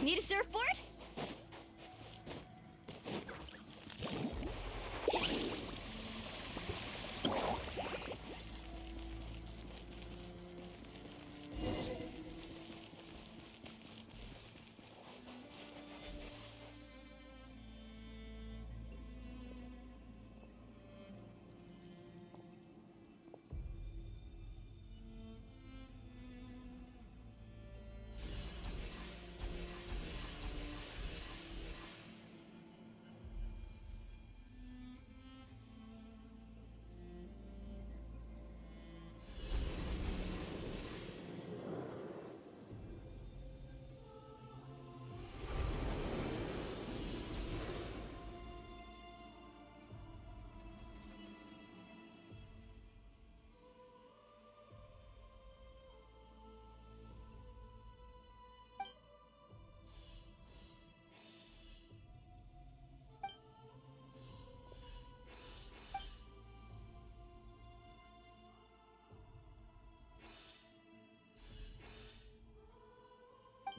Need a surfboard?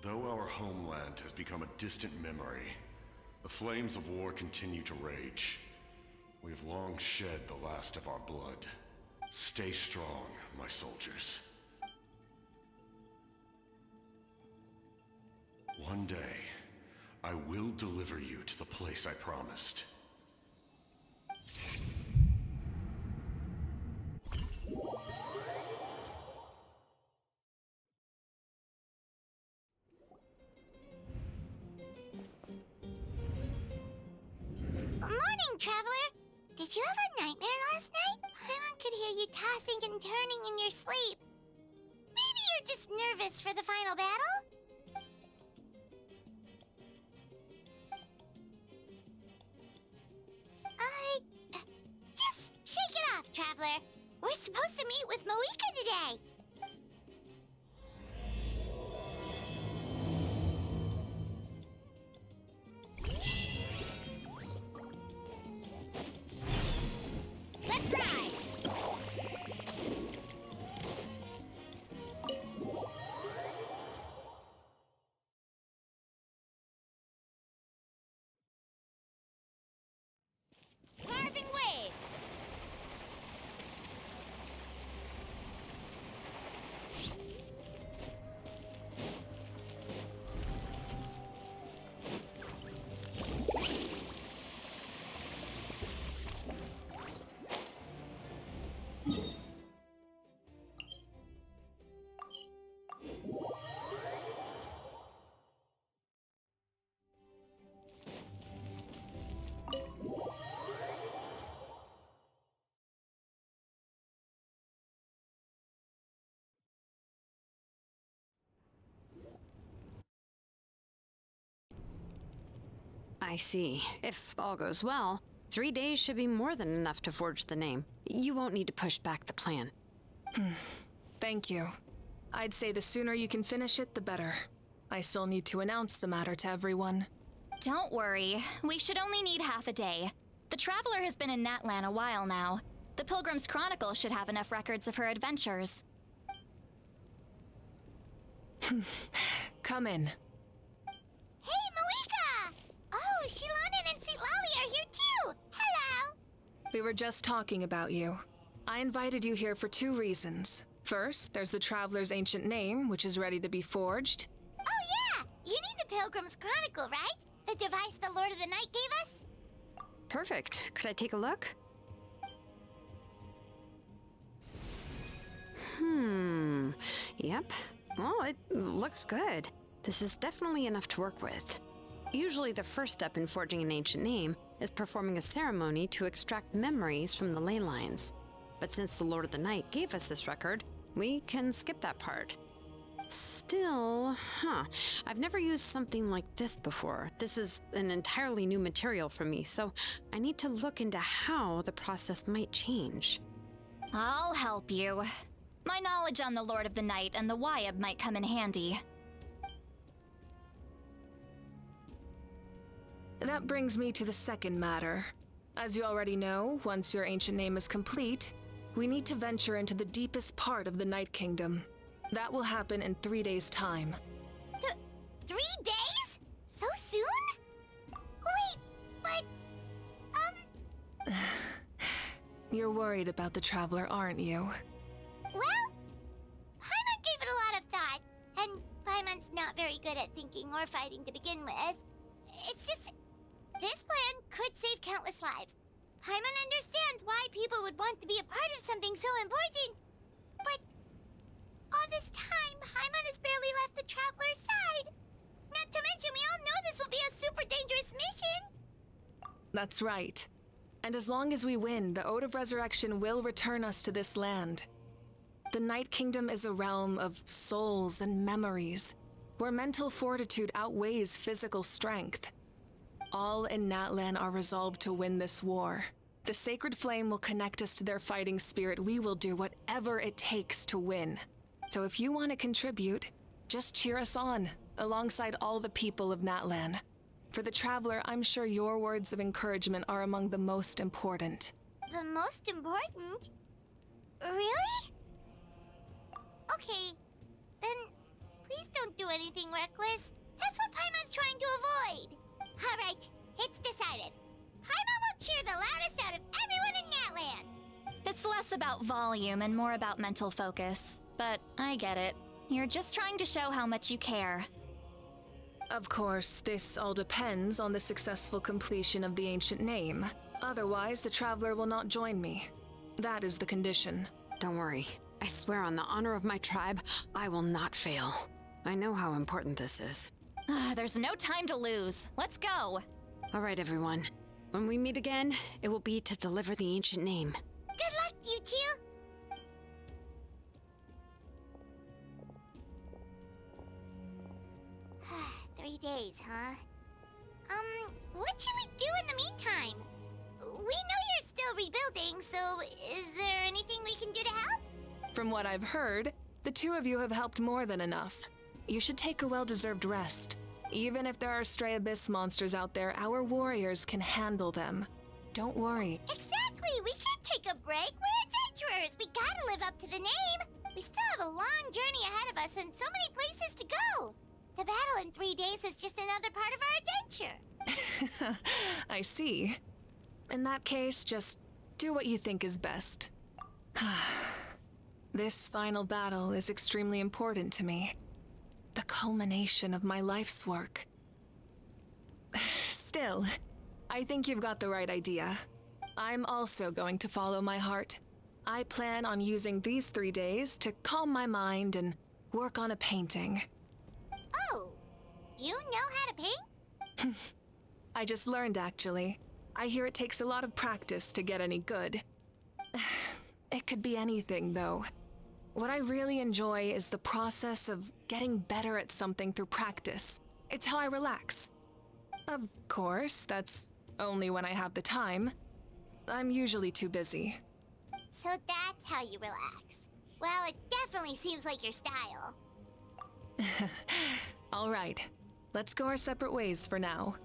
Though our homeland has become a distant memory, the flames of war continue to rage. We've long shed the last of our blood. Stay strong, my soldiers. One day, I will deliver you to the place I promised. Traveler, did you have a nightmare last night? Paimon could hear you tossing and turning in your sleep. Maybe you're just nervous for the final battle? Just shake it off, Traveler. We're supposed to meet with Mavuika today. I see. If all goes well, 3 days should be more than enough to forge the name. You won't need to push back the plan. Thank you. I'd say the sooner you can finish it, the better. I still need to announce the matter to everyone. Don't worry. We should only need half a day. The Traveler has been in Natlan a while now. The Pilgrim's Chronicle should have enough records of her adventures. Come in. Hey, Mavuika! Oh, Shilonen and St. Lolly are here too! Hello! We were just talking about you. I invited you here for 2 reasons. First, there's the Traveler's ancient name, which is ready to be forged. Oh yeah! You need the Pilgrim's Chronicle, right? The device the Lord of the Night gave us? Perfect. Could I take a look? Yep. Well, it looks good. This is definitely enough to work with. Usually the first step in forging an ancient name is performing a ceremony to extract memories from the ley lines. But since the Lord of the Night gave us this record, we can skip that part. Still, I've never used something like this before. This is an entirely new material for me, so I need to look into how the process might change. I'll help you. My knowledge on the Lord of the Night and the Wyab might come in handy. That brings me to the second matter. As you already know, once your ancient name is complete, we need to venture into the deepest part of the Night Kingdom. That will happen in 3 days' time. 3 days? So soon? Wait, but... You're worried about the Traveler, aren't you? Well, Paimon gave it a lot of thought, and Paimon's not very good at thinking or fighting to begin with. It's just, this plan could save countless lives. Paimon understands why people would want to be a part of something so important, but all this time, Paimon has barely left the Traveler's side. Not to mention, we all know this will be a super dangerous mission. That's right. And as long as we win, the Ode of Resurrection will return us to this land. The Night Kingdom is a realm of souls and memories, where mental fortitude outweighs physical strength. All in Natlan are resolved to win this war. The sacred flame will connect us to their fighting spirit. We will do whatever it takes to win. So if you want to contribute, just cheer us on, alongside all the people of Natlan. For the Traveler, I'm sure your words of encouragement are among the most important. The most important? Really? Okay, then please don't do anything reckless. That's what Paimon's trying to avoid. Alright, it's decided. Paimon will cheer the loudest out of everyone in Natlan. It's less about volume and more about mental focus. But I get it. You're just trying to show how much you care. Of course, this all depends on the successful completion of the ancient name. Otherwise, the Traveler will not join me. That is the condition. Don't worry. I swear on the honor of my tribe, I will not fail. I know how important this is. There's no time to lose. Let's go. All right, everyone. When we meet again, it will be to deliver the ancient name. Good luck, you two. 3 days, huh? What should we do in the meantime? We know you're still rebuilding, so is there anything we can do to help? From what I've heard, the two of you have helped more than enough. You should take a well-deserved rest. Even if there are stray abyss monsters out there, our warriors can handle them. Don't worry. Exactly! We can't take a break! We're adventurers! We gotta live up to the name! We still have a long journey ahead of us and so many places to go! The battle in 3 days is just another part of our adventure! I see. In that case, just do what you think is best. This final battle is extremely important to me. The culmination of my life's work. Still, I think you've got the right idea. I'm also going to follow my heart. I plan on using these 3 days to calm my mind and work on a painting. Oh, you know how to paint? I just learned, actually. I hear it takes a lot of practice to get any good. It could be anything, though. What I really enjoy is the process of getting better at something through practice. It's how I relax. Of course, that's only when I have the time. I'm usually too busy. So that's how you relax. Well, it definitely seems like your style. All right, let's go our separate ways for now.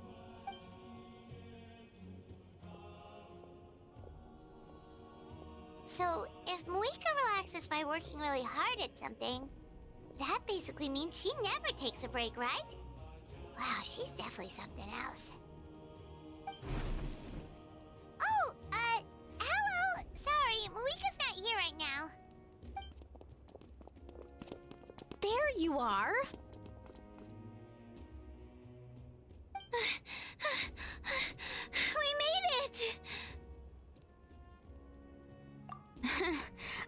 So, if Mavuika relaxes by working really hard at something, that basically means she never takes a break, right? Wow, she's definitely something else. Oh, hello! Sorry, Mavuika's not here right now. There you are. We made it!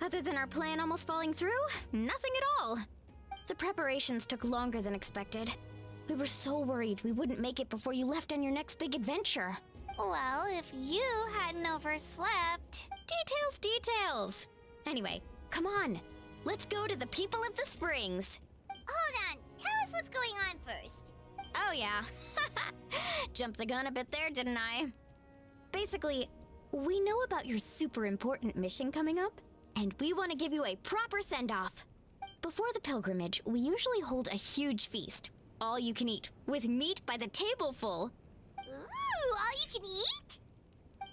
Other than our plan almost falling through, nothing at all. The preparations took longer than expected. We were so worried we wouldn't make it before you left on your next big adventure. Well, if you hadn't overslept... Details! Anyway, come on. Let's go to the people of the springs. Hold on, tell us what's going on first. Oh yeah. Jumped the gun a bit there, didn't I? Basically, we know about your super important mission coming up, and we want to give you a proper send-off. Before the pilgrimage, we usually hold a huge feast. All you can eat, with meat by the tableful. Ooh, all you can eat?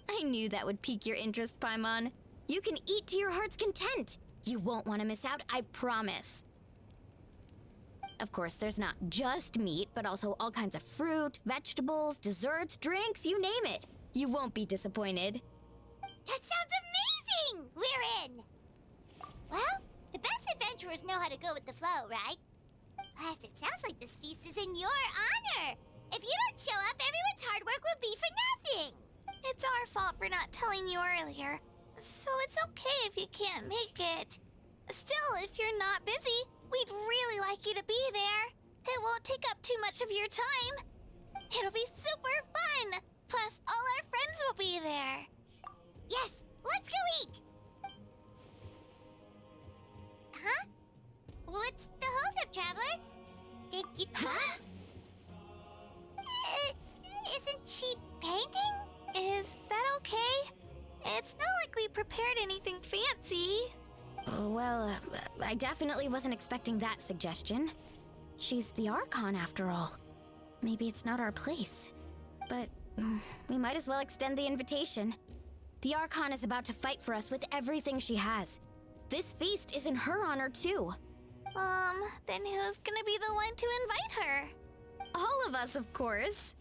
I knew that would pique your interest, Paimon. You can eat to your heart's content. You won't want to miss out, I promise. Of course, there's not just meat, but also all kinds of fruit, vegetables, desserts, drinks, you name it. You won't be disappointed. That sounds amazing! We're in! Well, the best adventurers know how to go with the flow, right? Plus, it sounds like this feast is in your honor! If you don't show up, everyone's hard work will be for nothing! It's our fault for not telling you earlier, so it's okay if you can't make it. Still, if you're not busy, we'd really like you to be there. It won't take up too much of your time. It'll be super fun! Plus, all our friends will be there. Yes, let's go eat! Huh? What's the holdup, Traveler? Did you... Huh? Isn't she painting? Is that okay? It's not like we prepared anything fancy. Well, I definitely wasn't expecting that suggestion. She's the Archon, after all. Maybe it's not our place. But we might as well extend the invitation. The Archon is about to fight for us with everything she has. This feast is in her honor, too. Then who's gonna be the one to invite her? All of us, of course.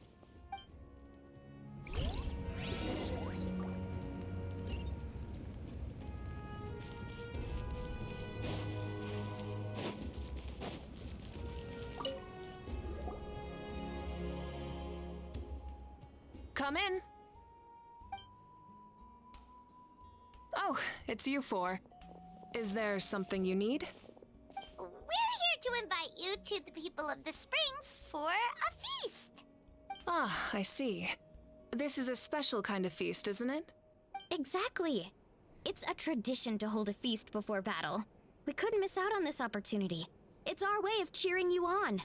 Come in. Oh, it's you four. Is there something you need? We're here to invite you to the people of the Springs for a feast. Ah, I see. This is a special kind of feast, isn't it? Exactly. It's a tradition to hold a feast before battle. We couldn't miss out on this opportunity. It's our way of cheering you on.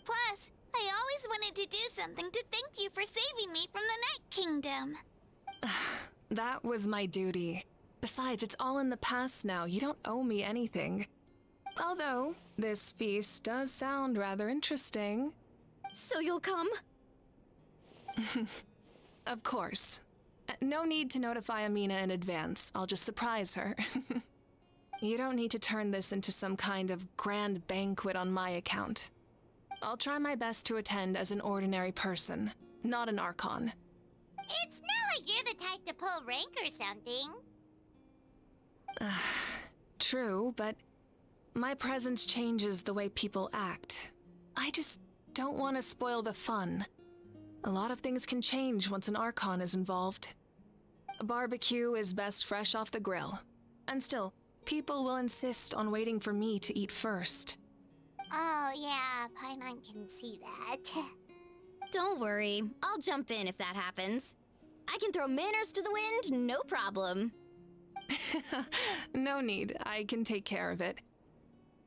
Plus, I always wanted to do something to thank you for saving me from the Night Kingdom. That was my duty. Besides, it's all in the past now. You don't owe me anything. Although, this feast does sound rather interesting. So you'll come? Of course. No need to notify Amina in advance. I'll just surprise her. You don't need to turn this into some kind of grand banquet on my account. I'll try my best to attend as an ordinary person, not an Archon. It's not like you're the type to pull rank or something. True, but my presence changes the way people act. I just don't want to spoil the fun. A lot of things can change once an Archon is involved. A barbecue is best fresh off the grill. And still, people will insist on waiting for me to eat first. Oh, yeah, Paimon can see that. Don't worry. I'll jump in if that happens. I can throw manners to the wind, no problem. No need. I can take care of it.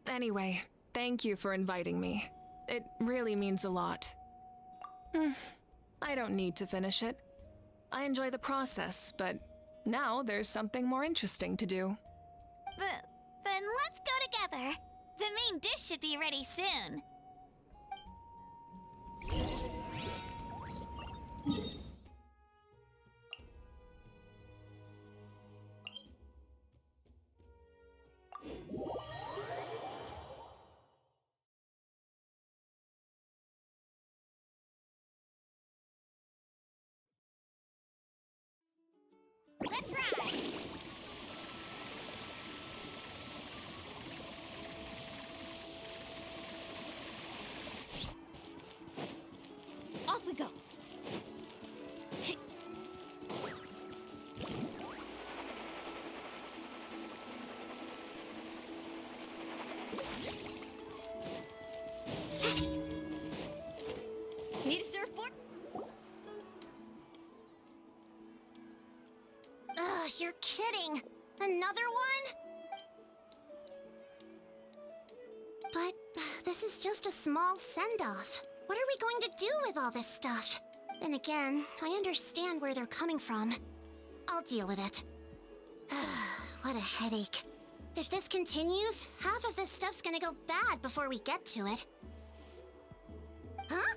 Anyway, thank you for inviting me. It really means a lot. I don't need to finish it. I enjoy the process, but now there's something more interesting to do. Then let's go together. The main dish should be ready soon. Let's ride! Off we go. Need a surfboard? Ugh, you're kidding. Another one? But this is just a small send-off. What are we going to do with all this stuff? Then again, I understand where they're coming from. I'll deal with it. What a headache. If this continues, half of this stuff's gonna go bad before we get to it. Huh?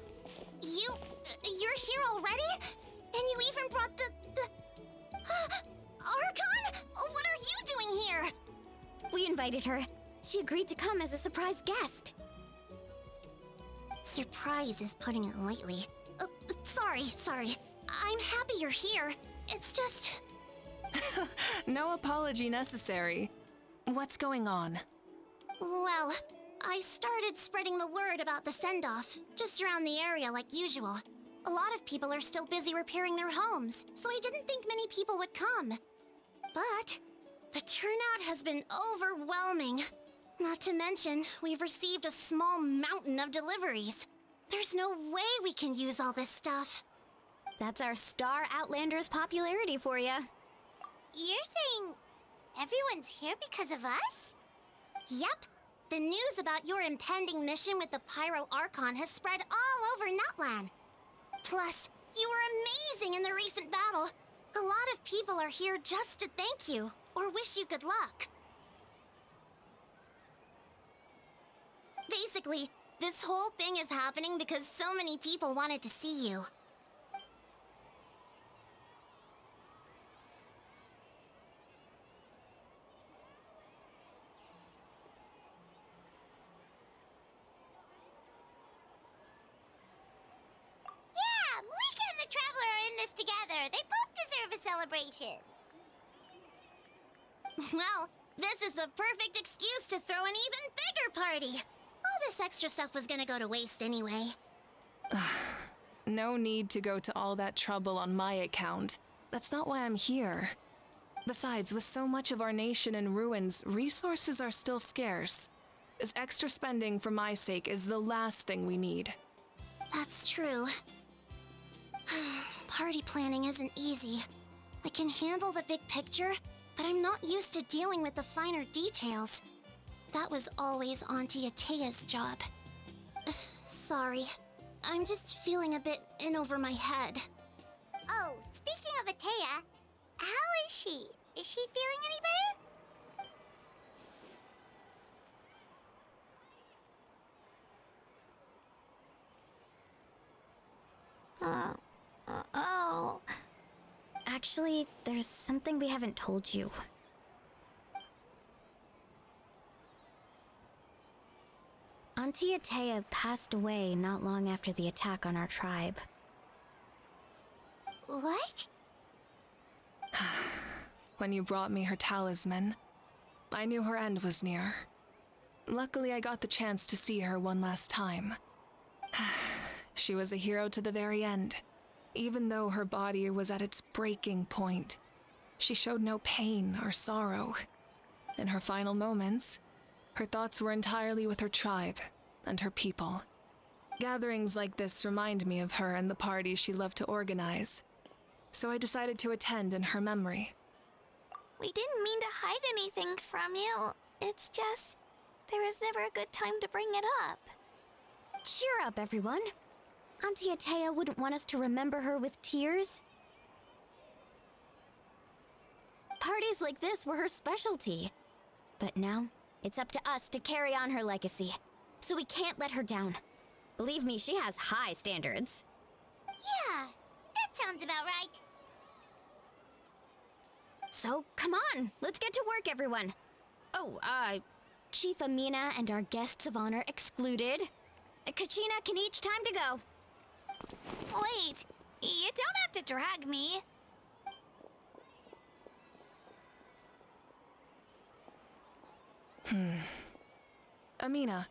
You're here already? And you even brought the... Archon? What are you doing here? We invited her. She agreed to come as a surprise guest. Surprise is putting it lightly. Sorry. I'm happy you're here. It's just... No apology necessary. What's going on? Well, I started spreading the word about the send-off, just around the area like usual. A lot of people are still busy repairing their homes, so I didn't think many people would come. But the turnout has been overwhelming. Not to mention, we've received a small mountain of deliveries. There's no way we can use all this stuff. That's our Star Outlander's popularity for you. You're saying everyone's here because of us? Yep. The news about your impending mission with the Pyro Archon has spread all over Natlan. Plus, you were amazing in the recent battle. A lot of people are here just to thank you, or wish you good luck. Basically, this whole thing is happening because so many people wanted to see you. Yeah, Mavuika and the Traveler are in this together. They both deserve a celebration. Well, this is the perfect excuse to throw an even bigger party. All this extra stuff was gonna go to waste anyway. No need to go to all that trouble on my account. That's not why I'm here. Besides, with so much of our nation in ruins, resources are still scarce. This extra spending for my sake is the last thing we need. That's true. Party planning isn't easy. I can handle the big picture, but I'm not used to dealing with the finer details. That was always Auntie Atea's job. Sorry. I'm just feeling a bit in over my head. Oh, speaking of Atea, how is she? Is she feeling any better? Oh. Actually, there's something we haven't told you. Auntie Atea passed away not long after the attack on our tribe. What? When you brought me her talisman, I knew her end was near. Luckily, I got the chance to see her one last time. She was a hero to the very end. Even though her body was at its breaking point, she showed no pain or sorrow. In her final moments, her thoughts were entirely with her tribe and her people. Gatherings like this remind me of her and the parties she loved to organize. So I decided to attend in her memory. We didn't mean to hide anything from you. It's just, there was never a good time to bring it up. Cheer up, everyone. Auntie Atea wouldn't want us to remember her with tears. Parties like this were her specialty. But now, it's up to us to carry on her legacy. So we can't let her down. Believe me, she has high standards. Yeah, that sounds about right. So, come on, let's get to work, everyone. Oh, Chief Amina and our guests of honor excluded. Kachina can each time to go. Wait, you don't have to drag me. Amina,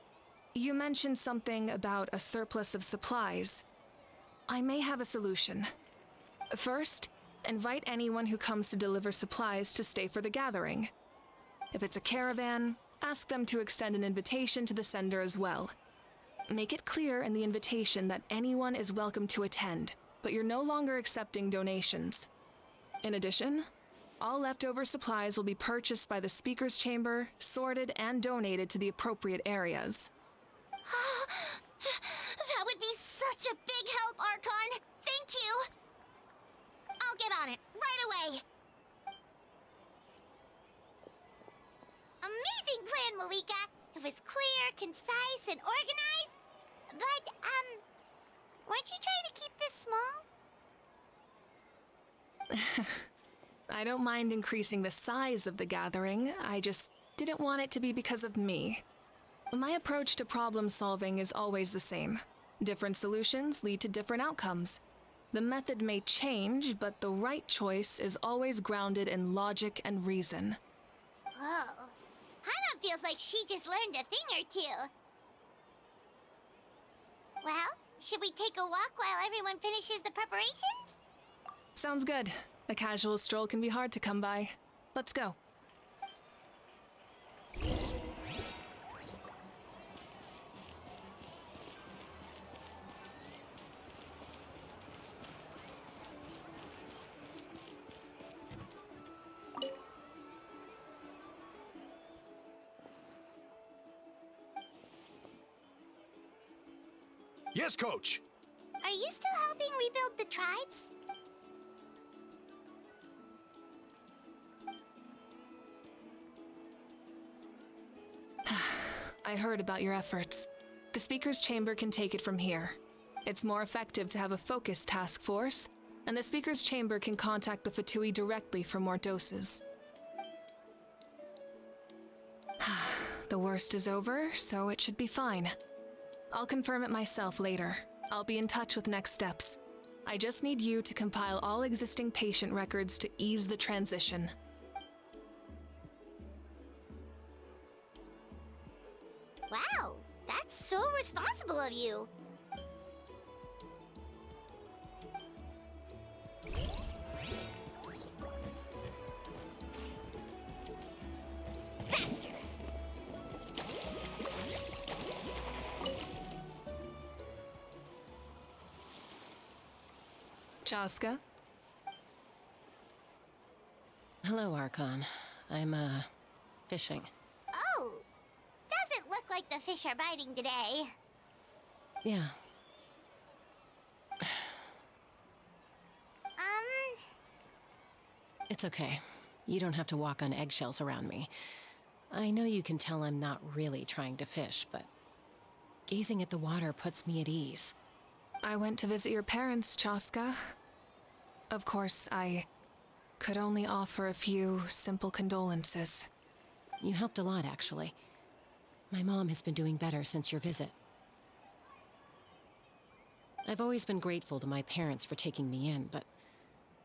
you mentioned something about a surplus of supplies. I may have a solution. First, invite anyone who comes to deliver supplies to stay for the gathering. If it's a caravan, ask them to extend an invitation to the sender as well. Make it clear in the invitation that anyone is welcome to attend, but you're no longer accepting donations. In addition, all leftover supplies will be purchased by the speaker's chamber, sorted, and donated to the appropriate areas. That would be such a big help, Archon! Thank you! I'll get on it, right away! Amazing plan, Mavuika! It was clear, concise, and organized. But, weren't you trying to keep this small? I don't mind increasing the size of the gathering, I just didn't want it to be because of me. My approach to problem solving is always the same. Different solutions lead to different outcomes. The method may change, but the right choice is always grounded in logic and reason. Whoa. Paimon feels like she just learned a thing or two. Well, should we take a walk while everyone finishes the preparations? Sounds good. A casual stroll can be hard to come by. Let's go. Yes, Coach. Are you still helping rebuild the tribes? I heard about your efforts. The Speaker's Chamber can take it from here. It's more effective to have a focused task force, and the Speaker's Chamber can contact the Fatui directly for more doses. The worst is over, so it should be fine. I'll confirm it myself later. I'll be in touch with next steps. I just need you to compile all existing patient records to ease the transition. Wow, that's so responsible of you. Faster! Chaska? Hello, Archon. I'm, fishing. Oh, doesn't look like the fish are biting today. Yeah. It's okay. You don't have to walk on eggshells around me. I know you can tell I'm not really trying to fish, but gazing at the water puts me at ease. I went to visit your parents, Chaska. Of course, I could only offer a few simple condolences. You helped a lot, actually. My mom has been doing better since your visit. I've always been grateful to my parents for taking me in, but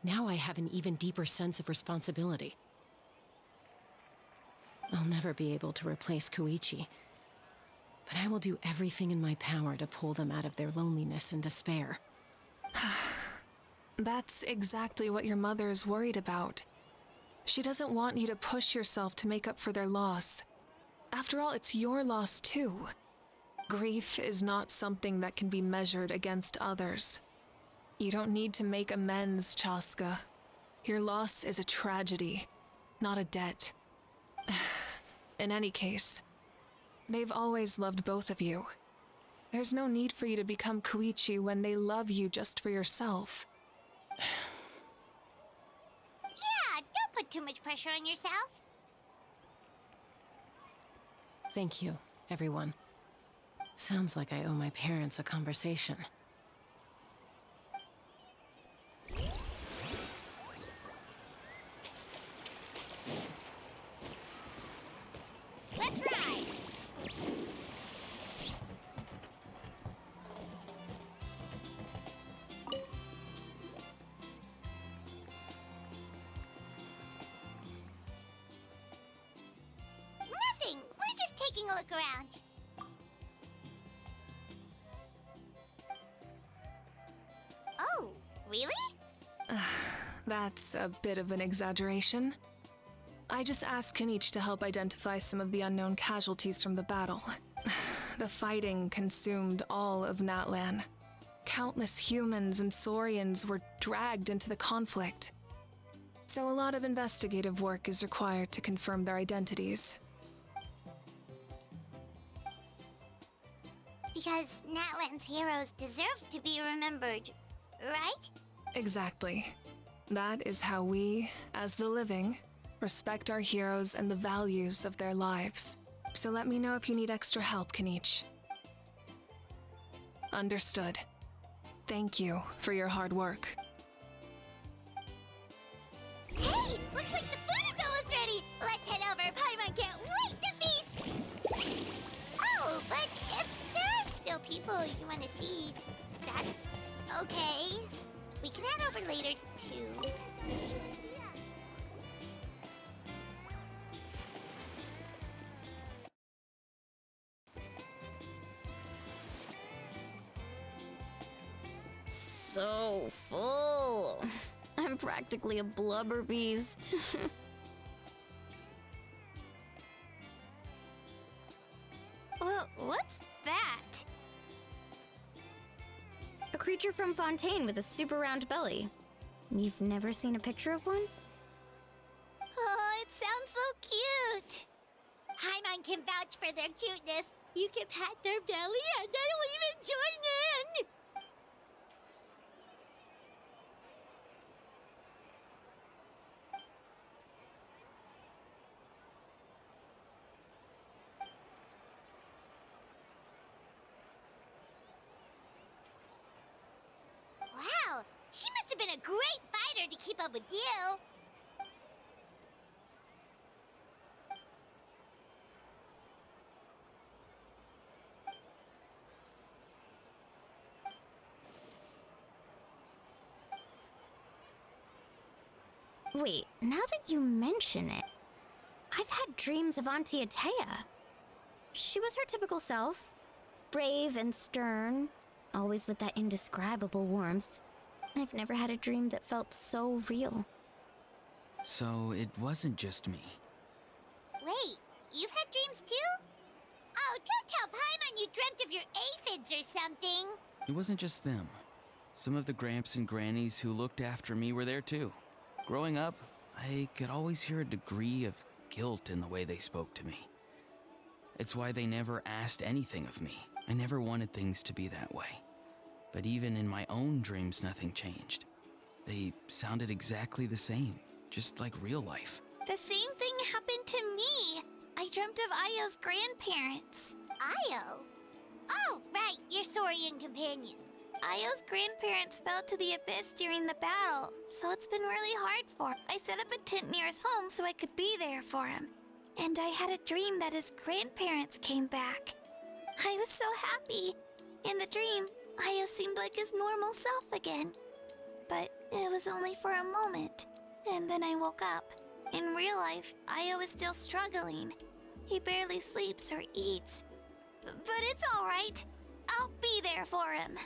now I have an even deeper sense of responsibility. I'll never be able to replace Koichi, but I will do everything in my power to pull them out of their loneliness and despair. That's exactly what your mother is worried about. She doesn't want you to push yourself to make up for their loss. After all, it's your loss too. Grief is not something that can be measured against others. You don't need to make amends, Chaska. Your loss is a tragedy, not a debt. In any case, they've always loved both of you. There's no need for you to become Koichi when they love you just for yourself. Yeah, don't put too much pressure on yourself. Thank you, everyone. Sounds like I owe my parents a conversation. Let's ride! Nothing! We're just taking a look around. Oh, really? That's a bit of an exaggeration. I just asked Kenichi to help identify some of the unknown casualties from the battle. The fighting consumed all of Natlan. Countless humans and Saurians were dragged into the conflict. So a lot of investigative work is required to confirm their identities. Because Natlan's heroes deserve to be remembered, right? Exactly. That is how we, as the living, respect our heroes and the values of their lives. So let me know if you need extra help, Kenichi. Understood. Thank you for your hard work. Hey, looks like the food is almost ready. Let's head over. Paimon can't wait to feast. Oh, but if there are still people you want to see, Okay. We can head over later, too. So full. I'm practically a blubber beast. What's that? A creature from Fontaine with a super round belly. You've never seen a picture of one? Oh, it sounds so cute. Paimon can vouch for their cuteness. You can pat their belly and I'll even join in! Wow, she must have been a great fighter to keep up with you. Wait, now that you mention it, I've had dreams of Auntie Atea. She was her typical self, brave and stern, always with that indescribable warmth. I've never had a dream that felt so real. So it wasn't just me. Wait, you've had dreams too? Oh, don't tell Paimon you dreamt of your aphids or something. It wasn't just them. Some of the Gramps and Grannies who looked after me were there too. Growing up, I could always hear a degree of guilt in the way they spoke to me. It's why they never asked anything of me. I never wanted things to be that way. But even in my own dreams, nothing changed. They sounded exactly the same, just like real life. The same thing happened to me. I dreamt of Ayo's grandparents. Ayo? Oh, right, your Saurian companion. Ayo's grandparents fell to the abyss during the battle, so it's been really hard for him. I set up a tent near his home so I could be there for him. And I had a dream that his grandparents came back. I was so happy. In the dream, Ayo seemed like his normal self again. But it was only for a moment, and then I woke up. In real life, Ayo is still struggling. He barely sleeps or eats. But it's all right. I'll be there for him.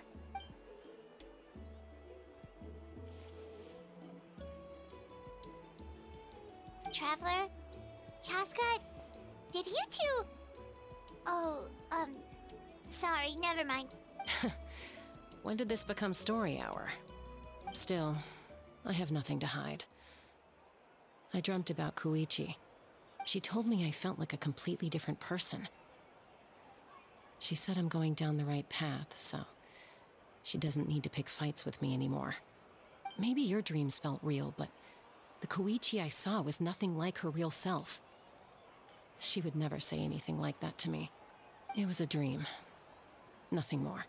Traveler? Chaska? Did you two... Oh, sorry, never mind. When did this become story hour? Still, I have nothing to hide. I dreamt about Koichi. She told me I felt like a completely different person. She said I'm going down the right path, so she doesn't need to pick fights with me anymore. Maybe your dreams felt real, but the Koichi I saw was nothing like her real self. She would never say anything like that to me. It was a dream. Nothing more.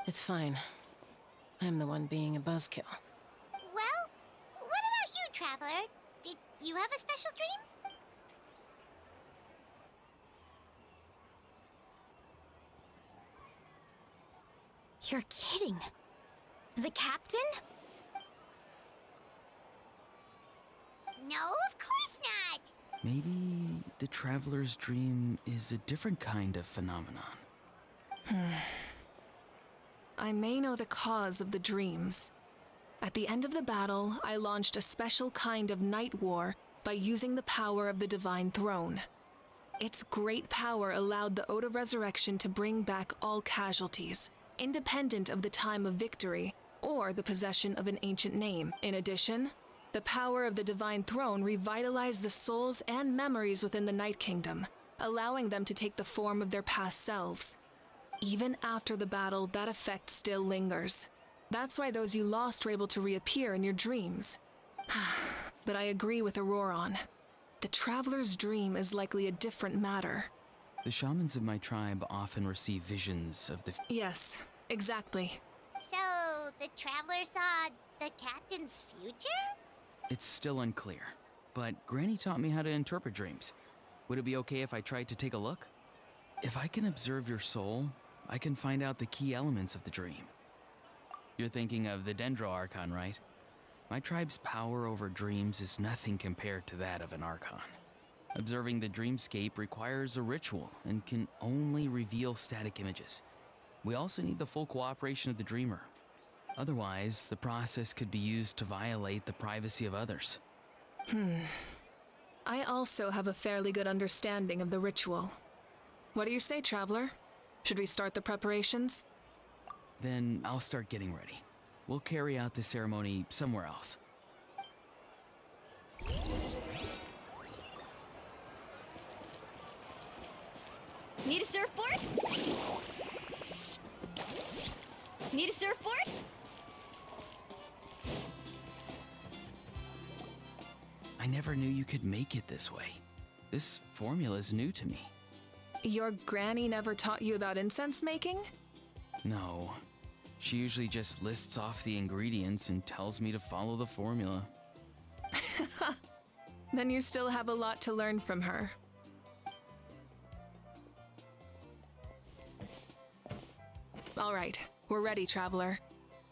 It's fine. I'm the one being a buzzkill. Well, what about you, Traveler? Did you have a special dream? You're kidding. The captain? No, of course not! Maybe the Traveler's dream is a different kind of phenomenon. I may know the cause of the dreams. At the end of the battle, I launched a special kind of night war by using the power of the Divine Throne. Its great power allowed the Ode of Resurrection to bring back all casualties, independent of the time of victory or the possession of an ancient name. In addition, the power of the Divine Throne revitalized the souls and memories within the Night Kingdom, allowing them to take the form of their past selves. Even after the battle, that effect still lingers. That's why those you lost were able to reappear in your dreams. But I agree with Auroron. The Traveler's dream is likely a different matter. The shamans of my tribe often receive visions of the... Yes, exactly. So, the Traveler saw the Captain's future? It's still unclear, but Granny taught me how to interpret dreams. Would it be okay if I tried to take a look? If I can observe your soul, I can find out the key elements of the dream. You're thinking of the Dendro Archon, right? My tribe's power over dreams is nothing compared to that of an Archon. Observing the dreamscape requires a ritual and can only reveal static images. We also need the full cooperation of the dreamer. Otherwise, the process could be used to violate the privacy of others. I also have a fairly good understanding of the ritual. What do you say, Traveler? Should we start the preparations? Then I'll start getting ready. We'll carry out the ceremony somewhere else. Need a surfboard? Need a surfboard? I never knew you could make it this way. This formula is new to me. Your granny never taught you about incense making? No. She usually just lists off the ingredients and tells me to follow the formula. Then you still have a lot to learn from her. All right, we're ready, Traveler.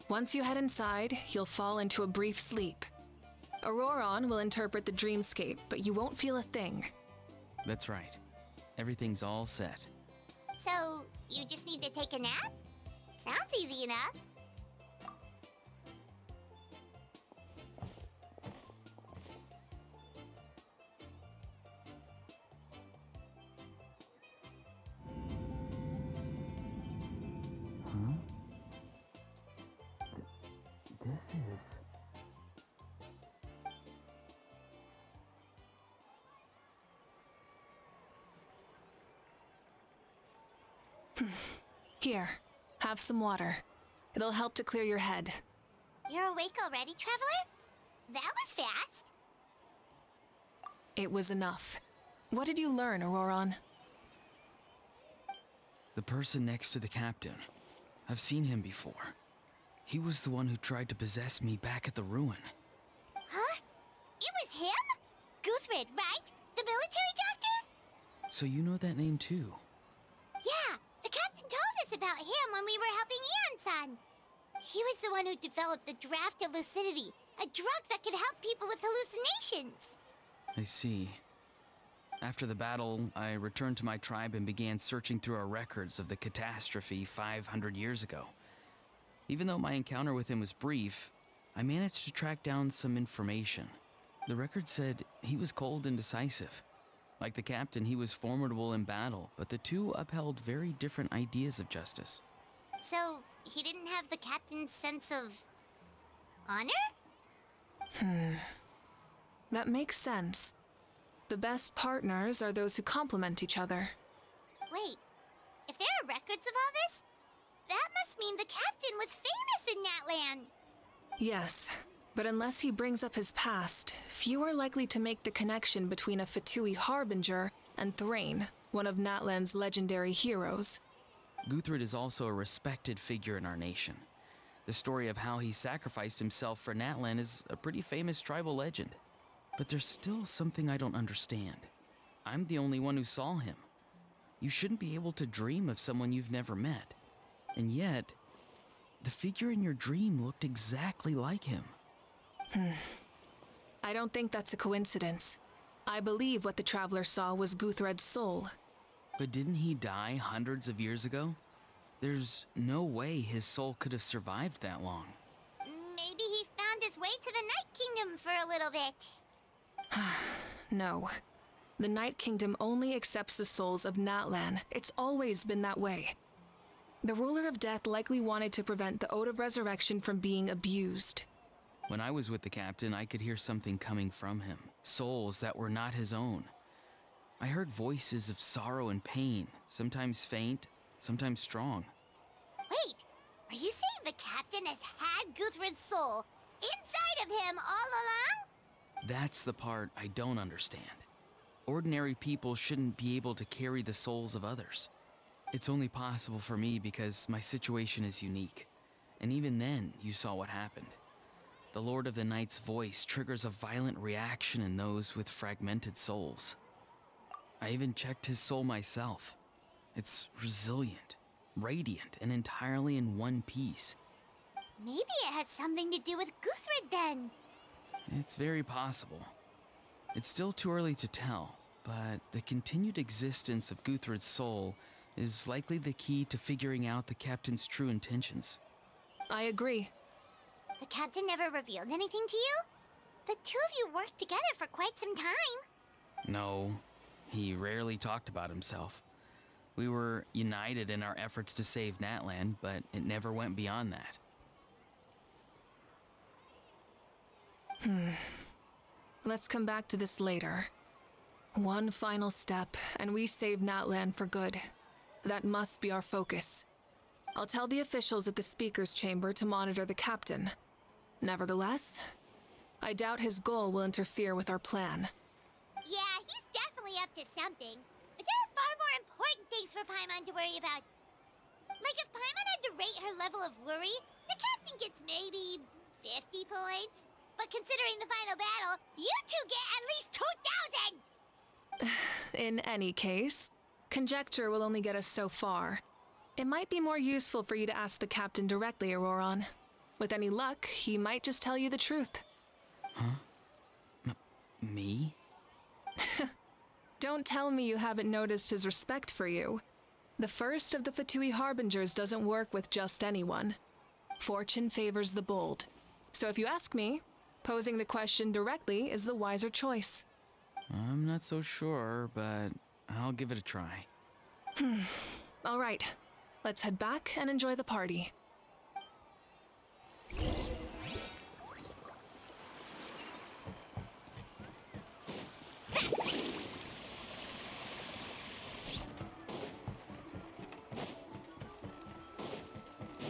Once you head inside, you'll fall into a brief sleep. Auroron will interpret the dreamscape, but you won't feel a thing. That's right. Everything's all set. So, you just need to take a nap? Sounds easy enough. Here, have some water. It'll help to clear your head. You're awake already, Traveler? That was fast. It was enough. What did you learn, Auroron? The person next to the captain. I've seen him before. He was the one who tried to possess me back at the ruin. Huh? It was him? Guthred, right? The military doctor? So you know that name too? Yeah, the captain told us about him when we were helping Ian-san. He was the one who developed the draft of lucidity, a drug that could help people with hallucinations. I see. After the battle, I returned to my tribe and began searching through our records of the catastrophe 500 years ago. Even though my encounter with him was brief, I managed to track down some information. The record said he was cold and decisive. Like the captain, he was formidable in battle, but the two upheld very different ideas of justice. So, he didn't have the captain's sense of honor? That makes sense. The best partners are those who complement each other. Wait, if there are records of all this, that must mean the captain was famous in Natlan. Yes, but unless he brings up his past, few are likely to make the connection between a Fatui harbinger and Thrain, one of Natlan's legendary heroes. Guthred is also a respected figure in our nation. The story of how he sacrificed himself for Natlan is a pretty famous tribal legend. But there's still something I don't understand. I'm the only one who saw him. You shouldn't be able to dream of someone you've never met. And yet, the figure in your dream looked exactly like him. I don't think that's a coincidence. I believe what the Traveler saw was Guthred's soul. But didn't he die hundreds of years ago? There's no way his soul could have survived that long. Maybe he found his way to the Night Kingdom for a little bit. No. The Night Kingdom only accepts the souls of Natlan. It's always been that way. The Ruler of Death likely wanted to prevent the Ode of Resurrection from being abused. When I was with the captain, I could hear something coming from him. Souls that were not his own. I heard voices of sorrow and pain, sometimes faint, sometimes strong. Wait, are you saying the captain has had Guthred's soul inside of him all along? That's the part I don't understand. Ordinary people shouldn't be able to carry the souls of others. It's only possible for me because my situation is unique. And even then, you saw what happened. The Lord of the Night's voice triggers a violent reaction in those with fragmented souls. I even checked his soul myself. It's resilient. radiant and entirely in one piece. Maybe it has something to do with Guthred then. It's very possible. It's still too early to tell, but the continued existence of Guthred's soul is likely the key to figuring out the captain's true intentions. I agree. The captain never revealed anything to you? The two of you worked together for quite some time. No, he rarely talked about himself. We were united in our efforts to save Natlan, but it never went beyond that. Let's come back to this later. One final step, and we save Natlan for good. That must be our focus. I'll tell the officials at the speaker's chamber to monitor the captain. Nevertheless, I doubt his goal will interfere with our plan. Yeah, he's definitely up to something. But there are far more important things for Paimon to worry about. Like if Paimon had to rate her level of worry, the captain gets maybe 50 points. But considering the final battle, you two get at least 2,000! In any case, conjecture will only get us so far. It might be more useful for you to ask the captain directly, Auroron. With any luck, he might just tell you the truth. Huh? Me? Don't tell me you haven't noticed his respect for you. The first of the Fatui Harbingers doesn't work with just anyone. Fortune favors the bold. So if you ask me, posing the question directly is the wiser choice. I'm not so sure, but I'll give it a try. All right, let's head back and enjoy the party.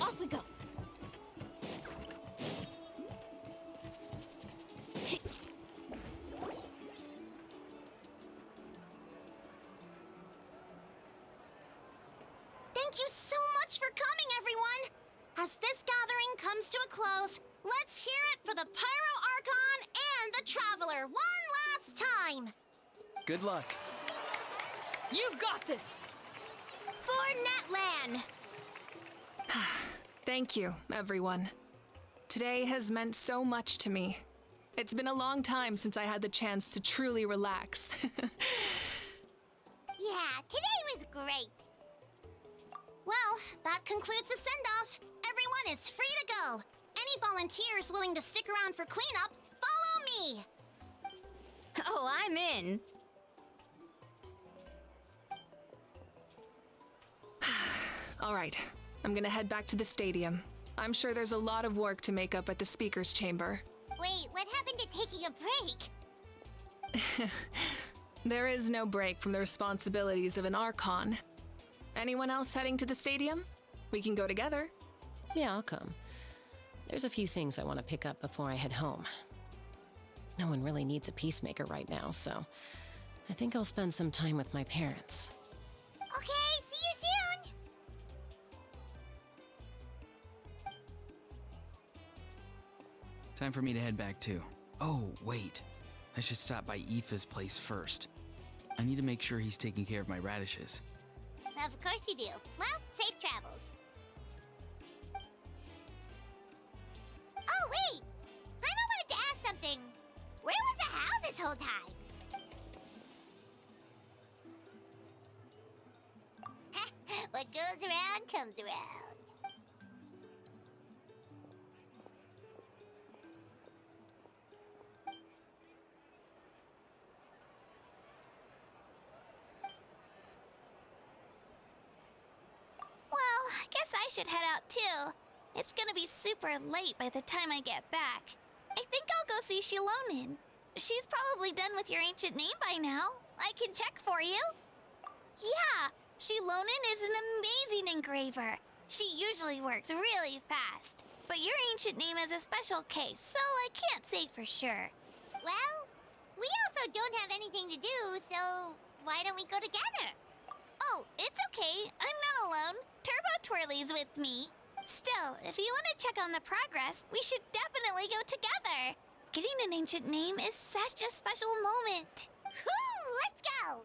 Off we go. Thank you so much for coming, everyone! As this gathering comes to a close, let's hear it for the Pyro Archon and the Traveler one last time! Good luck. You've got this! For Natlan! Thank you, everyone. Today has meant so much to me. It's been a long time since I had the chance to truly relax. Yeah, today was great. Well, that concludes the send-off. Everyone is free to go. Any volunteers willing to stick around for cleanup, follow me! Oh, I'm in. All right, I'm gonna head back to the stadium. I'm sure there's a lot of work to make up at the speaker's chamber. Wait, what happened to taking a break? There is no break from the responsibilities of an Archon. Anyone else heading to the stadium? We can go together. Yeah, I'll come. There's a few things I want to pick up before I head home. No one really needs a peacemaker right now, so I think I'll spend some time with my parents. Okay, see you soon! Time for me to head back too. Oh, wait. I should stop by Aoife's place first. I need to make sure he's taking care of my radishes. Of course you do. Well, safe travels. Oh, wait! Paimon wanted to ask something. Where was the How this whole time? What goes around comes around. Well, I guess I should head out too. It's gonna be super late by the time I get back. I think I'll go see Shilonin. She's probably done with your ancient name by now. I can check for you. Yeah, Shilonin is an amazing engraver. She usually works really fast. But your ancient name is a special case, so I can't say for sure. Well, we also don't have anything to do, so why don't we go together? Oh, it's okay. I'm not alone. Turbo Twirly's with me. Still, if you want to check on the progress, we should definitely go together. Getting an ancient name is such a special moment. Whoo, let's go!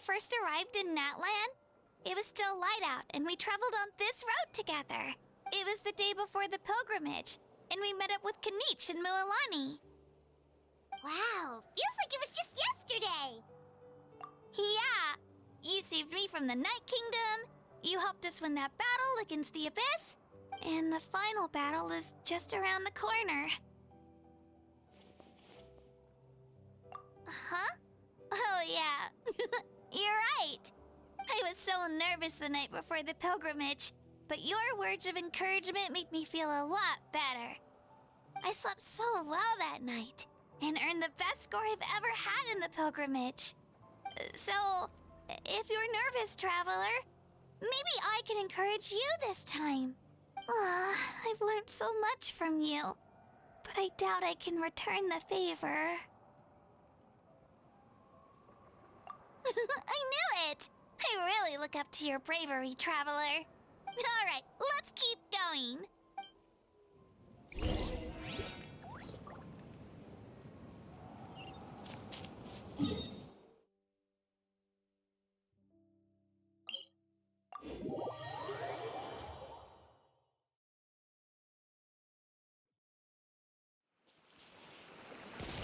first arrived in Natlan, it was still light out, and we traveled on this road together. It was the day before the pilgrimage, and we met up with Kanich and Mualani. Wow, feels like it was just yesterday. Yeah, you saved me from the Night Kingdom, you helped us win that battle against the Abyss, and the final battle is just around the corner. Huh? Oh yeah, you're right. I was so nervous the night before the pilgrimage, but your words of encouragement made me feel a lot better. I slept so well that night, and earned the best score I've ever had in the pilgrimage. So, if you're nervous, traveler, maybe I can encourage you this time. I've learned so much from you, but I doubt I can return the favor. I knew it! I really look up to your bravery, traveler. Alright, let's keep going.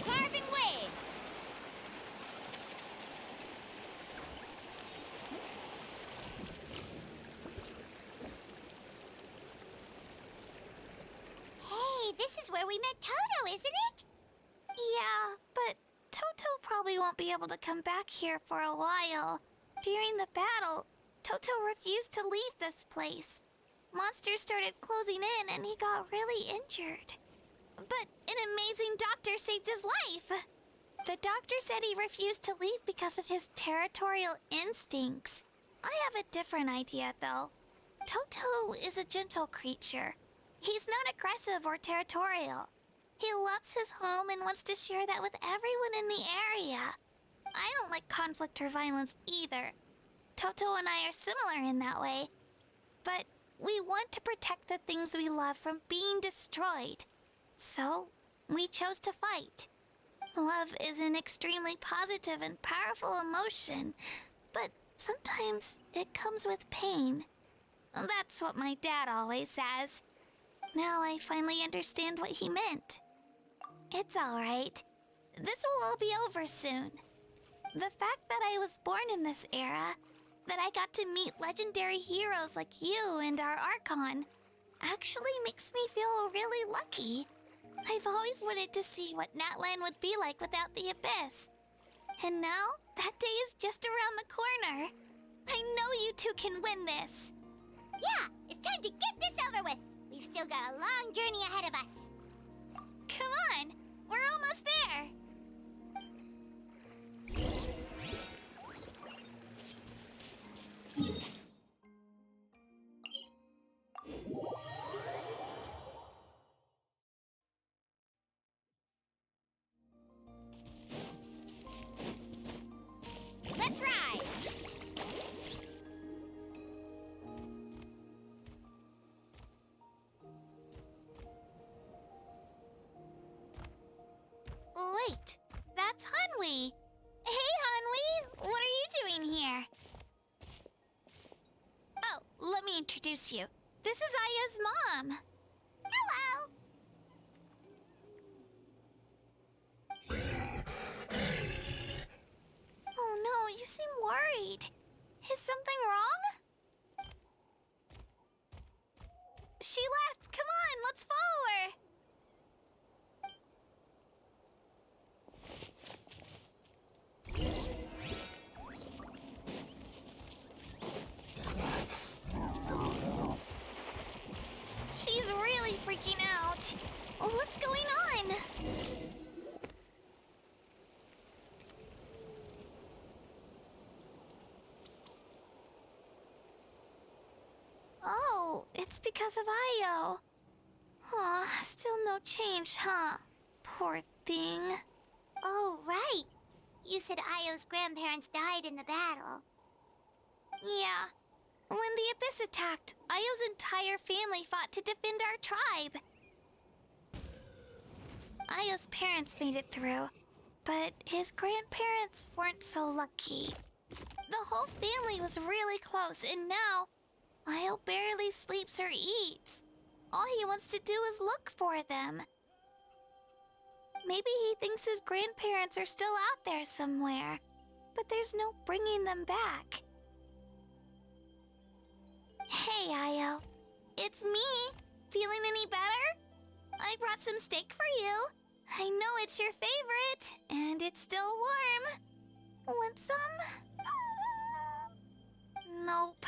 Carving waves. Hey, this is where we met Toto, isn't it? Yeah, but Toto probably won't be able to come back here for a while. During the battle, Toto refused to leave this place. Monsters started closing in and he got really injured. But an amazing doctor saved his life. The doctor said he refused to leave because of his territorial instincts. I have a different idea, though. Toto is a gentle creature. He's not aggressive or territorial. He loves his home and wants to share that with everyone in the area. I don't like conflict or violence either. Toto and I are similar in that way. But we want to protect the things we love from being destroyed. So, we chose to fight. Love is an extremely positive and powerful emotion, but sometimes it comes with pain. That's what my dad always says. Now I finally understand what he meant. It's alright. This will all be over soon. The fact that I was born in this era, that I got to meet legendary heroes like you and our Archon, actually makes me feel really lucky. I've always wanted to see what Natlan would be like without the Abyss. And now, that day is just around the corner. I know you two can win this. Yeah, it's time to get this over with. We've still got a long journey ahead of us. Come on, we're almost there. Let's ride! Wait, that's Hanwi. Hey, Hanwi, what are you doing here? Oh, let me introduce you. This is Aya's mom. Hello! Oh no, you seem worried. Is something wrong? She left. Come on, let's follow her. She's really freaking out. What's going on? Oh, it's because of Io. Aw, still no change, huh? Poor thing. Oh, right. You said Io's grandparents died in the battle. Yeah. When the Abyss attacked, Io's entire family fought to defend our tribe. Io's parents made it through, but his grandparents weren't so lucky. The whole family was really close, and now Io barely sleeps or eats. All he wants to do is look for them. Maybe he thinks his grandparents are still out there somewhere, but there's no bringing them back. Hey, Io. It's me. Feeling any better? I brought some steak for you. I know it's your favorite, and it's still warm. Want some? Nope.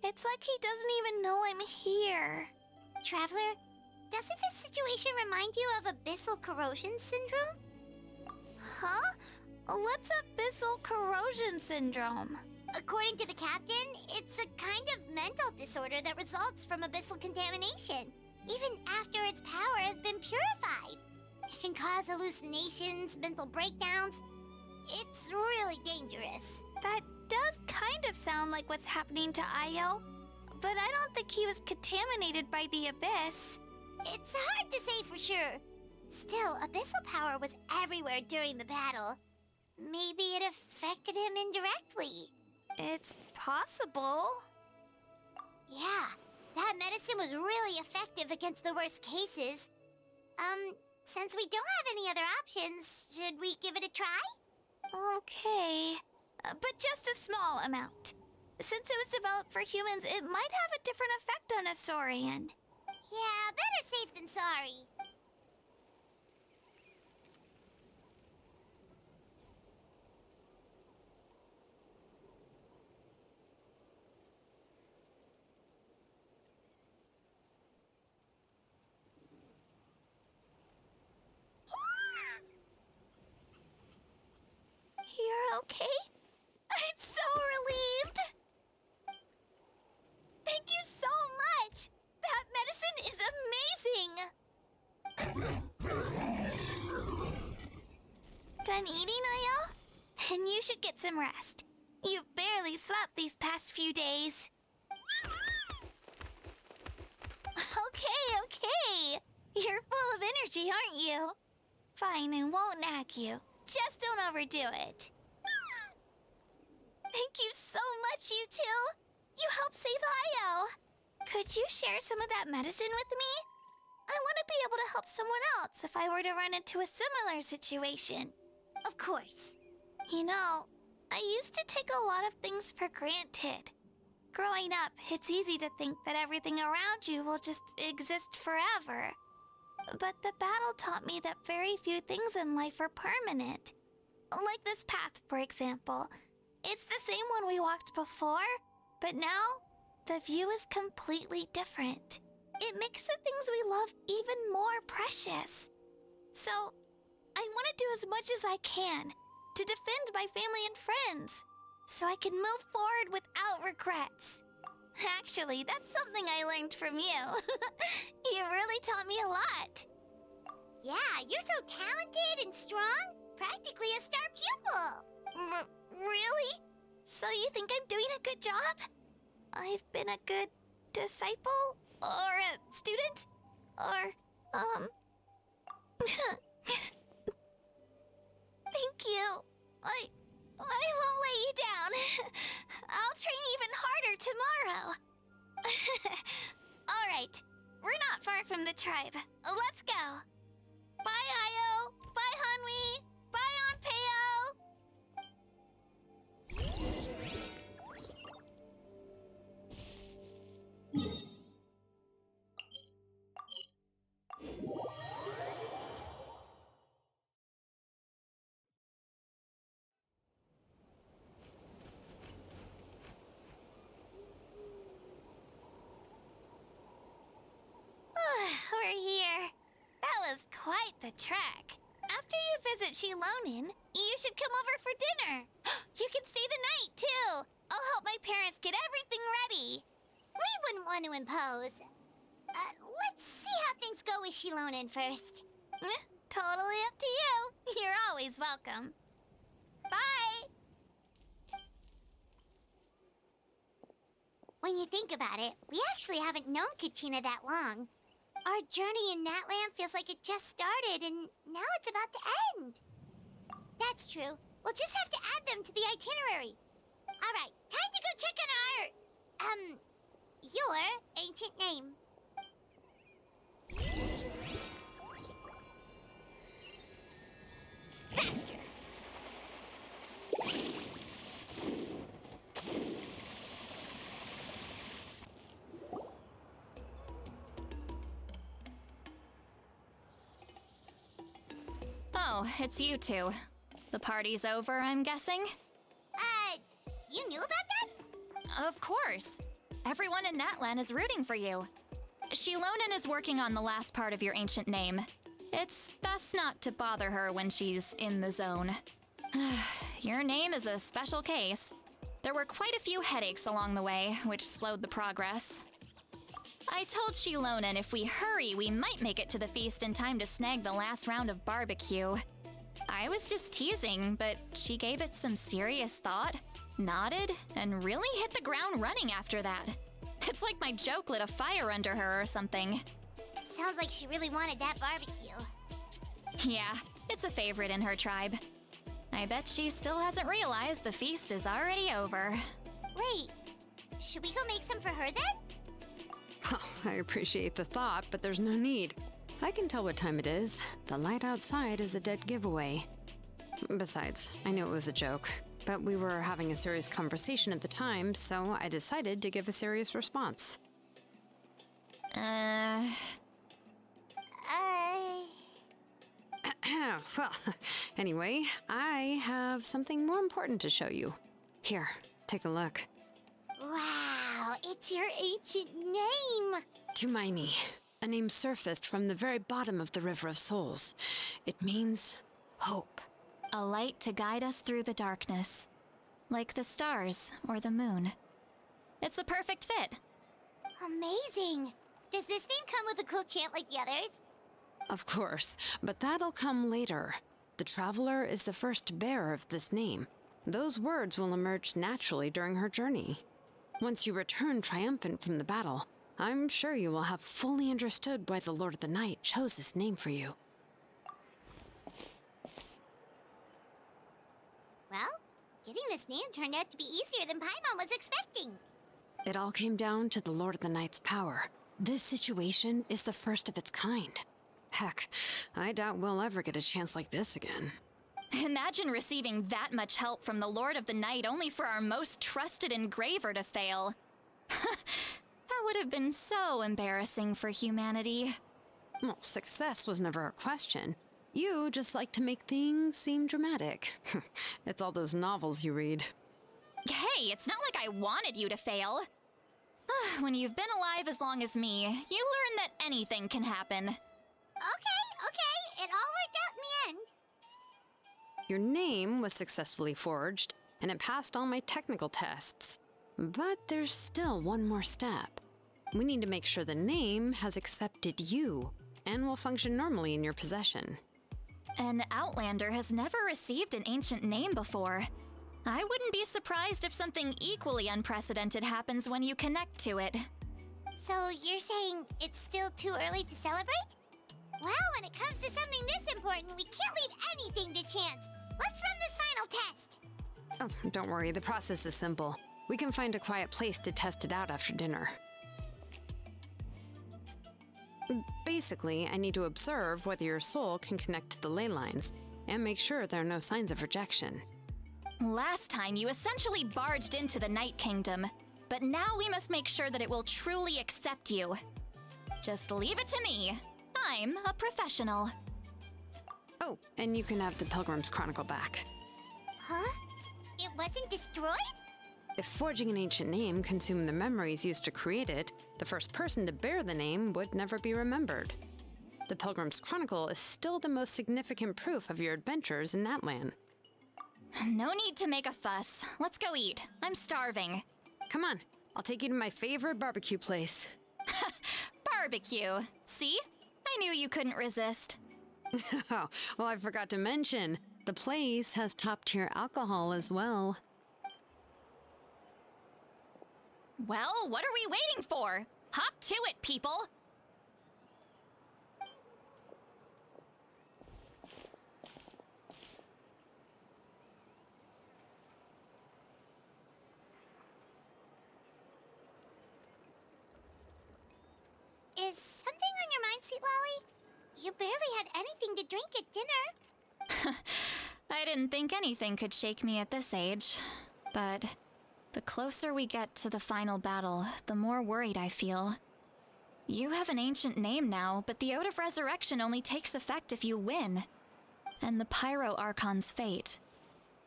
It's like he doesn't even know I'm here. Traveler, doesn't this situation remind you of abyssal corrosion syndrome? Huh? What's abyssal corrosion syndrome? According to the captain, it's a kind of mental disorder that results from abyssal contamination, even after its power has been purified. It can cause hallucinations, mental breakdowns. It's really dangerous. That does kind of sound like what's happening to Io, but I don't think he was contaminated by the abyss. It's hard to say for sure. Still, abyssal power was everywhere during the battle. Maybe it affected him indirectly. It's possible. Yeah, that medicine was really effective against the worst cases. Since we don't have any other options, should we give it a try? Okay, but just a small amount. Since it was developed for humans, it might have a different effect on a Saurian. Yeah, better safe than sorry. You're okay? I'm so relieved! Thank you so much! That medicine is amazing! Done eating, Io? Then you should get some rest. You've barely slept these past few days. Okay. You're full of energy, aren't you? Fine, I won't nag you. Just don't overdo it. Thank you so much, you two. You helped save Io. Could you share some of that medicine with me? I want to be able to help someone else if I were to run into a similar situation. Of course. You know, I used to take a lot of things for granted. Growing up, it's easy to think that everything around you will just exist forever. But the battle taught me that very few things in life are permanent. Like this path, for example. It's the same one we walked before, but now the view is completely different. It makes the things we love even more precious. So, I want to do as much as I can to defend my family and friends, so I can move forward without regrets. Actually, that's something I learned from you. You really taught me a lot. Yeah, you're so talented and strong. Practically a star pupil. Really? So you think I'm doing a good job? I've been a good disciple? Or a student? Or, Thank you. I won't let you down. I'll train even harder tomorrow. All right, we're not far from the tribe. Let's go. Bye, Io. Bye, Hanwi. Bye, Anpeo. We're here. That was quite the trek. After you visit Shilonin, you should come over for dinner. You can stay the night, too. I'll help my parents get everything ready. We wouldn't want to impose. Let's see how things go with Shilonin first. Totally up to you. You're always welcome. Bye. When you think about it, we actually haven't known Kachina that long. Our journey in Natlan feels like it just started, and now it's about to end. That's true. We'll just have to add them to the itinerary. Alright, time to go check on your ancient name. Faster! Oh, it's you two. The party's over, I'm guessing? You knew about that? Of course. Everyone in Natlan is rooting for you. Shilonen is working on the last part of your ancient name. It's best not to bother her when she's in the zone. Your name is a special case. There were quite a few headaches along the way, which slowed the progress. I told Shilonen if we hurry, we might make it to the feast in time to snag the last round of barbecue. I was just teasing, but she gave it some serious thought, nodded, and really hit the ground running after that. It's like my joke lit a fire under her or something. Sounds like she really wanted that barbecue. Yeah, it's a favorite in her tribe. I bet she still hasn't realized the feast is already over. Wait, should we go make some for her then? Oh, I appreciate the thought, but there's no need. I can tell what time it is. The light outside is a dead giveaway. Besides, I knew it was a joke, but we were having a serious conversation at the time, so I decided to give a serious response. Well, anyway, I have something more important to show you. Here, take a look. Wow, it's your ancient name! Tumaini, a name surfaced from the very bottom of the River of Souls. It means hope. A light to guide us through the darkness, like the stars or the moon. It's a perfect fit. Amazing! Does this name come with a cool chant like the others? Of course, but that'll come later. The Traveler is the first bearer of this name. Those words will emerge naturally during her journey. Once you return triumphant from the battle, I'm sure you will have fully understood why the Lord of the Night chose this name for you. Well, getting this name turned out to be easier than Paimon was expecting. It all came down to the Lord of the Night's power. This situation is the first of its kind. Heck, I doubt we'll ever get a chance like this again. Imagine receiving that much help from the Lord of the Night only for our most trusted engraver to fail. That would have been so embarrassing for humanity. Well, success was never a question. You just like to make things seem dramatic. It's all those novels you read. Hey, it's not like I wanted you to fail. When you've been alive as long as me, you learn that anything can happen. Okay, it all worked out in the end. Your name was successfully forged, and it passed all my technical tests. But there's still one more step. We need to make sure the name has accepted you, and will function normally in your possession. An Outlander has never received an ancient name before. I wouldn't be surprised if something equally unprecedented happens when you connect to it. So you're saying it's still too early to celebrate? Well, when it comes to something this important, we can't leave anything to chance. Let's run this final test. Oh, don't worry, the process is simple. We can find a quiet place to test it out after dinner. Basically, I need to observe whether your soul can connect to the ley lines, and make sure there are no signs of rejection. Last time, you essentially barged into the Night Kingdom, but now we must make sure that it will truly accept you. Just leave it to me. I'm a professional. Oh, and you can have the Pilgrim's Chronicle back. Huh? It wasn't destroyed? If forging an ancient name consumed the memories used to create it, the first person to bear the name would never be remembered. The Pilgrim's Chronicle is still the most significant proof of your adventures in Natlan. No need to make a fuss. Let's go eat. I'm starving. Come on, I'll take you to my favorite barbecue place. Barbecue. See? I knew you couldn't resist. Oh, well, I forgot to mention, the place has top-tier alcohol as well. Well, what are we waiting for? Hop to it, people! Is something on your mind, Sweet Lolly? You barely had anything to drink at dinner. I didn't think anything could shake me at this age. But the closer we get to the final battle, the more worried I feel. You have an ancient name now, but the Ode of Resurrection only takes effect if you win. And the Pyro Archon's fate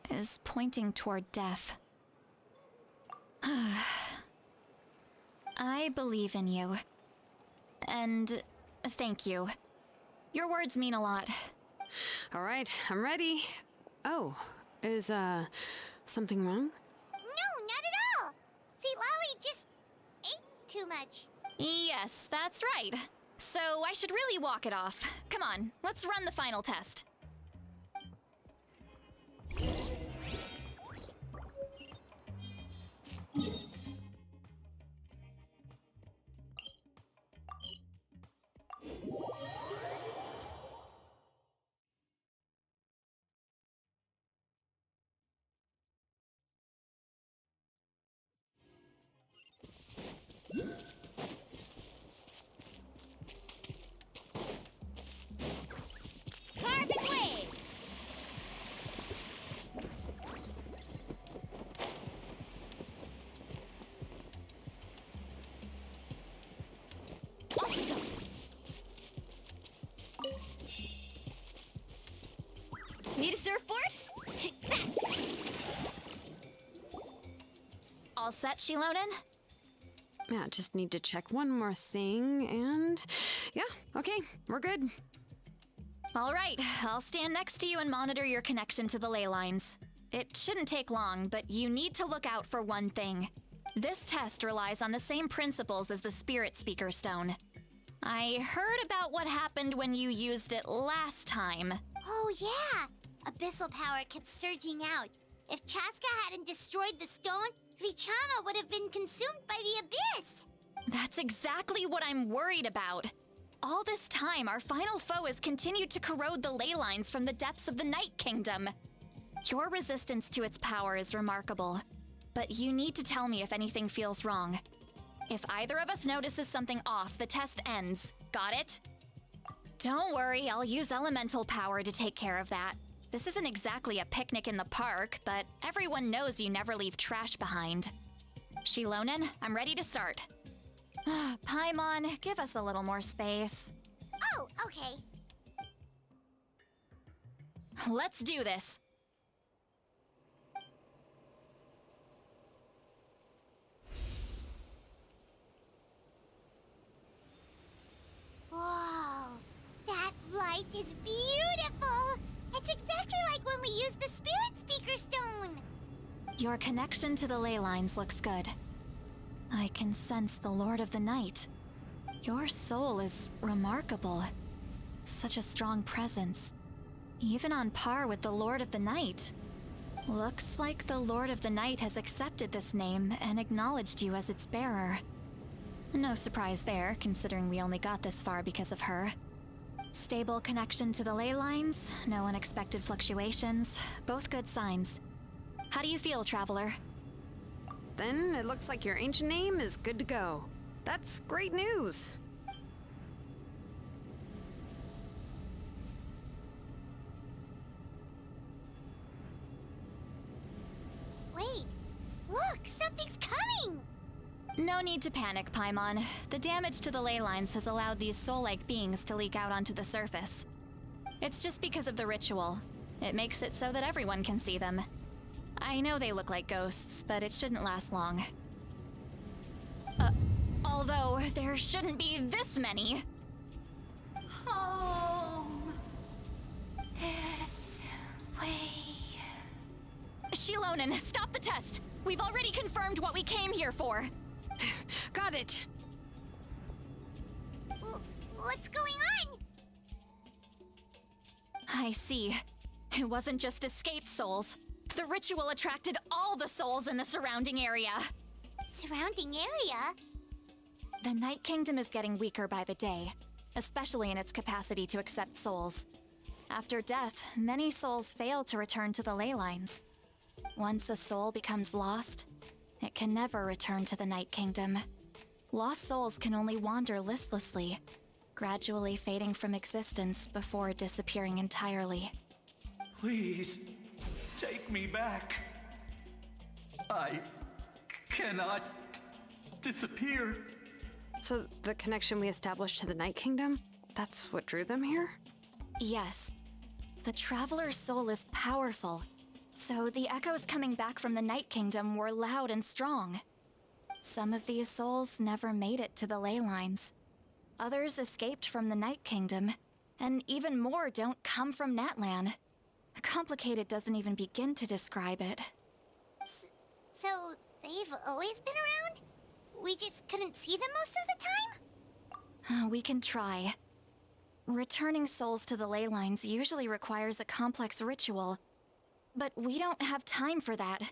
is pointing toward death. I believe in you. And thank you. Your words mean a lot. All right, I'm ready. Oh, is, something wrong? No, not at all. Sweet Lolly just ate too much. Yes, that's right. So I should really walk it off. Come on, let's run the final test. Perfect wave! Need a surfboard? Fast! All set, Shilonen? Yeah, just need to check one more thing, and yeah, okay, we're good. All right, I'll stand next to you and monitor your connection to the ley lines. It shouldn't take long, but you need to look out for one thing. This test relies on the same principles as the Spirit Speaker Stone. I heard about what happened when you used it last time. Oh yeah! Abyssal power kept surging out. If Chaska hadn't destroyed the stone, Vichama would have been consumed by the abyss! That's exactly what I'm worried about. All this time, our final foe has continued to corrode the ley lines from the depths of the Night Kingdom. Your resistance to its power is remarkable, but you need to tell me if anything feels wrong. If either of us notices something off, the test ends. Got it? Don't worry, I'll use elemental power to take care of that. This isn't exactly a picnic in the park, but everyone knows you never leave trash behind. Shilonen, I'm ready to start. Paimon, give us a little more space. Oh, okay. Let's do this. Whoa, that light is beautiful! It's exactly like when we used the Spirit Speaker Stone! Your connection to the ley lines looks good. I can sense the Lord of the Night. Your soul is remarkable. Such a strong presence. Even on par with the Lord of the Night. Looks like the Lord of the Night has accepted this name and acknowledged you as its bearer. No surprise there, considering we only got this far because of her. Stable connection to the ley lines, no unexpected fluctuations, both good signs. How do you feel, Traveler? Then it looks like your ancient name is good to go. That's great news. Wait, look, something's coming! No need to panic, Paimon. The damage to the ley lines has allowed these soul-like beings to leak out onto the surface. It's just because of the ritual. It makes it so that everyone can see them. I know they look like ghosts, but it shouldn't last long. Although, there shouldn't be this many. Home. This way. Shilonen, stop the test! We've already confirmed what we came here for. Got it. What's going on? I see. It wasn't just escaped souls. The ritual attracted all the souls in the surrounding area. Surrounding area? The Night Kingdom is getting weaker by the day, especially in its capacity to accept souls. After death, many souls fail to return to the ley lines. Once a soul becomes lost, it can never return to the Night Kingdom. Lost souls can only wander listlessly, gradually fading from existence before disappearing entirely. Please, take me back. I cannot disappear. So the connection we established to the Night Kingdom, that's what drew them here? Yes. The Traveler's soul is powerful, so the echoes coming back from the Night Kingdom were loud and strong. Some of these souls never made it to the ley lines. Others escaped from the Night Kingdom, and even more don't come from Natlan. Complicated doesn't even begin to describe it. So, they've always been around? We just couldn't see them most of the time? We can try. Returning souls to the ley lines usually requires a complex ritual. But we don't have time for that,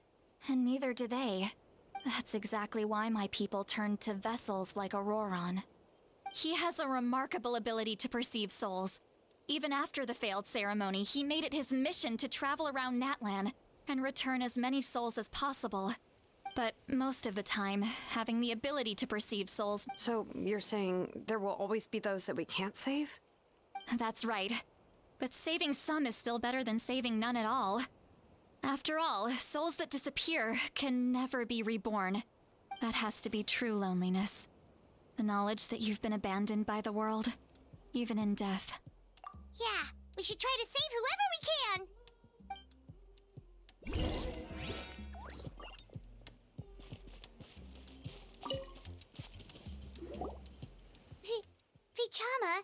and neither do they. That's exactly why my people turned to vessels like Auroron. He has a remarkable ability to perceive souls. Even after the failed ceremony, he made it his mission to travel around Natlan and return as many souls as possible. But most of the time, having the ability to perceive souls... So you're saying there will always be those that we can't save? That's right. But saving some is still better than saving none at all. After all, souls that disappear can never be reborn. That has to be true loneliness. The knowledge that you've been abandoned by the world, even in death. Yeah, we should try to save whoever we can! Vichama,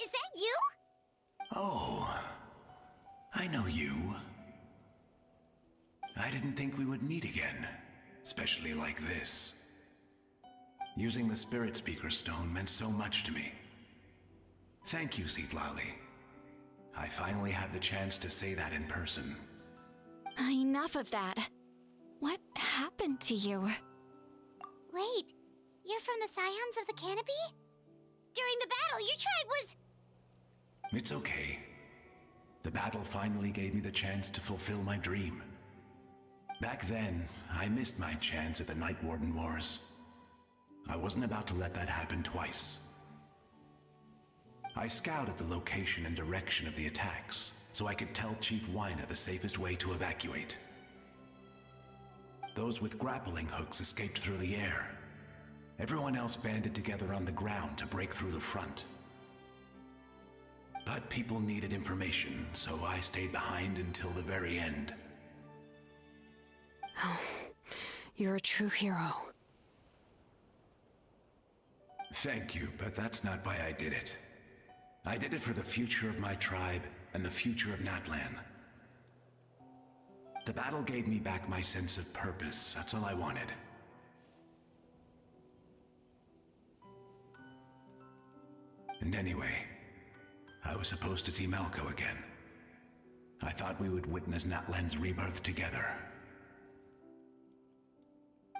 is that you? Oh, I know you. I didn't think we would meet again, especially like this. Using the Spirit Speaker Stone meant so much to me. Thank you, Citlali. I finally have the chance to say that in person. Enough of that. What happened to you? Wait, you're from the Scions of the Canopy? During the battle, your tribe was... It's okay. The battle finally gave me the chance to fulfill my dream. Back then, I missed my chance at the Night Warden Wars. I wasn't about to let that happen twice. I scouted the location and direction of the attacks, so I could tell Chief Wyna the safest way to evacuate. Those with grappling hooks escaped through the air. Everyone else banded together on the ground to break through the front. But people needed information, so I stayed behind until the very end. Oh, you're a true hero. Thank you, but that's not why I did it. I did it for the future of my tribe and the future of Natlan. The battle gave me back my sense of purpose, that's all I wanted. And anyway, I was supposed to see Malco again. I thought we would witness Natlan's rebirth together.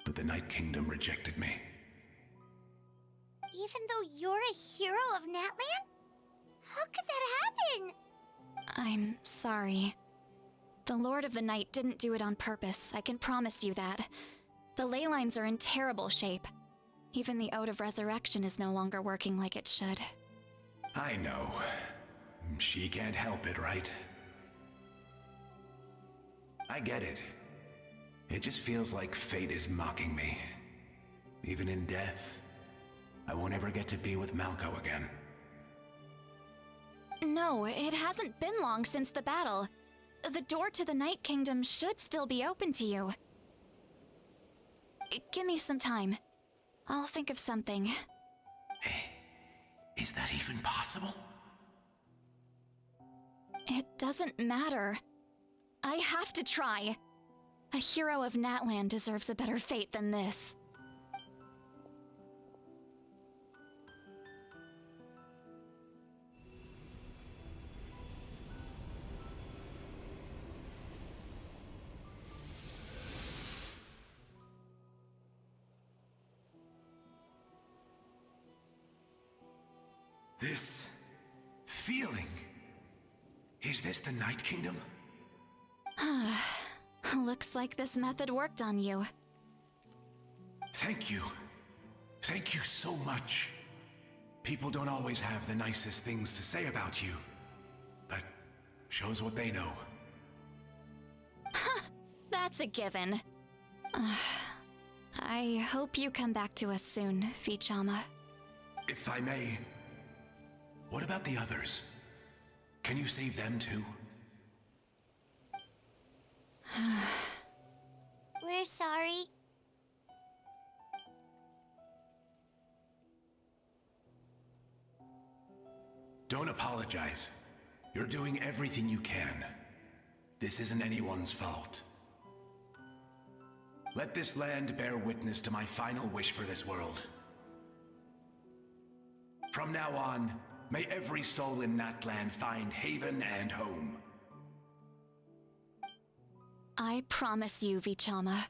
But the Night Kingdom rejected me. Even though you're a hero of Natlan? How could that happen? I'm sorry. The Lord of the Night didn't do it on purpose, I can promise you that. The ley lines are in terrible shape. Even the Ode of Resurrection is no longer working like it should. I know. She can't help it, right? I get it. It just feels like fate is mocking me. Even in death, I won't ever get to be with Malco again. No, it hasn't been long since the battle. The door to the Night Kingdom should still be open to you. Give me some time. I'll think of something. Is that even possible? It doesn't matter. I have to try. A hero of Natlan deserves a better fate than this. This feeling. Is this the Night Kingdom? Looks like this method worked on you. Thank you. Thank you so much. People don't always have the nicest things to say about you, but shows what they know. That's a given. I hope you come back to us soon, Vichama. If I may, what about the others? Can you save them too? We're sorry. Don't apologize. You're doing everything you can. This isn't anyone's fault. Let this land bear witness to my final wish for this world. From now on, may every soul in Natlan find haven and home. I promise you, Vichama.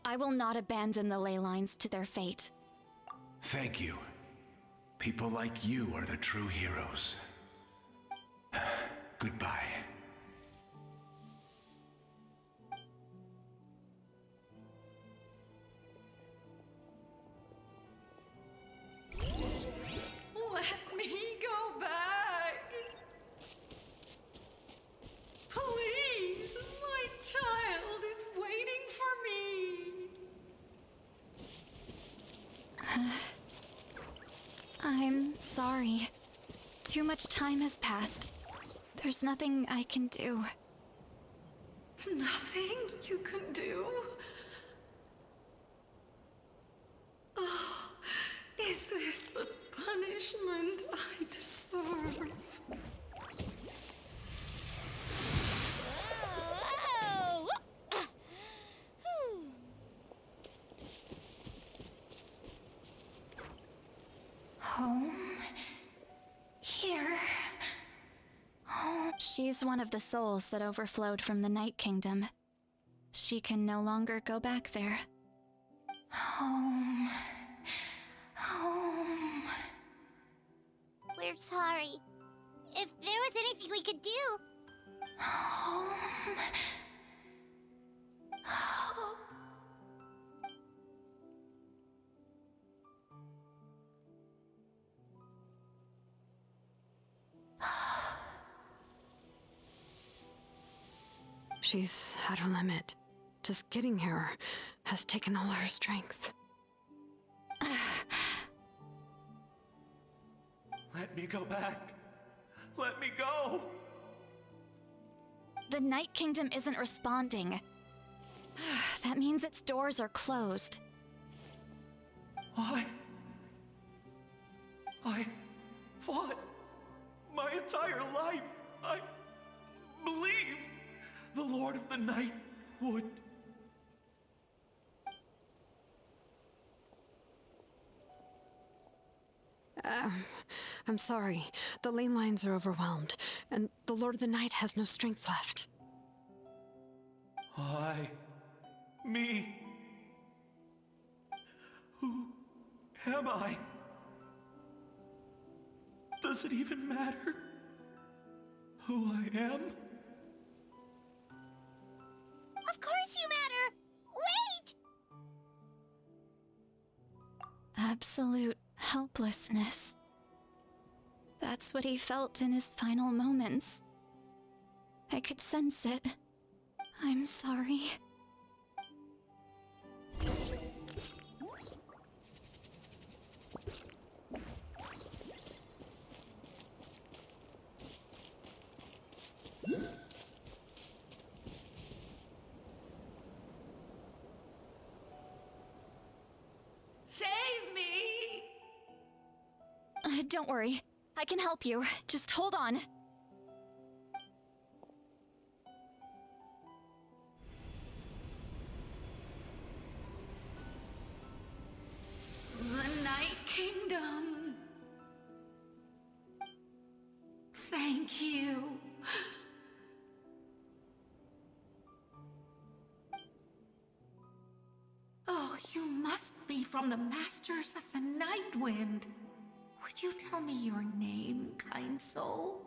I will not abandon the ley lines to their fate. Thank you. People like you are the true heroes. Goodbye. Let me go back. Please, my child is waiting for me. I'm sorry. Too much time has passed. There's nothing I can do. Nothing you can do? Oh, is this the punishment I deserve? Whoa! Whew. Home? Here? She's one of the souls that overflowed from the Night Kingdom. She can no longer go back there. Home. Home. We're sorry. If there was anything we could do... Home. Home. She's at her limit. Just getting here has taken all her strength. Let me go back. Let me go. The Night Kingdom isn't responding. That means its doors are closed. Why? I fought my entire life. I believed the Lord of the Night would. I'm sorry. The ley lines are overwhelmed, and the Lord of the Night has no strength left. Why? Me? Who am I? Does it even matter who I am? Of course you matter! Wait! Absolute helplessness. That's what he felt in his final moments. I could sense it. I'm sorry. Save me! Don't worry. I can help you. Just hold on. The Night Kingdom. Thank you. Oh, you must be from the Masters of the Night Wind. Would you tell me your name, kind soul?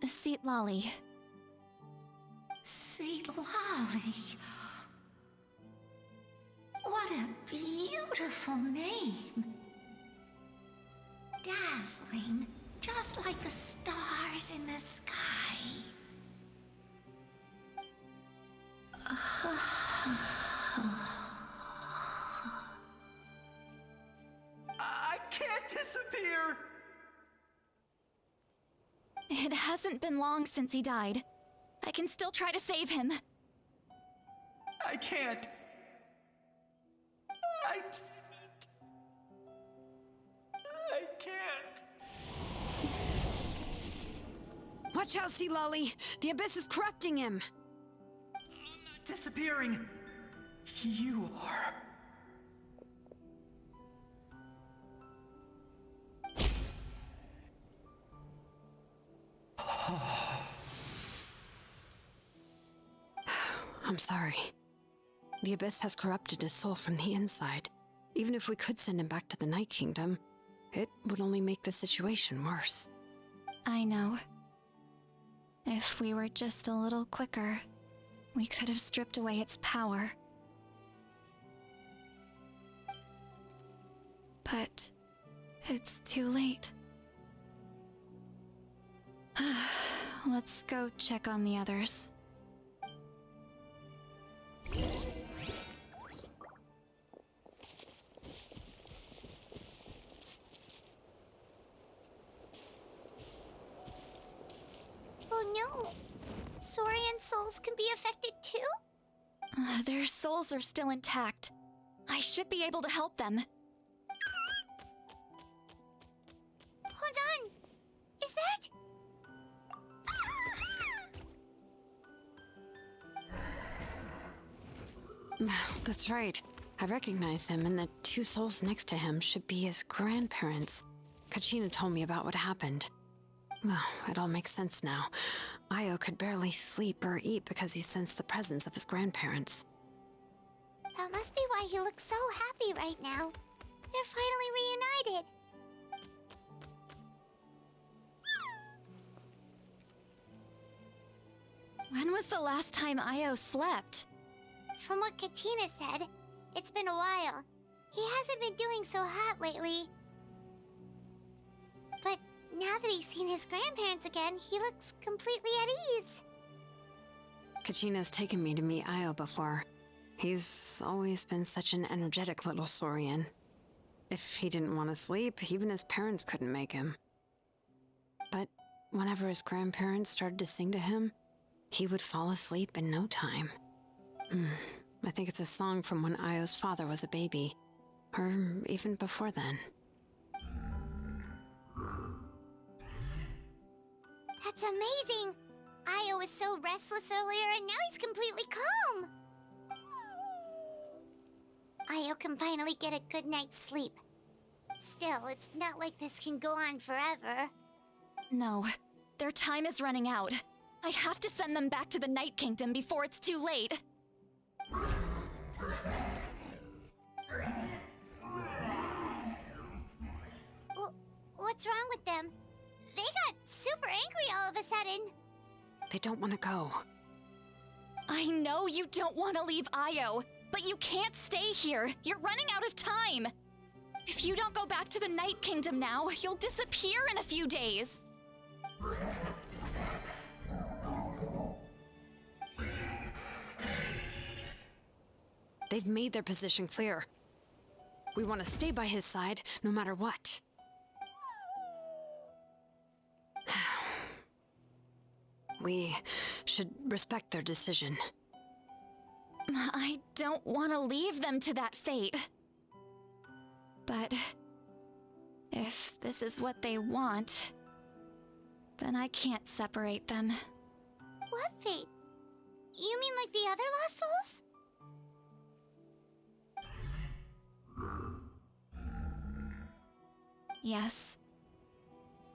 Seat Lolly. Seat Lolly. beautiful name. Dazzling, just like the stars in the sky. I can't disappear! It hasn't been long since he died. I can still try to save him. I can't. I can't. Watch out, Sea Lolly! The Abyss is corrupting him! I'm not disappearing. You are. I'm sorry. The Abyss has corrupted his soul from the inside. Even if we could send him back to the Night Kingdom, it would only make the situation worse. I know. If we were just a little quicker, we could have stripped away its power. But it's too late. Let's go check on the others. Oh no! Saurian souls can be affected too? Their souls are still intact. I should be able to help them. Hold on! Is that? That's right. I recognize him, and the two souls next to him should be his grandparents. Kachina told me about what happened. Well, it all makes sense now. Io could barely sleep or eat because he sensed the presence of his grandparents. That must be why he looks so happy right now. They're finally reunited. When was the last time Io slept? From what Kachina said, it's been a while. He hasn't been doing so hot lately. But now that he's seen his grandparents again, he looks completely at ease. Kachina's taken me to meet Io before. He's always been such an energetic little Saurian. If he didn't want to sleep, even his parents couldn't make him. But whenever his grandparents started to sing to him, he would fall asleep in no time. I think it's a song from when Io's father was a baby, or even before then. That's amazing! Io was so restless earlier and now he's completely calm! Io can finally get a good night's sleep. Still, it's not like this can go on forever. No, their time is running out. I have to send them back to the Night Kingdom before it's too late. What's wrong with them? They got super angry all of a sudden. They don't want to go. I know you don't want to leave Io, but you can't stay here. You're running out of time. If you don't go back to the Night Kingdom now, you'll disappear in a few days. They've made their position clear. We want to stay by his side, no matter what. We should respect their decision. I don't want to leave them to that fate. But if this is what they want, then I can't separate them. What fate? You mean like the other lost souls? Yes.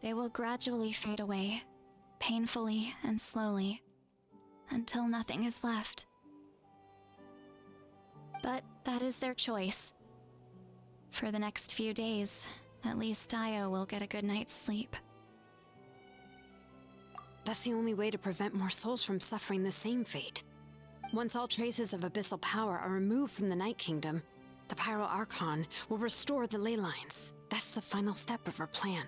They will gradually fade away, painfully and slowly, until nothing is left. But that is their choice. For the next few days, at least Io will get a good night's sleep. That's the only way to prevent more souls from suffering the same fate. Once all traces of abyssal power are removed from the Night Kingdom, The Pyro Archon will restore the ley lines. That's the final step of our plan.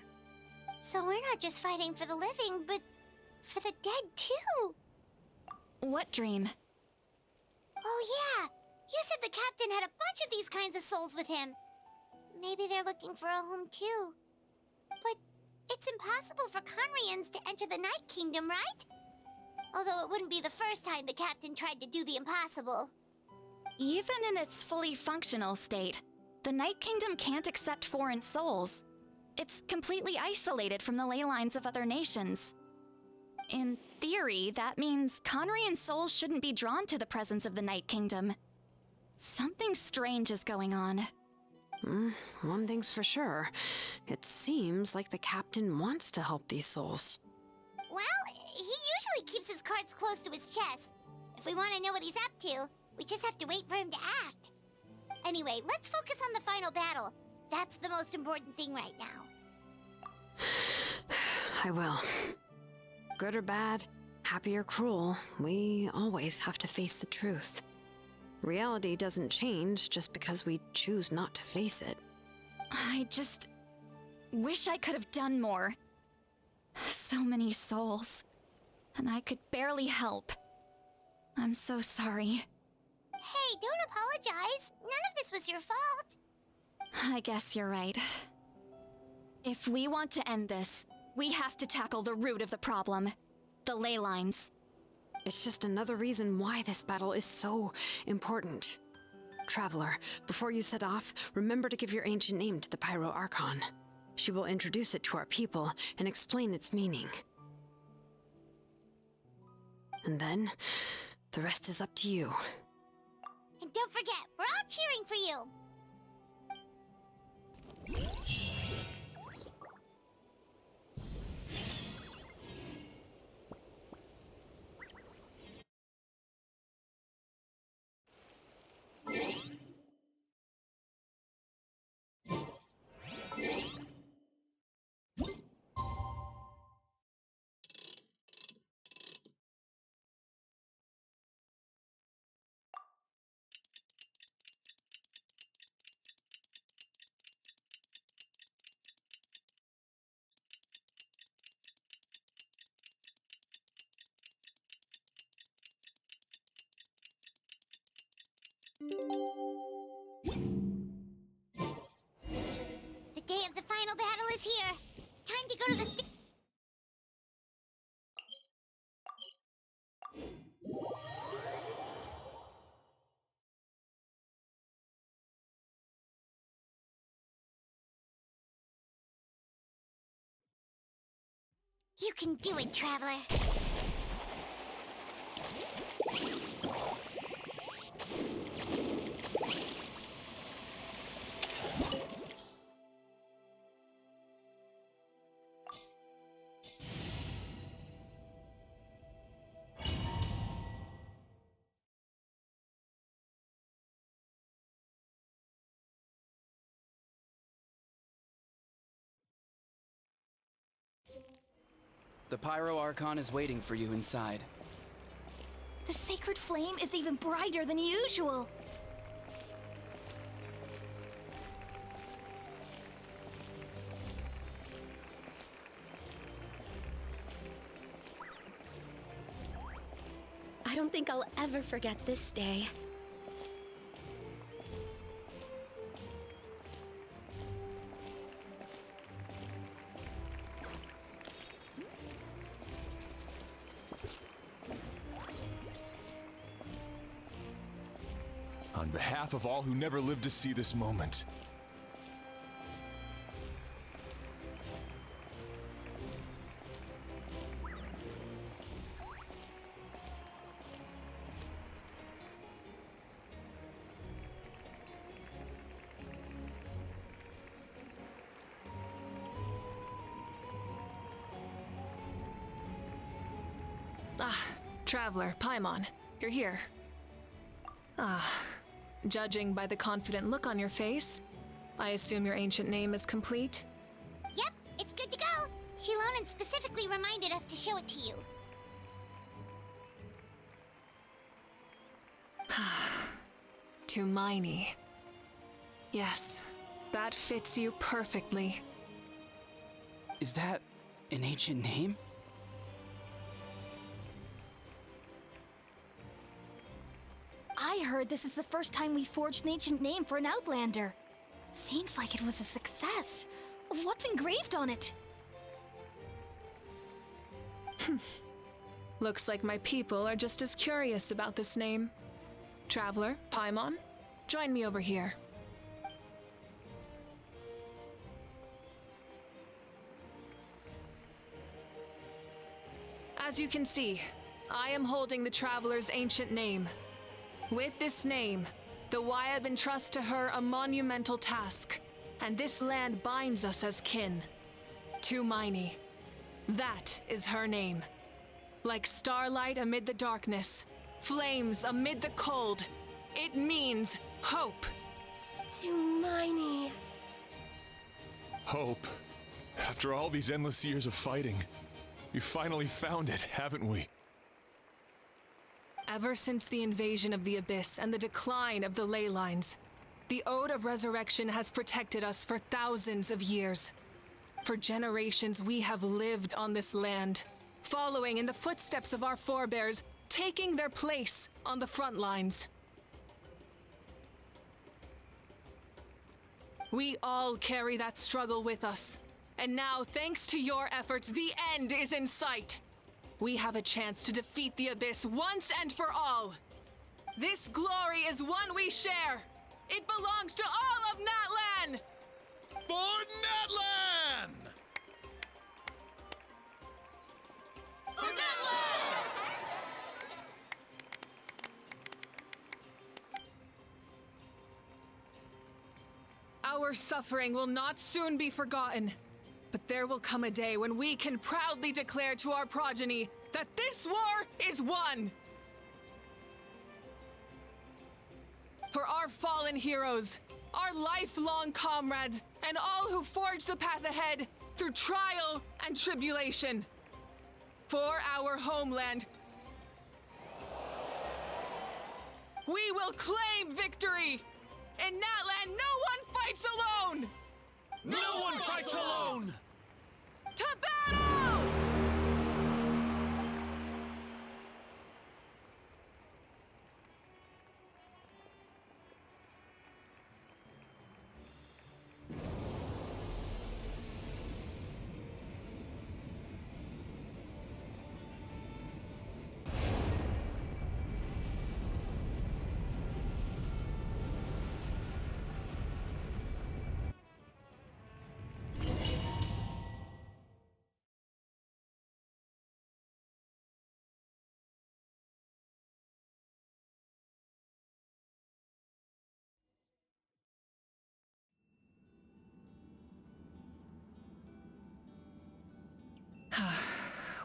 So we're not just fighting for the living, but for the dead too. What dream? Oh yeah, you said the captain had a bunch of these kinds of souls with him. Maybe they're looking for a home too. But it's impossible for Conrians to enter the Night Kingdom, right? Although it wouldn't be the first time the captain tried to do the impossible. Even in its fully functional state, the Night Kingdom can't accept foreign souls. It's completely isolated from the ley lines of other nations. In theory, that means Conrian souls shouldn't be drawn to the presence of the Night Kingdom. Something strange is going on. One thing's for sure. It seems like the captain wants to help these souls. Well, he usually keeps his cards close to his chest. If we want to know what he's up to, we just have to wait for him to act. Anyway, let's focus on the final battle. That's the most important thing right now. I will. Good or bad, happy or cruel, we always have to face the truth. Reality doesn't change just because we choose not to face it. I just wish I could have done more. So many souls, and I could barely help. I'm so sorry. Hey, don't apologize. None of this was your fault. I guess you're right. If we want to end this, we have to tackle the root of the problem. The ley lines. It's just another reason why this battle is so important. Traveler, before you set off, remember to give your ancient name to the Pyro Archon. She will introduce it to our people and explain its meaning. And then, the rest is up to you. And don't forget, we're all cheering for you. The day of the final battle is here. Time to go to the You can do it, Traveler. The Pyro Archon is waiting for you inside. The sacred flame is even brighter than usual. I don't think I'll ever forget this day. On behalf of all who never lived to see this moment. Traveler, Paimon, you're here. Judging by the confident look on your face, I assume your ancient name is complete? Yep, it's good to go. Shilonan specifically reminded us to show it to you. To Miney. Yes, that fits you perfectly. Is that an ancient name? I heard this is the first time we forged an ancient name for an Outlander. Seems like it was a success. What's engraved on it? Looks like my people are just as curious about this name. Traveler, Paimon, join me over here. As you can see, I am holding the Traveler's ancient name. With this name, the Waiab entrusts to her a monumental task, and this land binds us as kin. To Miney. That is her name. Like starlight amid the darkness, flames amid the cold, it means hope. To Miney. Hope. After all these endless years of fighting, we finally found it, haven't we? Ever since the invasion of the Abyss and the decline of the ley lines, the Ode of Resurrection has protected us for thousands of years. For generations, we have lived on this land, following in the footsteps of our forebears, taking their place on the front lines. We all carry that struggle with us, and now, thanks to your efforts, the end is in sight. We have a chance to defeat the Abyss once and for all. This glory is one we share. It belongs to all of Natlan! For Natlan! For Natlan! Our suffering will not soon be forgotten. But there will come a day when we can proudly declare to our progeny that this war is won! For our fallen heroes, our lifelong comrades, and all who forge the path ahead through trial and tribulation. For our homeland, we will claim victory! In Natlan, no one fights alone! No one fights alone! To battle!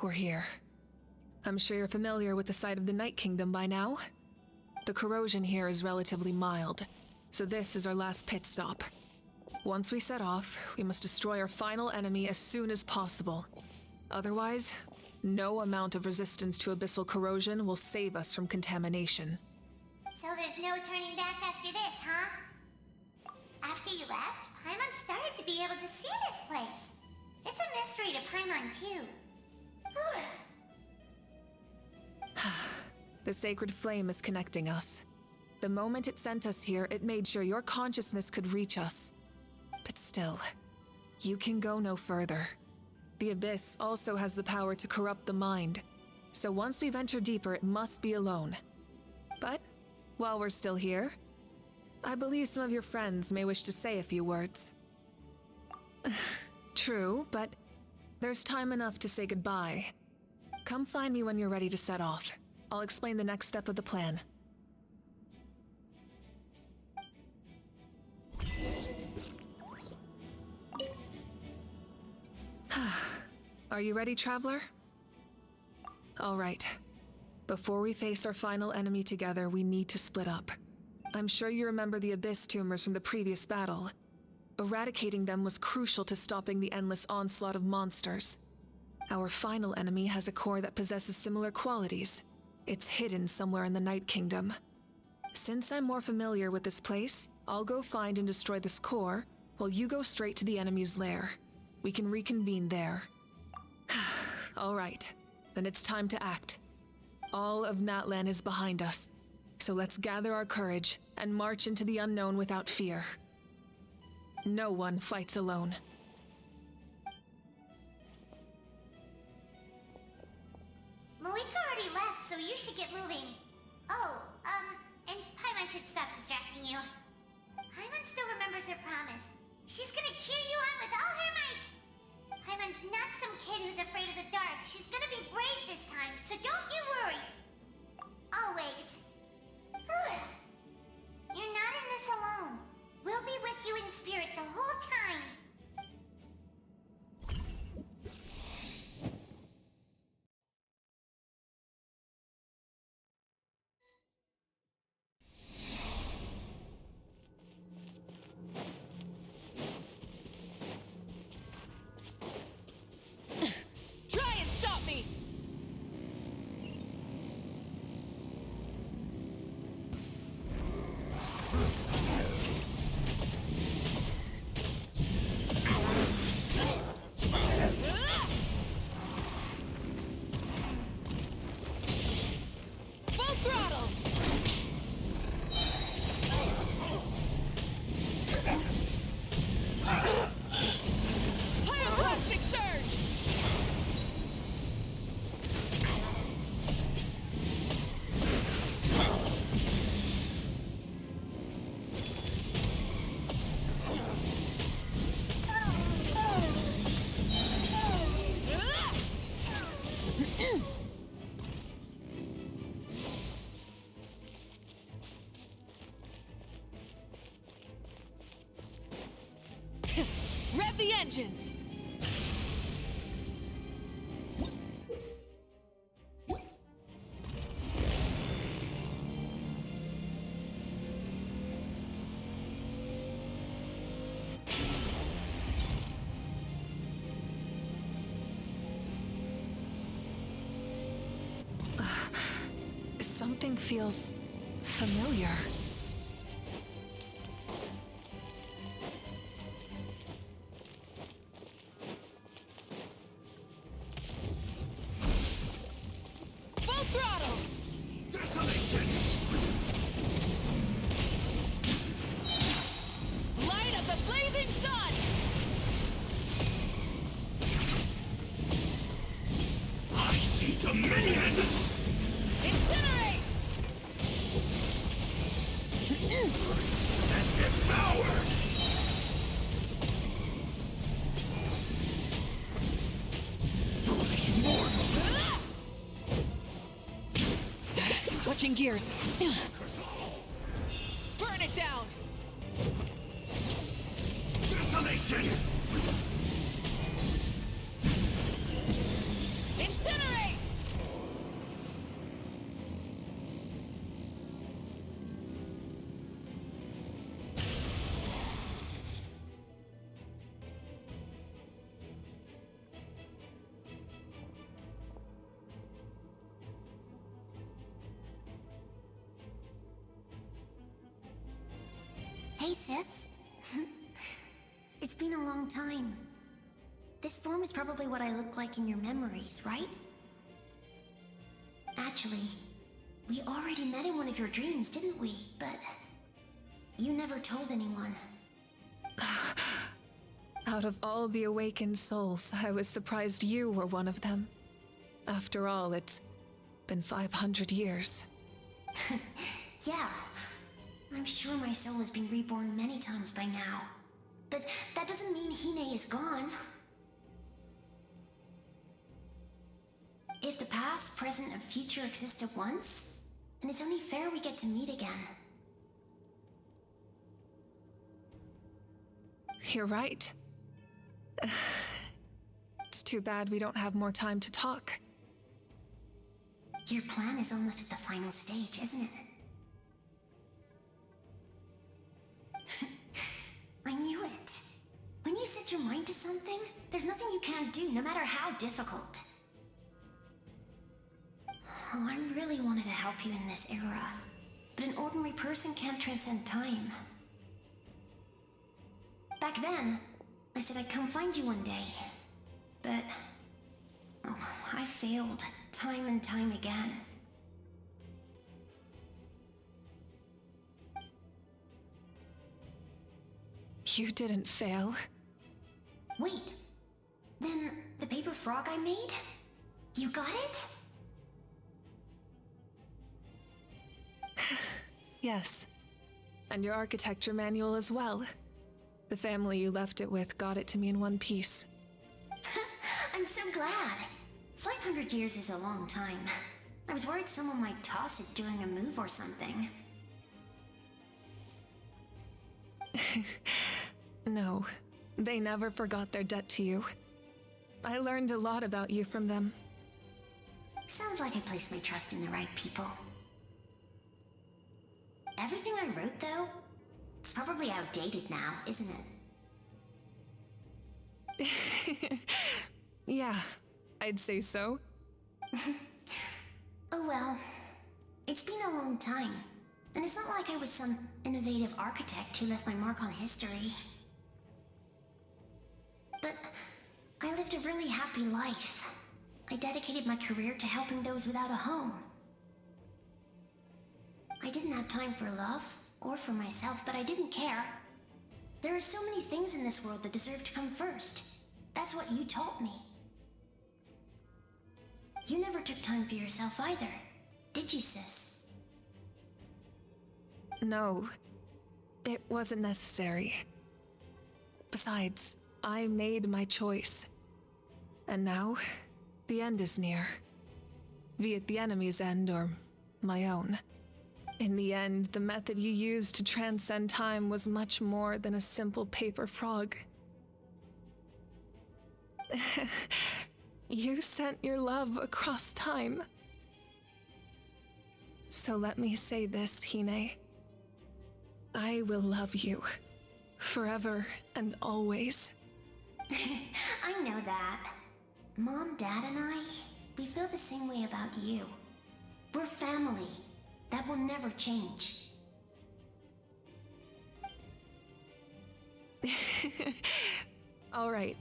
We're here. I'm sure you're familiar with the site of the Night Kingdom by now. The corrosion here is relatively mild, so this is our last pit stop. Once we set off, we must destroy our final enemy as soon as possible. Otherwise, no amount of resistance to abyssal corrosion will save us from contamination. So there's no turning back after this, huh? After you left, Paimon started to be able to see this place. It's a mystery to Paimon, too. The sacred flame is connecting us. The moment it sent us here, it made sure your consciousness could reach us. But still, you can go no further. The Abyss also has the power to corrupt the mind, so once we venture deeper, it must be alone. But, while we're still here, I believe some of your friends may wish to say a few words. True, but there's time enough to say goodbye. Come find me when you're ready to set off. I'll explain the next step of the plan. Are you ready, Traveler? All right. Before we face our final enemy together, we need to split up. I'm sure you remember the Abyss tumors from the previous battle. Eradicating them was crucial to stopping the endless onslaught of monsters. Our final enemy has a core that possesses similar qualities. It's hidden somewhere in the Night Kingdom. Since I'm more familiar with this place, I'll go find and destroy this core, while you go straight to the enemy's lair. We can reconvene there. All right, then it's time to act. All of Natlan is behind us, so let's gather our courage and march into the unknown without fear. No one fights alone. Mavuika already left, so you should get moving. Oh, and Paimon should stop distracting you. Paimon still remembers her promise. She's gonna cheer you on with all her might. Paimon's not some kid who's afraid of the dark. She's gonna be brave this time, so don't you worry. Always. You're not in this alone. We'll be with you in spirit the whole time. Try and stop me! Full throttle! Pyroclastic surge! Rev the engines! Something feels familiar. Full throttle! Desolation! Light of the blazing sun! I see dominion! Incinerate! And devour! Foolish mortals! Switching gears. Burn it down! Desolation! Incinerate! Hey, sis. It's been a long time. This form is probably what I look like in your memories, right? Actually, we already met in one of your dreams, didn't we? But you never told anyone. Out of all the awakened souls, I was surprised you were one of them. After all, it's been 500 years. Yeah. I'm sure my soul has been reborn many times by now. But that doesn't mean Hine is gone. If the past, present, and future exist at once, then it's only fair we get to meet again. You're right. It's too bad we don't have more time to talk. Your plan is almost at the final stage, isn't it? I knew it. When you set your mind to something, there's nothing you can't do, no matter how difficult. Oh, I really wanted to help you in this era. But an ordinary person can't transcend time. Back then, I said I'd come find you one day. But... oh, I failed, time and time again. You didn't fail. Wait, then the paper frog I made? You got it? Yes. And your architecture manual as well. The family you left it with got it to me in one piece. I'm so glad. 500 years is a long time. I was worried someone might toss it during a move or something. No, they never forgot their debt to you. I learned a lot about you from them. Sounds like I placed my trust in the right people. Everything I wrote, though, it's probably outdated now, isn't it? Yeah, I'd say so. Oh well. It's been a long time. And it's not like I was some innovative architect who left my mark on history. But I lived a really happy life. I dedicated my career to helping those without a home. I didn't have time for love, or for myself, but I didn't care. There are so many things in this world that deserve to come first. That's what you taught me. You never took time for yourself either, did you, sis? No, it wasn't necessary. Besides, I made my choice. And now, the end is near. Be it the enemy's end or my own. In the end, the method you used to transcend time was much more than a simple paper frog. You sent your love across time. So let me say this, Hine. I will love you. Forever and always. I know that. Mom, Dad, and I, we feel the same way about you. We're family. That will never change. All right.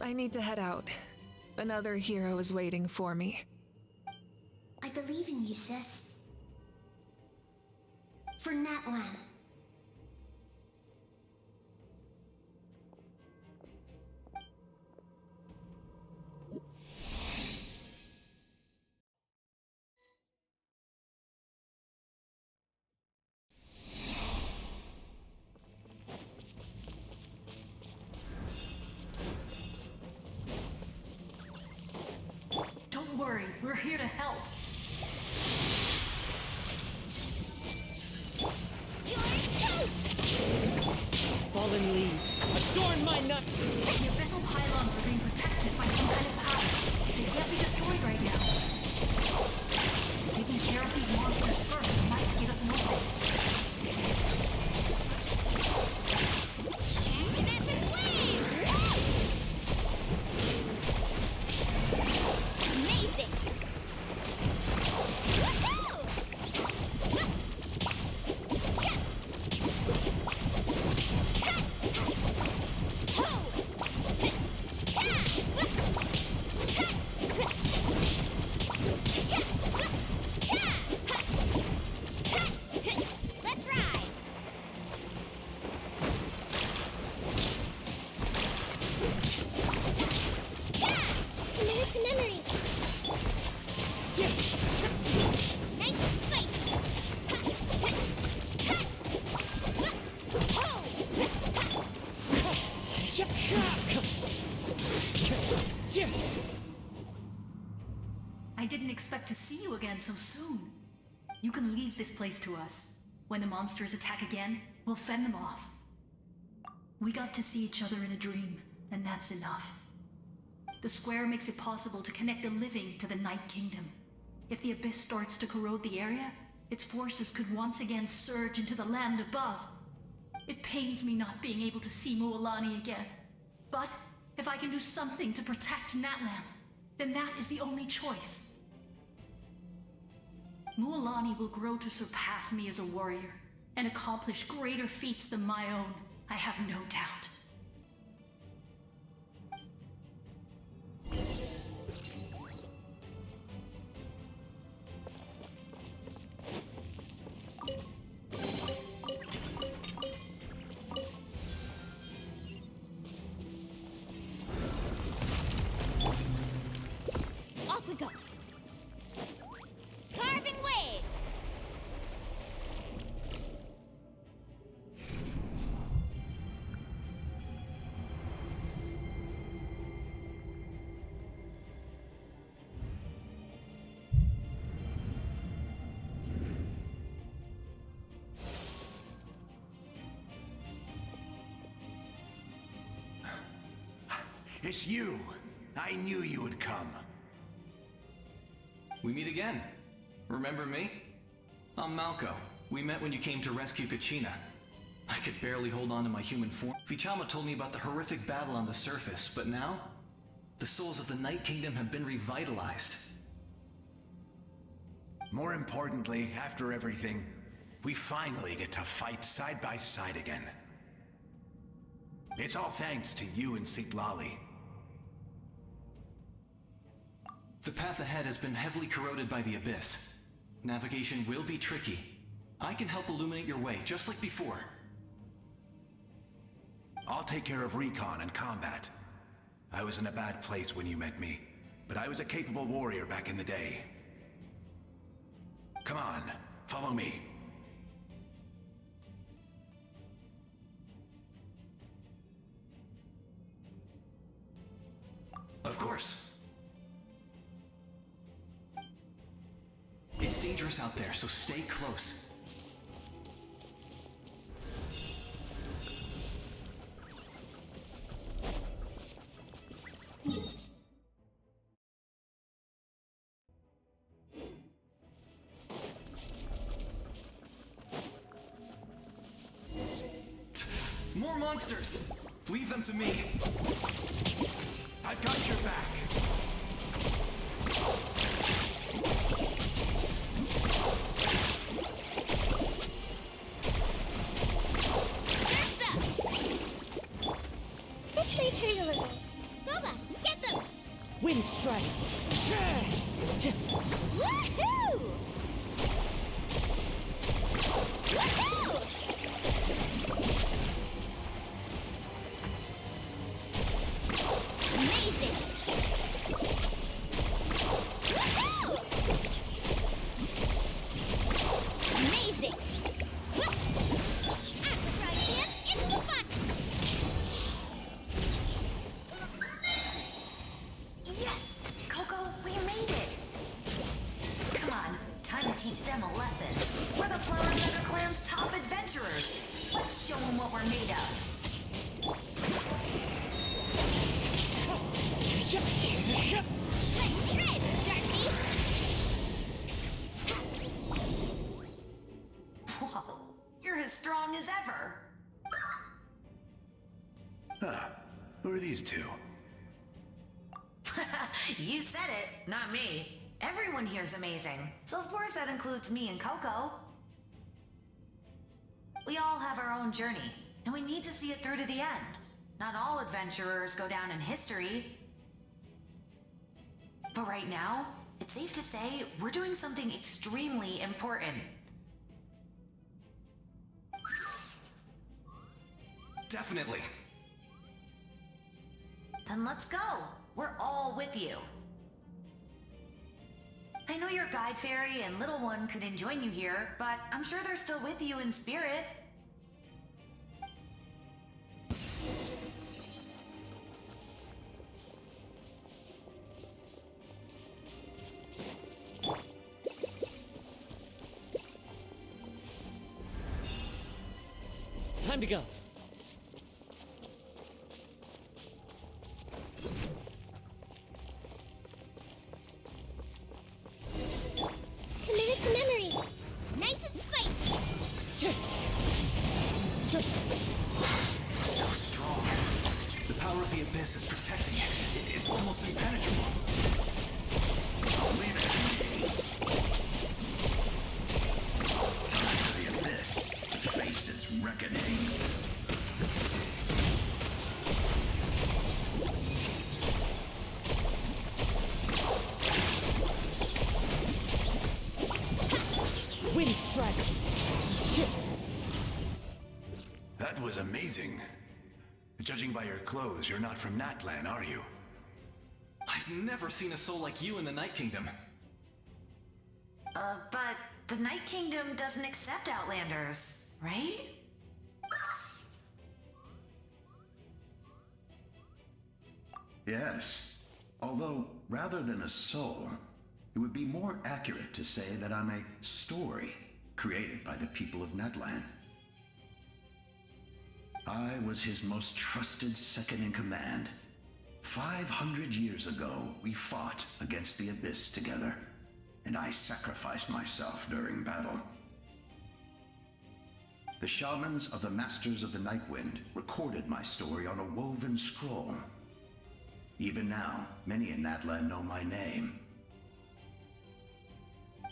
I need to head out. Another hero is waiting for me. I believe in you, sis. For Natlan. Don't worry, we're here to help. Fallen leaves, adorn my nut! The abyssal pylons are being protected by some kind of power. They can't be destroyed right now. Taking care of these monsters first might get us an opening. I didn't expect to see you again so soon. You can leave this place to us. When the monsters attack again, we'll fend them off. We got to see each other in a dream, and that's enough. The square makes it possible to connect the living to the Night Kingdom. If the abyss starts to corrode the area, its forces could once again surge into the land above. It pains me not being able to see Mualani again. But if I can do something to protect Natlan, then that is the only choice. Mualani will grow to surpass me as a warrior, and accomplish greater feats than my own. I have no doubt. Off we go. Carving waves. It's you! I knew you would come. We meet again. Remember me? I'm Malco. We met when you came to rescue Kachina. I could barely hold on to my human form. Vichama told me about the horrific battle on the surface, but now, the souls of the Night Kingdom have been revitalized. More importantly, after everything, we finally get to fight side by side again. It's all thanks to you and Citlali. The path ahead has been heavily corroded by the Abyss. Navigation will be tricky. I can help illuminate your way, just like before. I'll take care of recon and combat. I was in a bad place when you met me, but I was a capable warrior back in the day. Come on, follow me. Of course. It's dangerous out there, so stay close. More monsters! Leave them to me. I've got your back. This might hurt a little. Boba, get them! Wind strike. Woohoo! Woohoo! Amazing! Woohoo! Amazing! Right hand into the butt! Yes! Coco, we made it! Come on, time to teach them a lesson. We're the Flower Feather Clan's top adventurers. Let's show them what we're made of. Let's shred, Darky! Whoa, you're as strong as ever. Huh. Who are these two? You said it, not me. Everyone here's amazing. So of course that includes me and Coco. We all have our own journey, and we need to see it through to the end. Not all adventurers go down in history. But right now, it's safe to say we're doing something extremely important. Definitely. Then let's go. We're all with you. I know your guide fairy and little one couldn't join you here, but I'm sure they're still with you in spirit. Time to go. Committed to memory. Nice and spicy. So strong. The power of the Abyss is protecting it. It's almost impenetrable. Leave it to me. Time for the Abyss to face its reckoning. strike. That was amazing. Judging by your clothes, you're not from Natlan, are you? I've never seen a soul like you in the Night Kingdom. But the Night Kingdom doesn't accept Outlanders, right? Yes. Although, rather than a soul, it would be more accurate to say that I'm a story created by the people of Natlan. I was his most trusted second-in-command. 500 years ago, we fought against the Abyss together, and I sacrificed myself during battle. The shamans of the Masters of the Nightwind recorded my story on a woven scroll. Even now, many in Natlan know my name.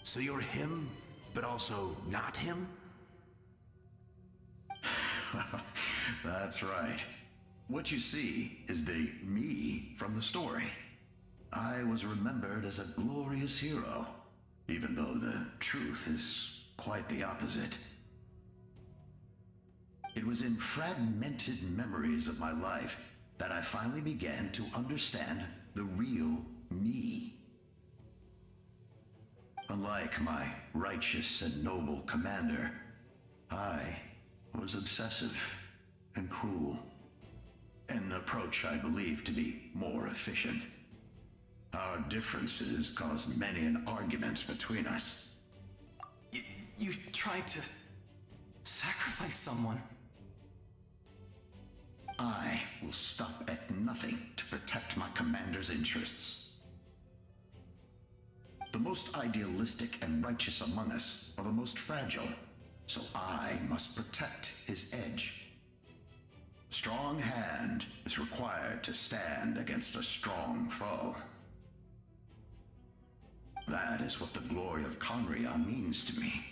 So you're him, but also not him? That's right. What you see is the me from the story. I was remembered as a glorious hero, even though the truth is quite the opposite. It was in fragmented memories of my life that I finally began to understand the real me. Unlike my righteous and noble commander, I was obsessive and cruel. An approach I believe to be more efficient. Our differences caused many an arguments between us. You tried to sacrifice someone. I will stop at nothing to protect my commander's interests. The most idealistic and righteous among us are the most fragile, so I must protect his edge. A strong hand is required to stand against a strong foe. That is what the glory of Conria means to me.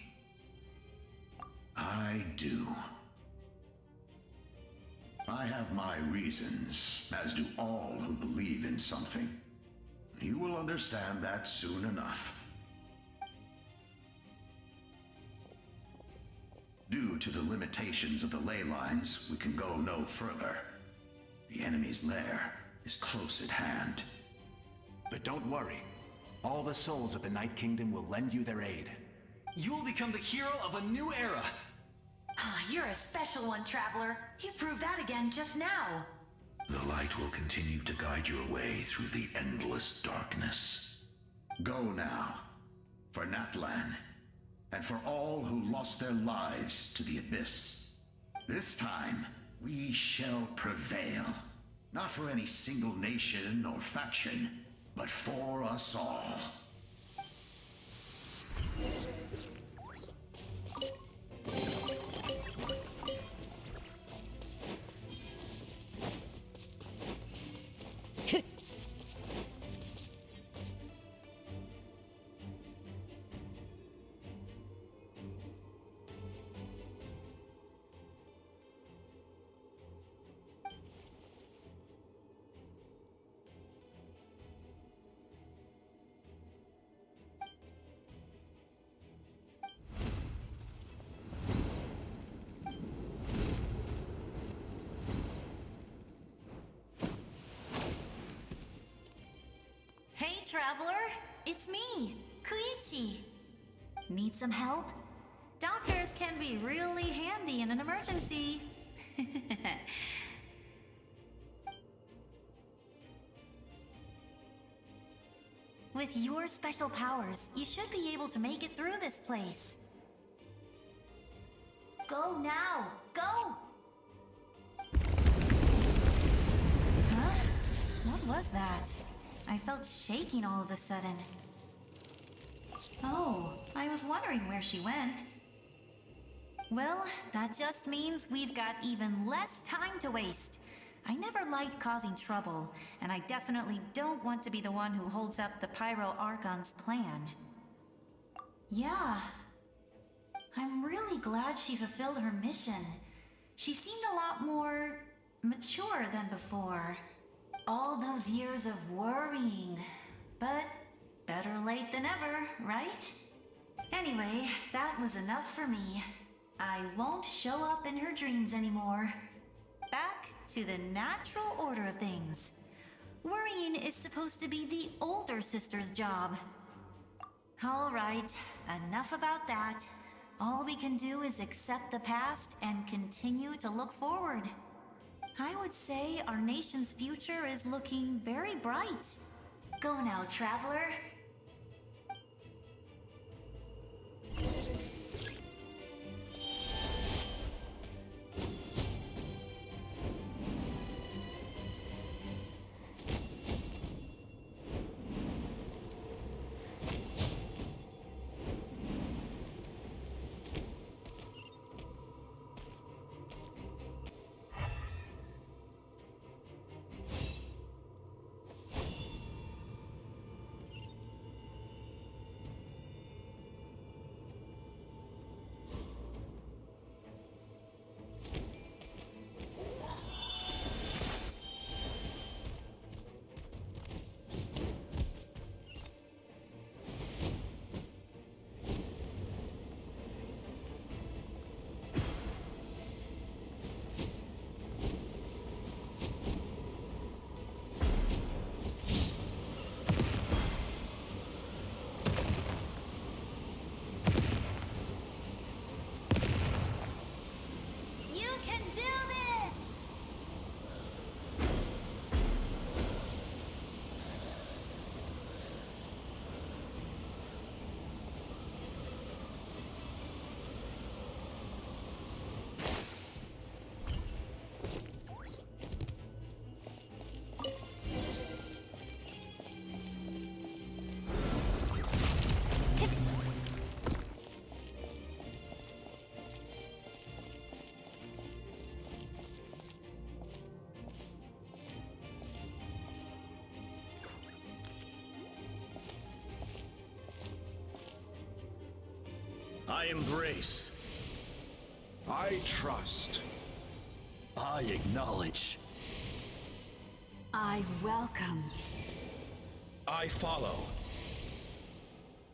I do. I have my reasons, as do all who believe in something. You will understand that soon enough. Due to the limitations of the ley lines, we can go no further. The enemy's lair is close at hand. But don't worry. All the souls of the Night Kingdom will lend you their aid. You will become the hero of a new era. You're a special one, Traveler. You proved that again just now. The light will continue to guide your way through the endless darkness. Go now, for Natlan, and for all who lost their lives to the Abyss. This time, we shall prevail. Not for any single nation or faction, but for us all. Hey, Traveler! It's me, Koichi. Need some help? Doctors can be really handy in an emergency. With your special powers, you should be able to make it through this place. Go now! Go! Huh? What was that? I felt shaking all of a sudden. Oh, I was wondering where she went. Well, that just means we've got even less time to waste. I never liked causing trouble, and I definitely don't want to be the one who holds up the Pyro Archon's plan. Yeah. I'm really glad she fulfilled her mission. She seemed a lot more mature than before. All those years of worrying. But better late than ever, right? Anyway, that was enough for me. I won't show up in her dreams anymore. Back to the natural order of things. Worrying is supposed to be the older sister's job. All right, enough about that. All we can do is accept the past and continue to look forward. I would say our nation's future is looking very bright. Go now, traveler. I embrace. I trust. I acknowledge. I welcome. I follow.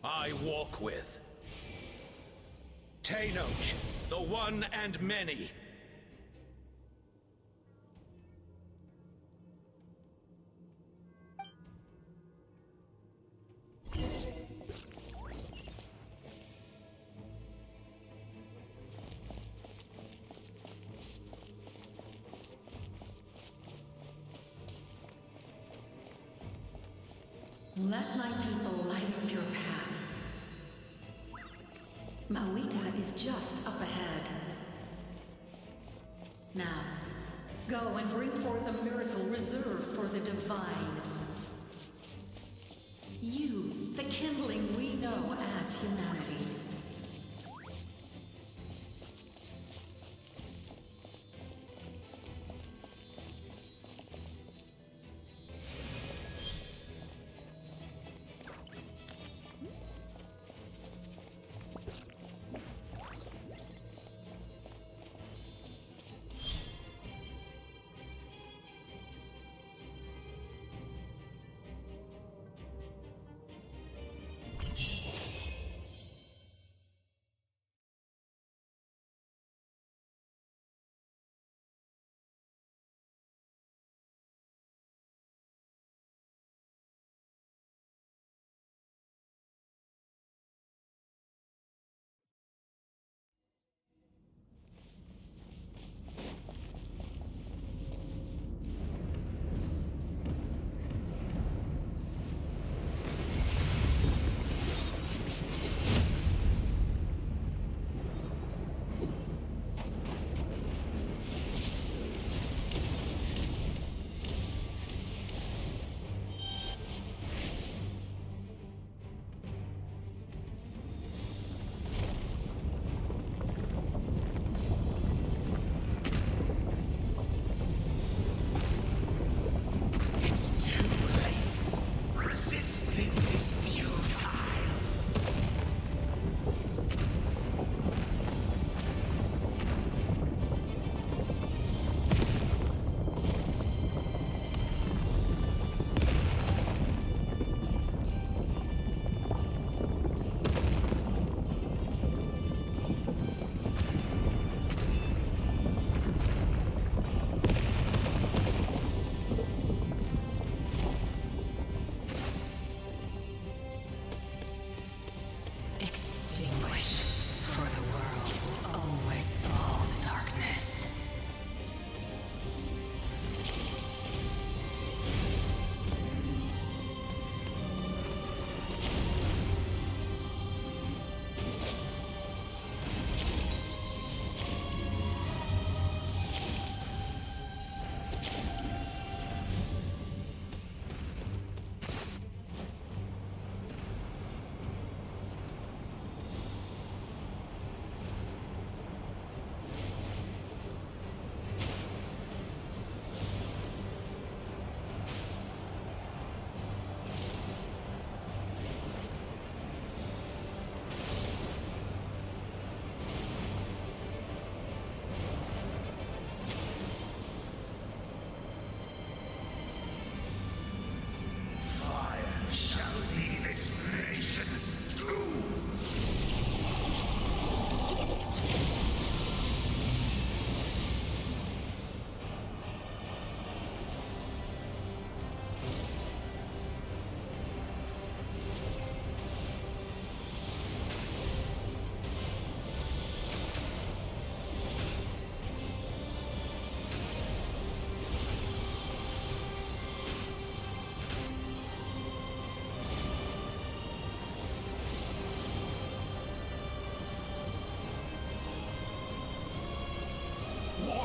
I walk with. Tenoch, the one and many. Let my people light up your path. Mavuika is just up ahead. Now, go and bring forth a miracle reserved for the divine. You, the kindling we know as humanity.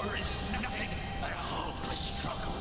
power is nothing but a hopeless struggle.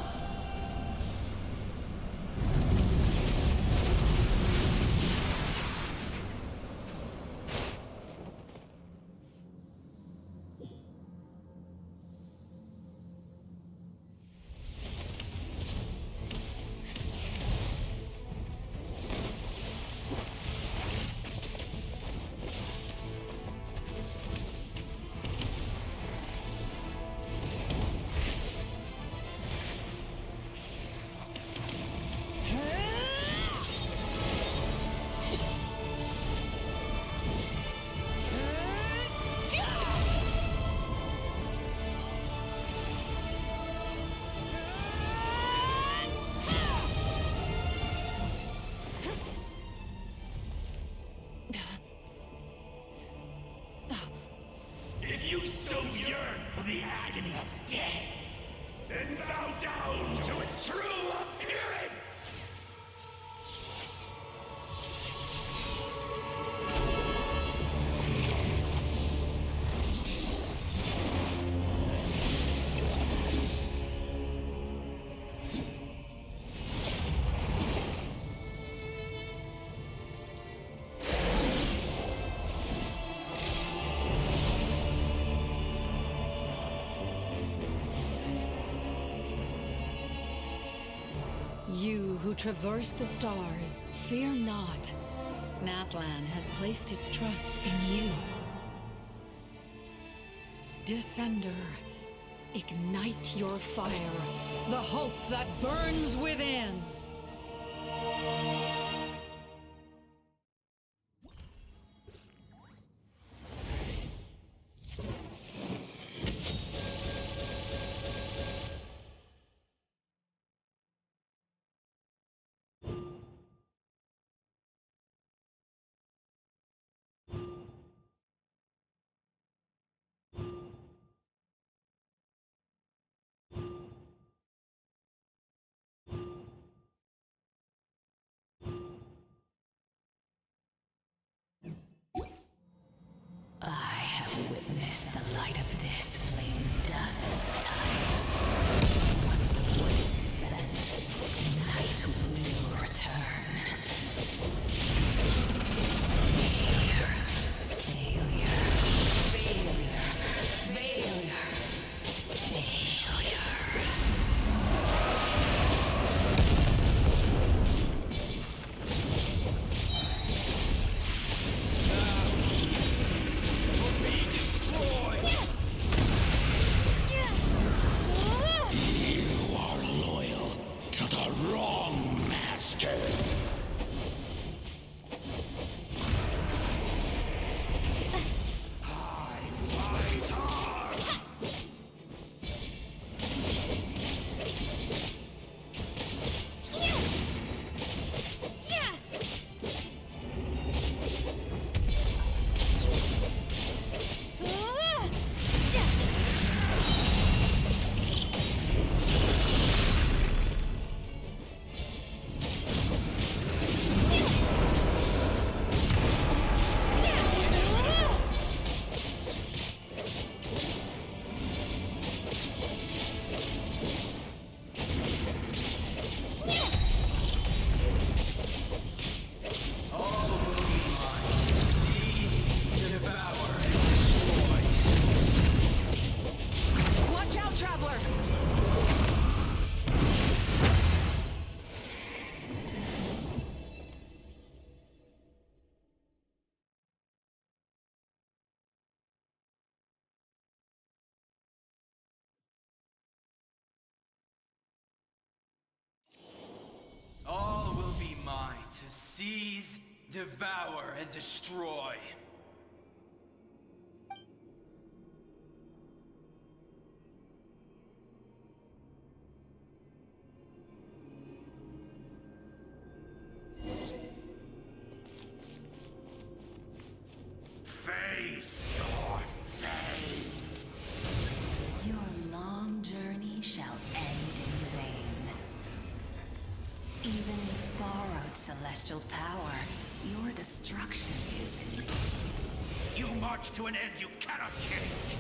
If you so yearn for the agony of death, then bow down to its true appearance! You who traverse the stars, fear not. Natlan has placed its trust in you. Descender, ignite your fire, the hope that burns within. I have witnessed the light of this flame dozens of times. Once the wood is spent, night will return. Failure, failure, failure, failure, failure. All will be mine to seize, devour, and destroy. Face your fate! Your long journey shall end in vain. Even with borrowed celestial power, your destruction is in. You march to an end you cannot change.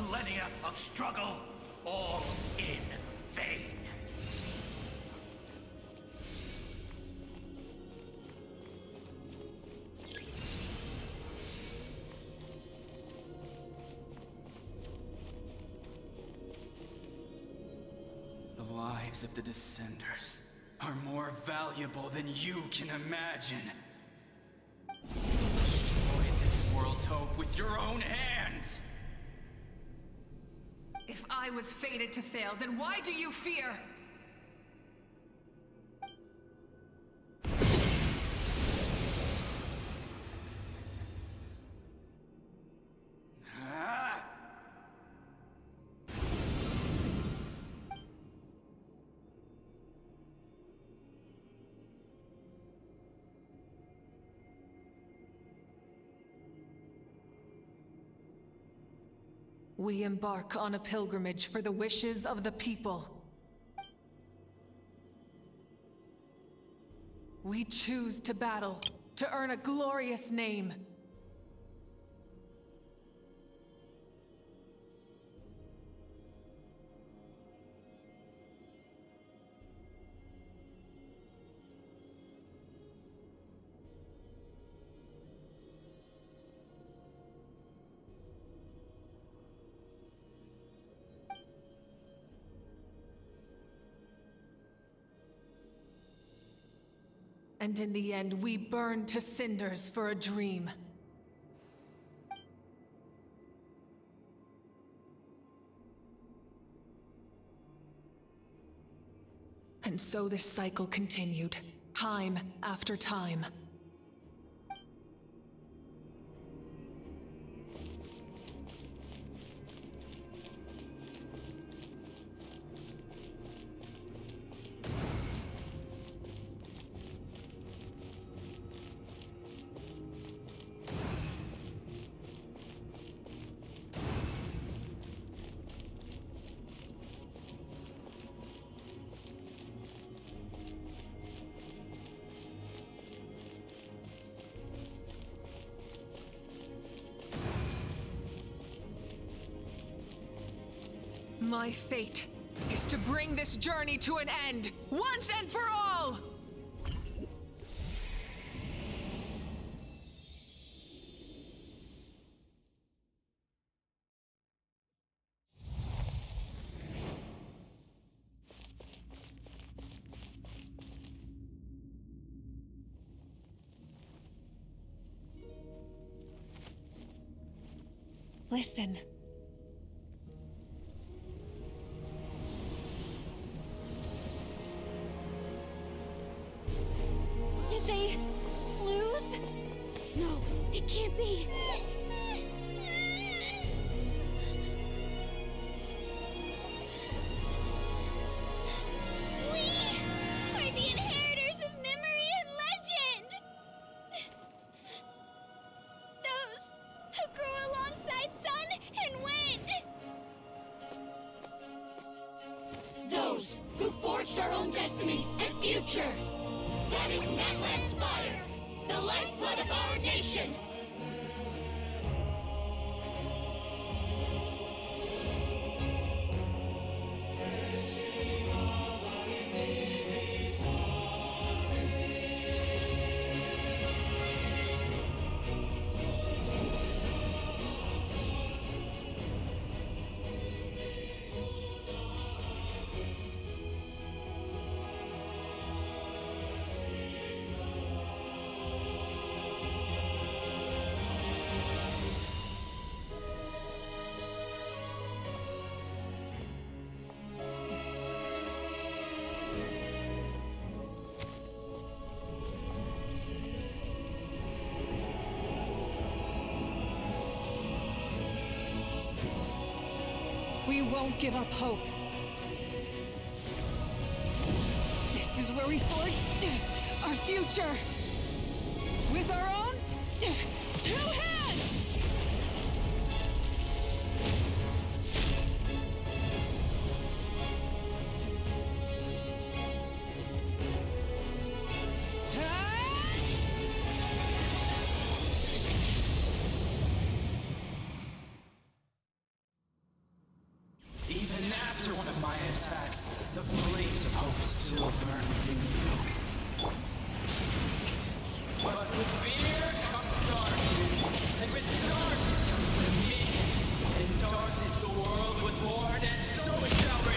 millennia of struggle, all in vain. The lives of the Descenders are more valuable than you can imagine. Destroy this world's hope with your own hands! If I was fated to fail, then why do you fear? We embark on a pilgrimage for the wishes of the people. We choose to battle, to earn a glorious name. And in the end, we burn to cinders for a dream. And so this cycle continued, time after time. My fate is to bring this journey to an end, once and for all! Listen. Did they lose? No, it can't be. We are the inheritors of memory and legend. Those who grew alongside sun and wind. Those who forged our own destiny and future. That is Natlan's fire, the lifeblood of our nation! We won't give up hope. This is where we forge our future. With our own 2 hands! still burn within you. But with fear comes darkness, and with darkness comes dominion. In darkness the world was born, and so it shall return.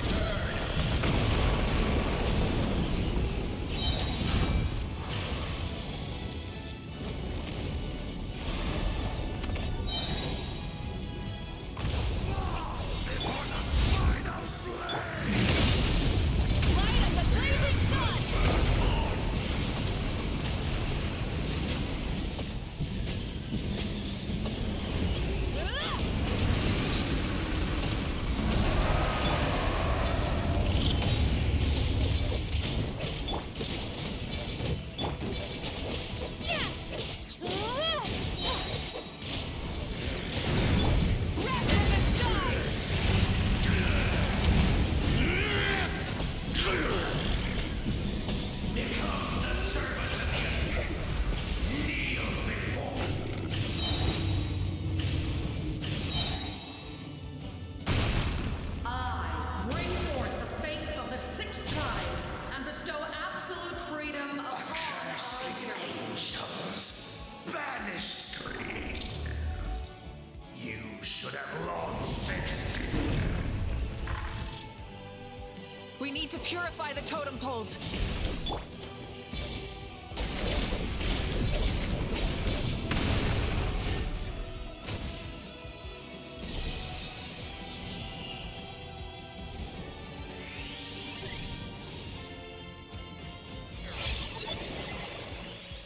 We need to purify the totem poles.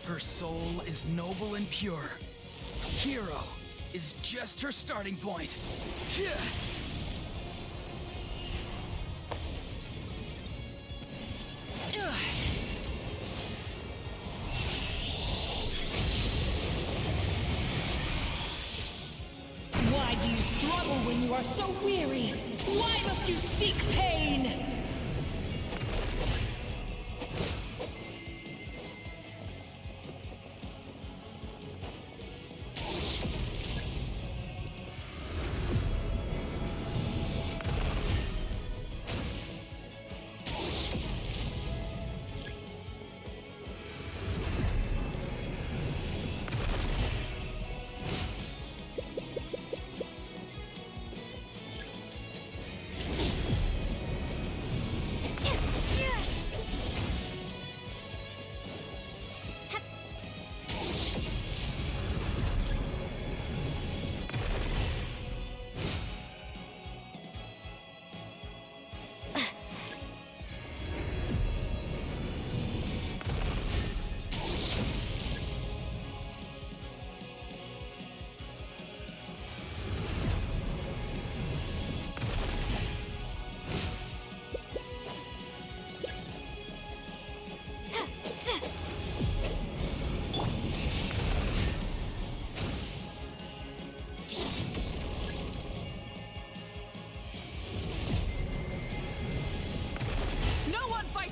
Her soul is noble and pure. Hero is just her starting point. Why do you struggle when you are so weary? Why must you seek pain?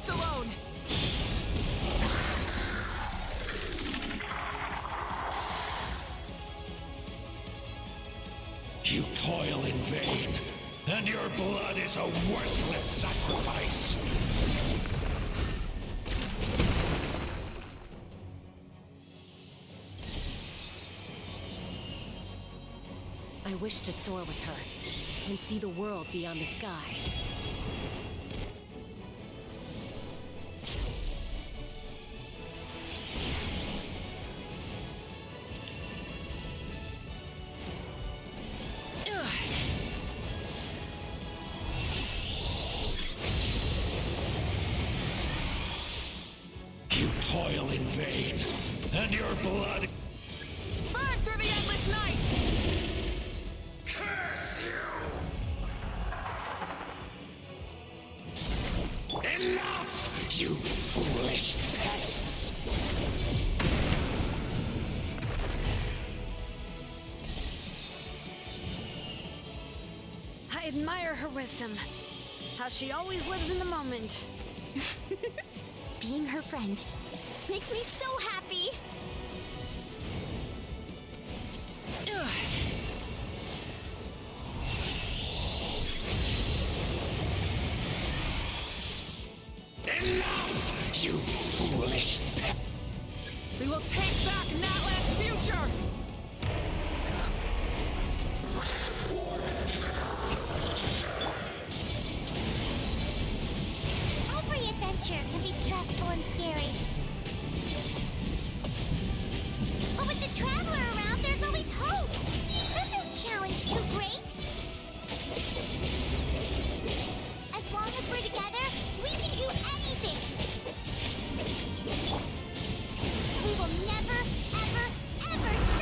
Alone. You toil in vain, and your blood is a worthless sacrifice. I wish to soar with her and see the world beyond the sky. You toil in vain, and your blood... Burn through the endless night! Curse you! Enough, you foolish pests! I admire her wisdom. How she always lives in the moment. Being her friend makes me so happy. Enough, you foolish pet. We will take back Natlan's future! Every adventure can be stressful and scary. But with the Traveler around, there's always hope. There's no challenge too great. As long as we're together, we can do anything. We will never, ever, ever stop.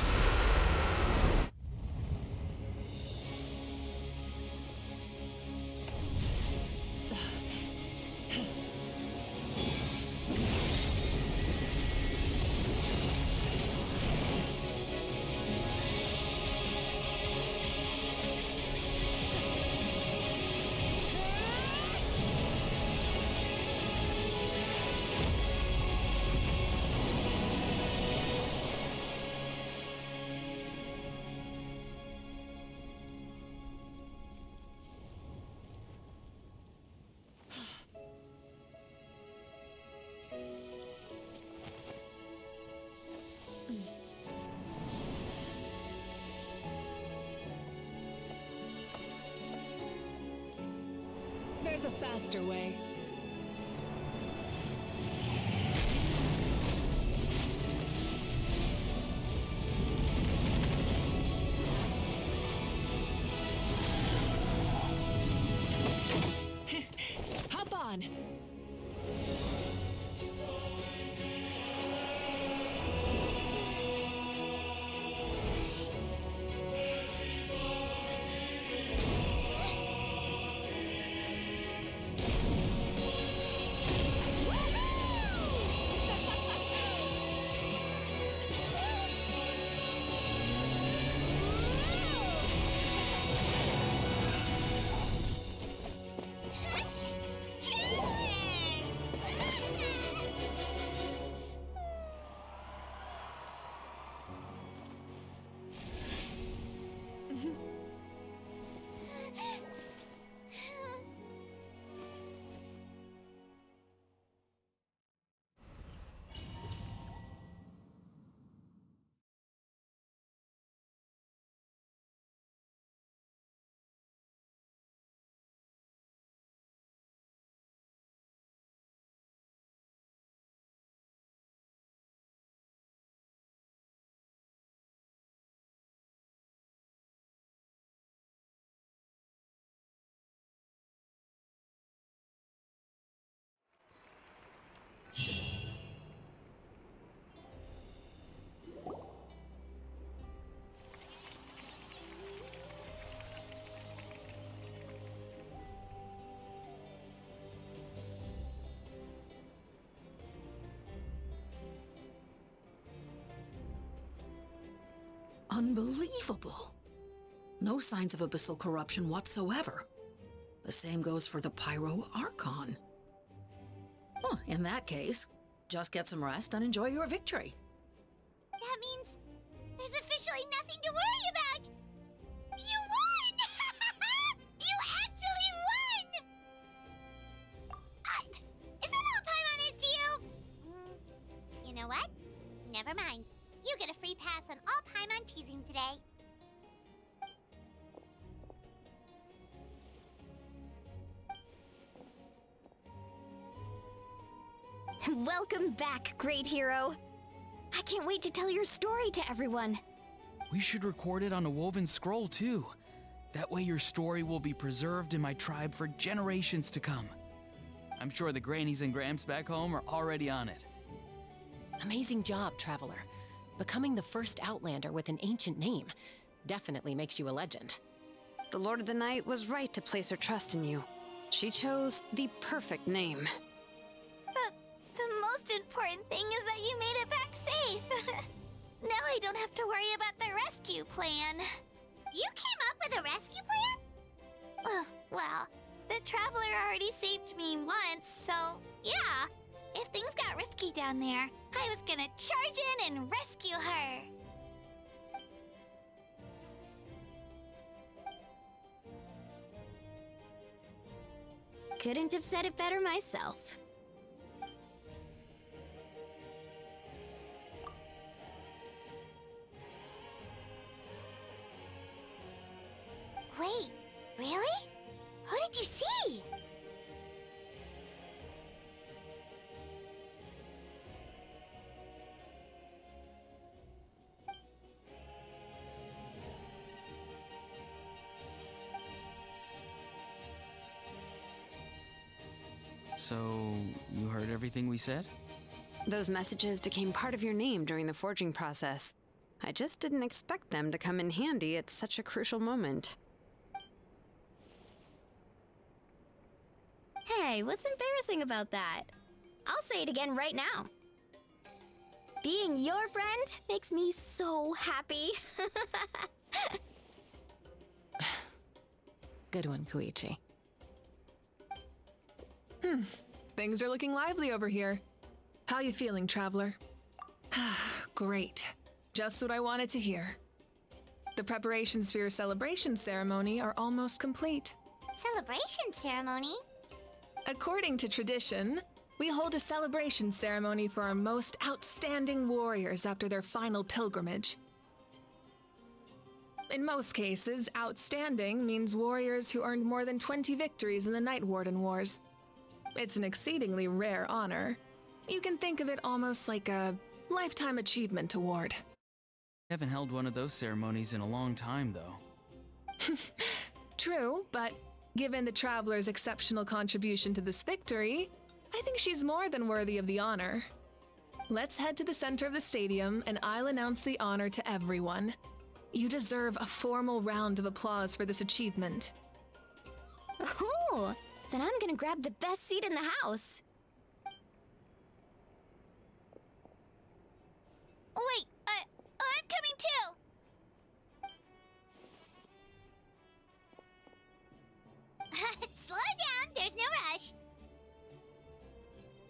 There's a faster way. Hop on! Unbelievable. No signs of abyssal corruption whatsoever. The same goes for the Pyro Archon. Well, in that case, just get some rest and enjoy your victory. That means there's officially nothing to worry about. You won! You actually won! Is that all Paimon is to you? You know what? Never mind. You get a free pass on all Paimon teasing today. Welcome back, great hero. I can't wait to tell your story to everyone. We should record it on a woven scroll, too. That way your story will be preserved in my tribe for generations to come. I'm sure the grannies and gramps back home are already on it. Amazing job, Traveler. Becoming the first Outlander with an ancient name definitely makes you a legend. The Lord of the Night was right to place her trust in you. She chose the perfect name. The most important thing is that you made it back safe. Now I don't have to worry about the rescue plan. You came up with a rescue plan? Well, the Traveler already saved me once, so yeah. If things got risky down there, I was gonna charge in and rescue her. Couldn't have said it better myself. Wait, really? Who did you see? So, you heard everything we said? Those messages became part of your name during the forging process. I just didn't expect them to come in handy at such a crucial moment. Hey, what's embarrassing about that? I'll say it again right now. Being your friend makes me so happy. Good one, Koichi. Things are looking lively over here. How you feeling, traveler? Great. Just what I wanted to hear. The preparations for your celebration ceremony are almost complete. Celebration ceremony? According to tradition, we hold a celebration ceremony for our most outstanding warriors after their final pilgrimage. In most cases, outstanding means warriors who earned more than 20 victories in the Night Warden Wars. It's an exceedingly rare honor. You can think of it almost like a lifetime achievement award. I haven't held one of those ceremonies in a long time, though. True, but given the traveler's exceptional contribution to this victory, I think she's more than worthy of the honor. Let's head to the center of the stadium and I'll announce the honor to everyone. You deserve a formal round of applause for this achievement. Ooh, then I'm gonna grab the best seat in the house. Wait, I'm coming too! Slow down, there's no rush.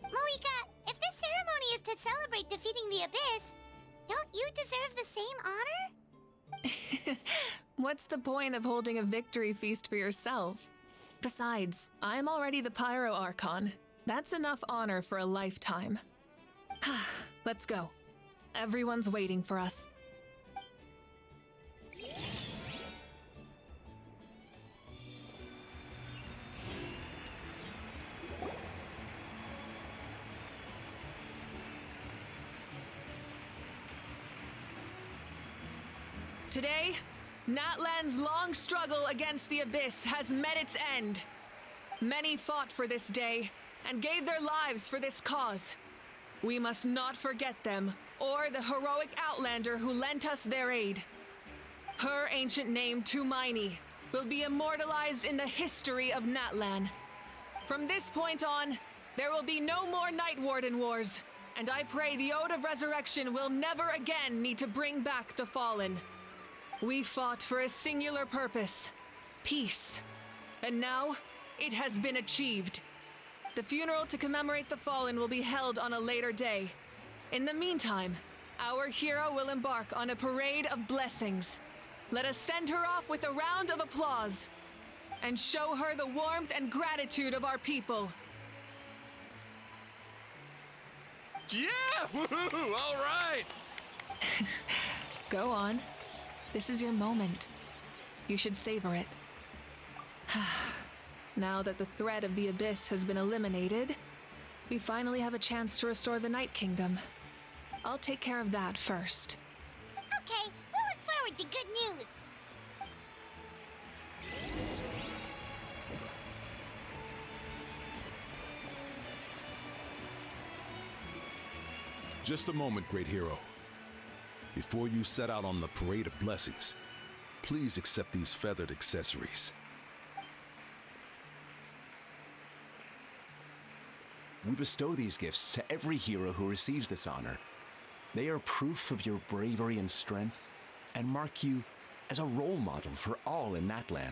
Mavuika, if this ceremony is to celebrate defeating the Abyss, don't you deserve the same honor? What's the point of holding a victory feast for yourself? Besides, I'm already the Pyro Archon. That's enough honor for a lifetime. Let's go. Everyone's waiting for us. Today, Natlan's long struggle against the Abyss has met its end. Many fought for this day and gave their lives for this cause. We must not forget them or the heroic Outlander who lent us their aid. Her ancient name, Tumaini, will be immortalized in the history of Natlan. From this point on, there will be no more Night Warden Wars, and I pray the Ode of Resurrection will never again need to bring back the Fallen. We fought for a singular purpose, peace, and now it has been achieved. The funeral to commemorate the Fallen will be held on a later day. In the meantime, our hero will embark on a parade of blessings. Let us send her off with a round of applause and show her the warmth and gratitude of our people. Yeah! Woohoo! All right! Go on. This is your moment. You should savor it. Now that the threat of the Abyss has been eliminated, we finally have a chance to restore the Night Kingdom. I'll take care of that first. Okay, we'll look forward to good news. Just a moment, great hero. Before you set out on the parade of blessings, please accept these feathered accessories. We bestow these gifts to every hero who receives this honor. They are proof of your bravery and strength, and mark you as a role model for all in Natlan.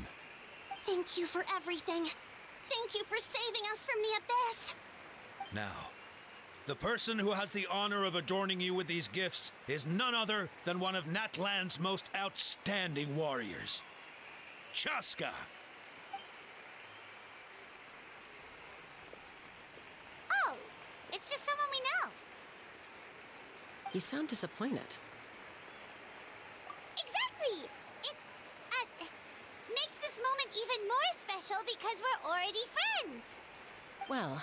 Thank you for everything. Thank you for saving us from the Abyss. Now, the person who has the honor of adorning you with these gifts is none other than one of Natlan's most outstanding warriors, Chaska. Oh, it's just someone we know. You sound disappointed. Exactly! It, makes this special because we're already friends. Well,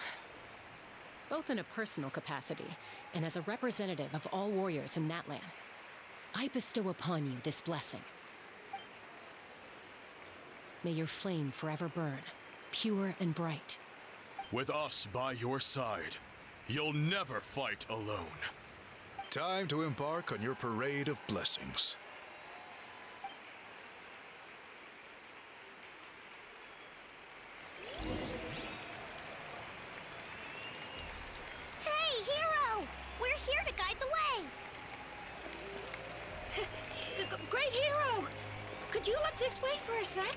both in a personal capacity and as a representative of all warriors in Natlan, I bestow upon you this blessing. May your flame forever burn, pure and bright. With us by your side, you'll never fight alone. Time to embark on your parade of blessings. Hey, Hero! We're here to guide the way! Great Hero! Could you look this way for a sec?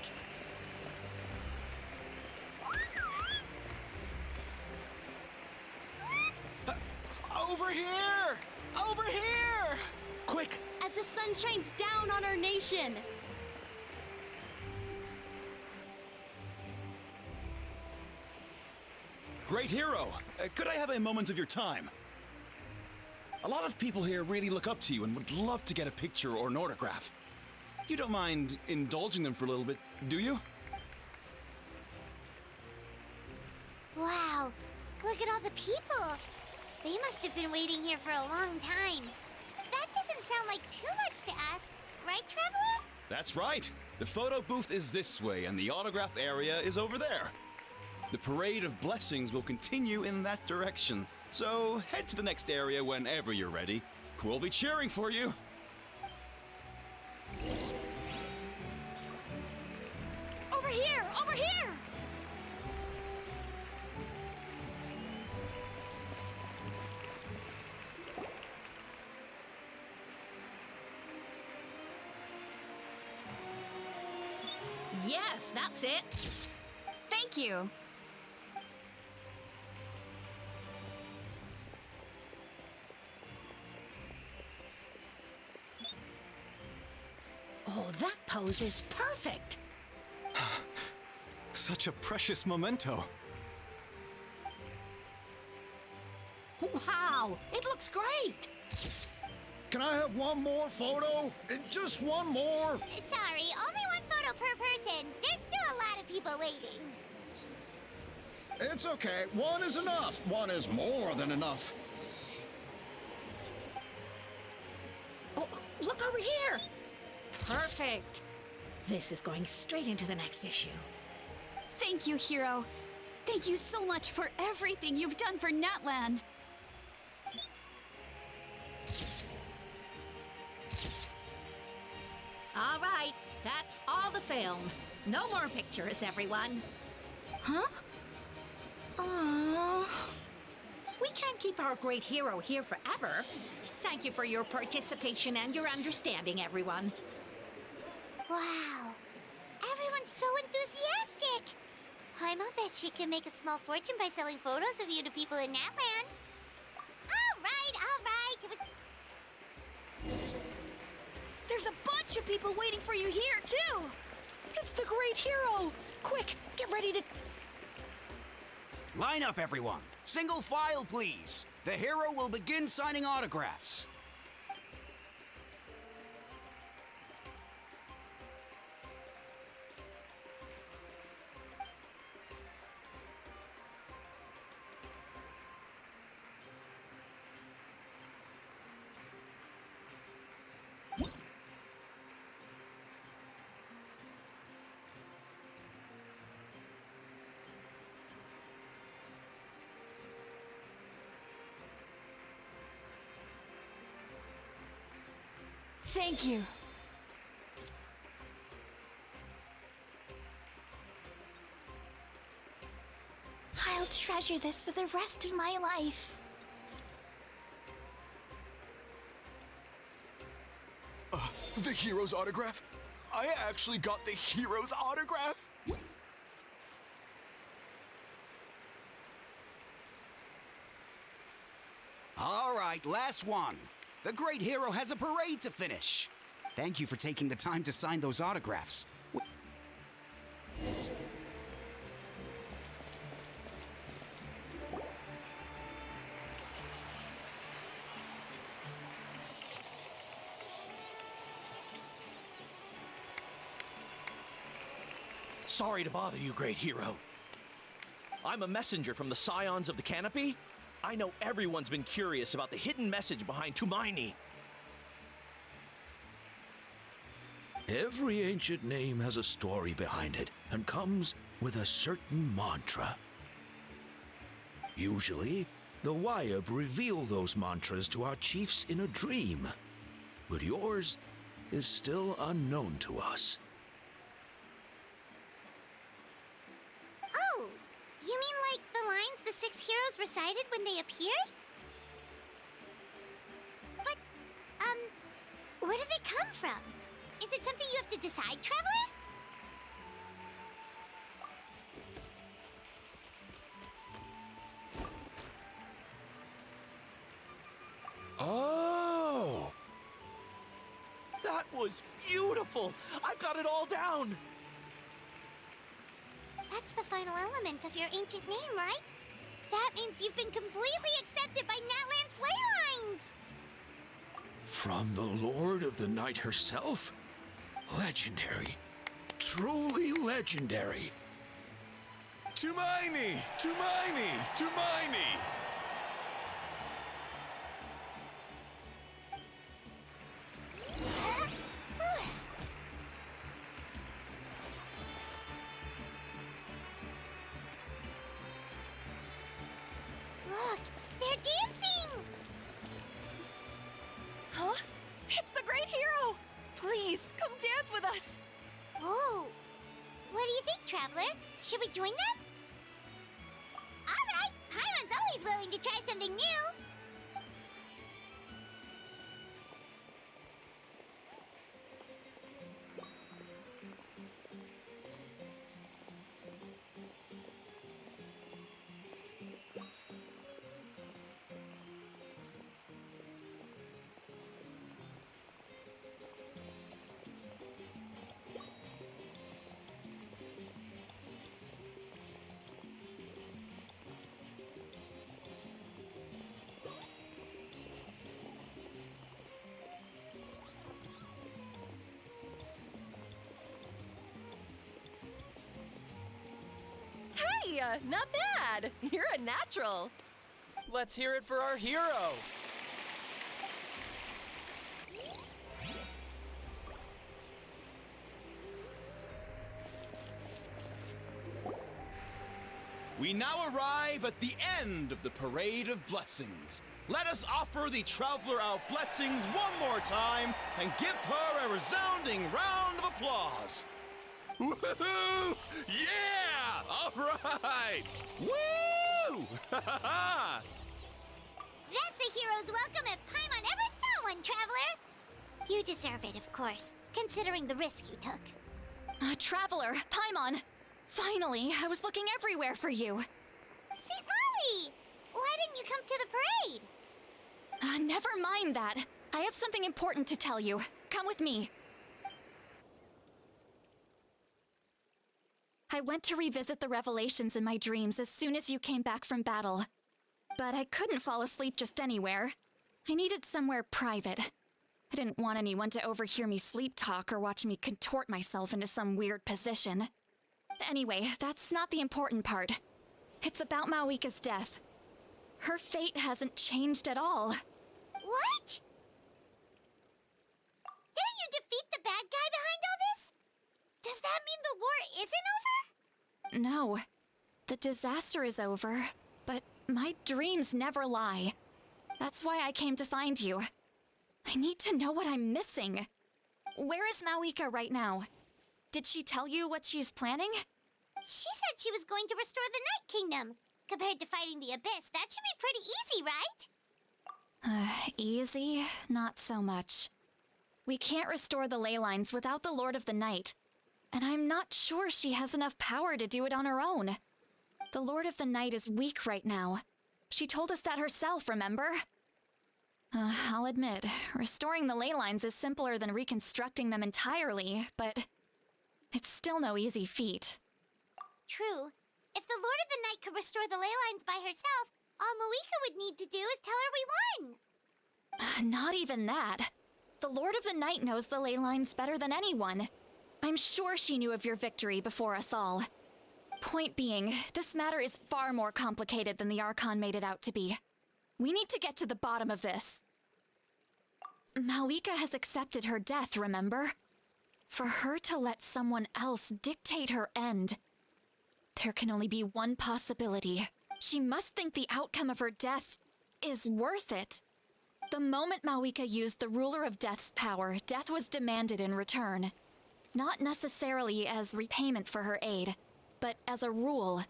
Over here! Over here! Quick! As the sun shines down on our nation! Great hero! Could I have a moment of your time? A lot of people here really look up to you and would love to get a picture or an autograph. You don't mind indulging them for a little bit, do you? Wow, look at all the people. They must have been waiting here for a long time. That doesn't sound like too much to ask, right, Traveler? That's right. The photo booth is this way and the autograph area is over there. The parade of blessings will continue in that direction. So head to the next area whenever you're ready. We'll be cheering for you. Over here! Over here! Yes, that's it. Thank you. Oh, that pose is perfect. Such a precious memento. Wow, it looks great. Can I have one more photo? Just one more. Sorry, only one photo per person. There's still a lot of people waiting. It's okay. One is enough. One is more than enough. Oh, look over here. Perfect. This is going straight into the next issue. Thank you, Hero. Thank you so much for everything you've done for Natlan. All right, that's all the film. No more pictures, everyone. Huh? Aww. We can't keep our great hero here forever. Thank you for your participation and your understanding, everyone. Wow, everyone's so enthusiastic. Paimon bet she can make a small fortune by selling photos of you to people in Natlan. All right, it was... There's a bunch of people waiting for you here, too! It's the Great Hero! Quick, get ready to... Line up, everyone. Single file, please. The hero will begin signing autographs. Thank you. I'll treasure this for the rest of my life. The hero's autograph? I actually got the hero's autograph? All right, last one. The great hero has a parade to finish. Thank you for taking the time to sign those autographs. Sorry to bother you, great hero. I'm a messenger from the Scions of the Canopy. I know everyone's been curious about the hidden message behind Tumaini. Every ancient name has a story behind it and comes with a certain mantra. Usually, the Wayab reveal those mantras to our chiefs in a dream, but yours is still unknown to us. Oh, you mean like the lines the 6 heroes recited when they appeared? But, where do they come from? Is it something you have to decide, Traveler? Oh! That was beautiful! I've got it all down! That's the final element of your ancient name, right? That means you've been completely accepted by Natlan's ley lines! From the Lord of the Night herself? Legendary. Truly legendary. Tumaini! Tumaini! Tumaini! Look, they're dancing! Huh? It's the great hero! Please, come dance with us! Oh, what do you think, Traveler? Should we join them? All right, Paimon's always willing to try something new. Hey, not bad! You're a natural! Let's hear it for our hero! We now arrive at the end of the Parade of Blessings. Let us offer the Traveler our blessings one more time and give her a resounding round of applause. Woohoo! Yeah! All right! Woo! That's a hero's welcome if Paimon ever saw one, Traveler! You deserve it, of course, considering the risk you took. Traveler, Paimon! Finally, I was looking everywhere for you. St. Lolly! Why didn't you come to the parade? Never mind that. I have something important to tell you. Come with me. I went to revisit the revelations in my dreams as soon as you came back from battle. But I couldn't fall asleep just anywhere. I needed somewhere private. I didn't want anyone to overhear me sleep talk or watch me contort myself into some weird position. Anyway, that's not the important part. It's about Mavuika's death. Her fate hasn't changed at all. What? Didn't you defeat the bad guy behind all this? Does that mean the war isn't over? No. The disaster is over, but my dreams never lie. That's why I came to find you. I need to know what I'm missing. Where is Mavuika right now? Did she tell you what she's planning? She said she was going to restore the Night Kingdom. Compared to fighting the Abyss, that should be pretty easy, right? Easy? Not so much. We can't restore the ley lines without the Lord of the Night. And I'm not sure she has enough power to do it on her own. The Lord of the Night is weak right now. She told us that herself, remember? I'll admit, restoring the ley lines is simpler than reconstructing them entirely, but it's still no easy feat. True. If the Lord of the Night could restore the ley lines by herself, all Mavuika would need to do is tell her we won. Not even that. The Lord of the Night knows the ley lines better than anyone. I'm sure she knew of your victory before us all. Point being, this matter is far more complicated than the Archon made it out to be. We need to get to the bottom of this. Mavuika has accepted her death, remember? For her to let someone else dictate her end, there can only be one possibility. She must think the outcome of her death is worth it. The moment Mavuika used the Ruler of Death's power, death was demanded in return. Not necessarily as repayment for her aid, but as a rule.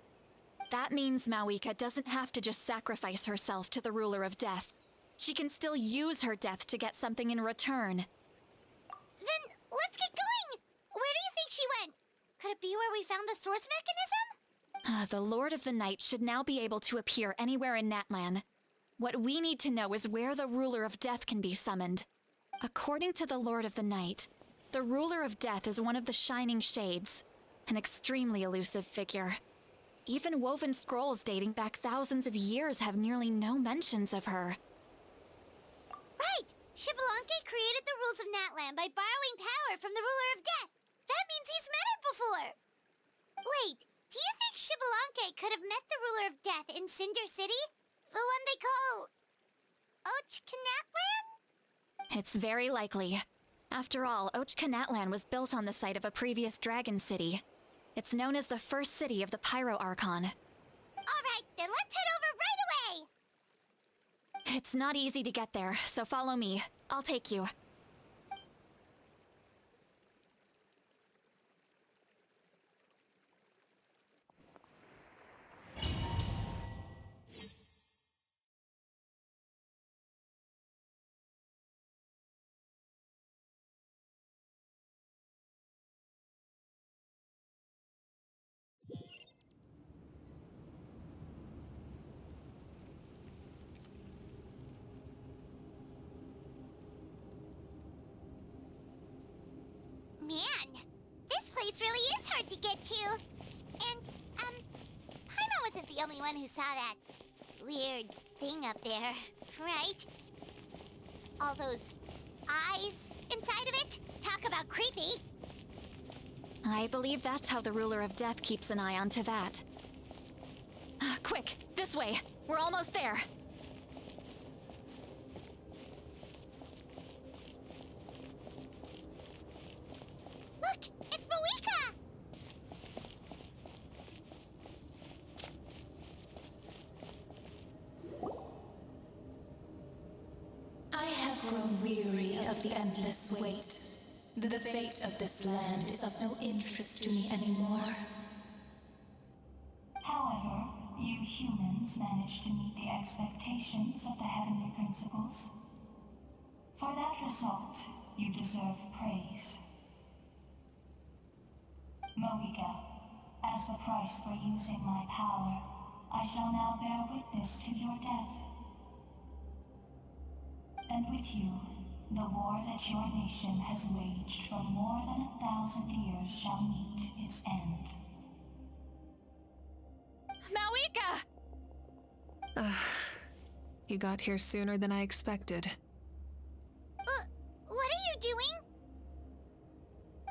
That means Mavuika doesn't have to just sacrifice herself to the Ruler of Death. She can still use her death to get something in return. Then let's get going! Where do you think she went? Could it be where we found the source mechanism? The Lord of the Night should now be able to appear anywhere in Natlan. What we need to know is where the Ruler of Death can be summoned. According to the Lord of the Night, the Ruler of Death is one of the Shining Shades, an extremely elusive figure. Even woven scrolls dating back thousands of years have nearly no mentions of her. Right! Xbalanque created the rules of Natlan by borrowing power from the Ruler of Death. That means he's met her before. Wait, do you think Xbalanque could have met the Ruler of Death in Cinder City? The one they call... Natlan? It's very likely. After all, Natlan was built on the site of a previous dragon city. It's known as the first city of the Pyro Archon. Alright, then let's head over right away! It's not easy to get there, so follow me. I'll take you. Man, this place really is hard to get to. And, Paimon wasn't the only one who saw that weird thing up there, right? All those eyes inside of it? Talk about creepy. I believe that's how the Ruler of Death keeps an eye on Tevat. Quick, this way. We're almost there. Look, it's Mavuika! I have grown weary of the endless wait. The fate of this land is of no interest to me anymore. However, you humans managed to meet the expectations of the heavenly principles. For that result, you deserve praise. Mavuika, as the price for using my power, I shall now bear witness to your death. And with you, the war that your nation has waged for more than 1,000 years shall meet its end. Mavuika! You got here sooner than I expected. What are you doing?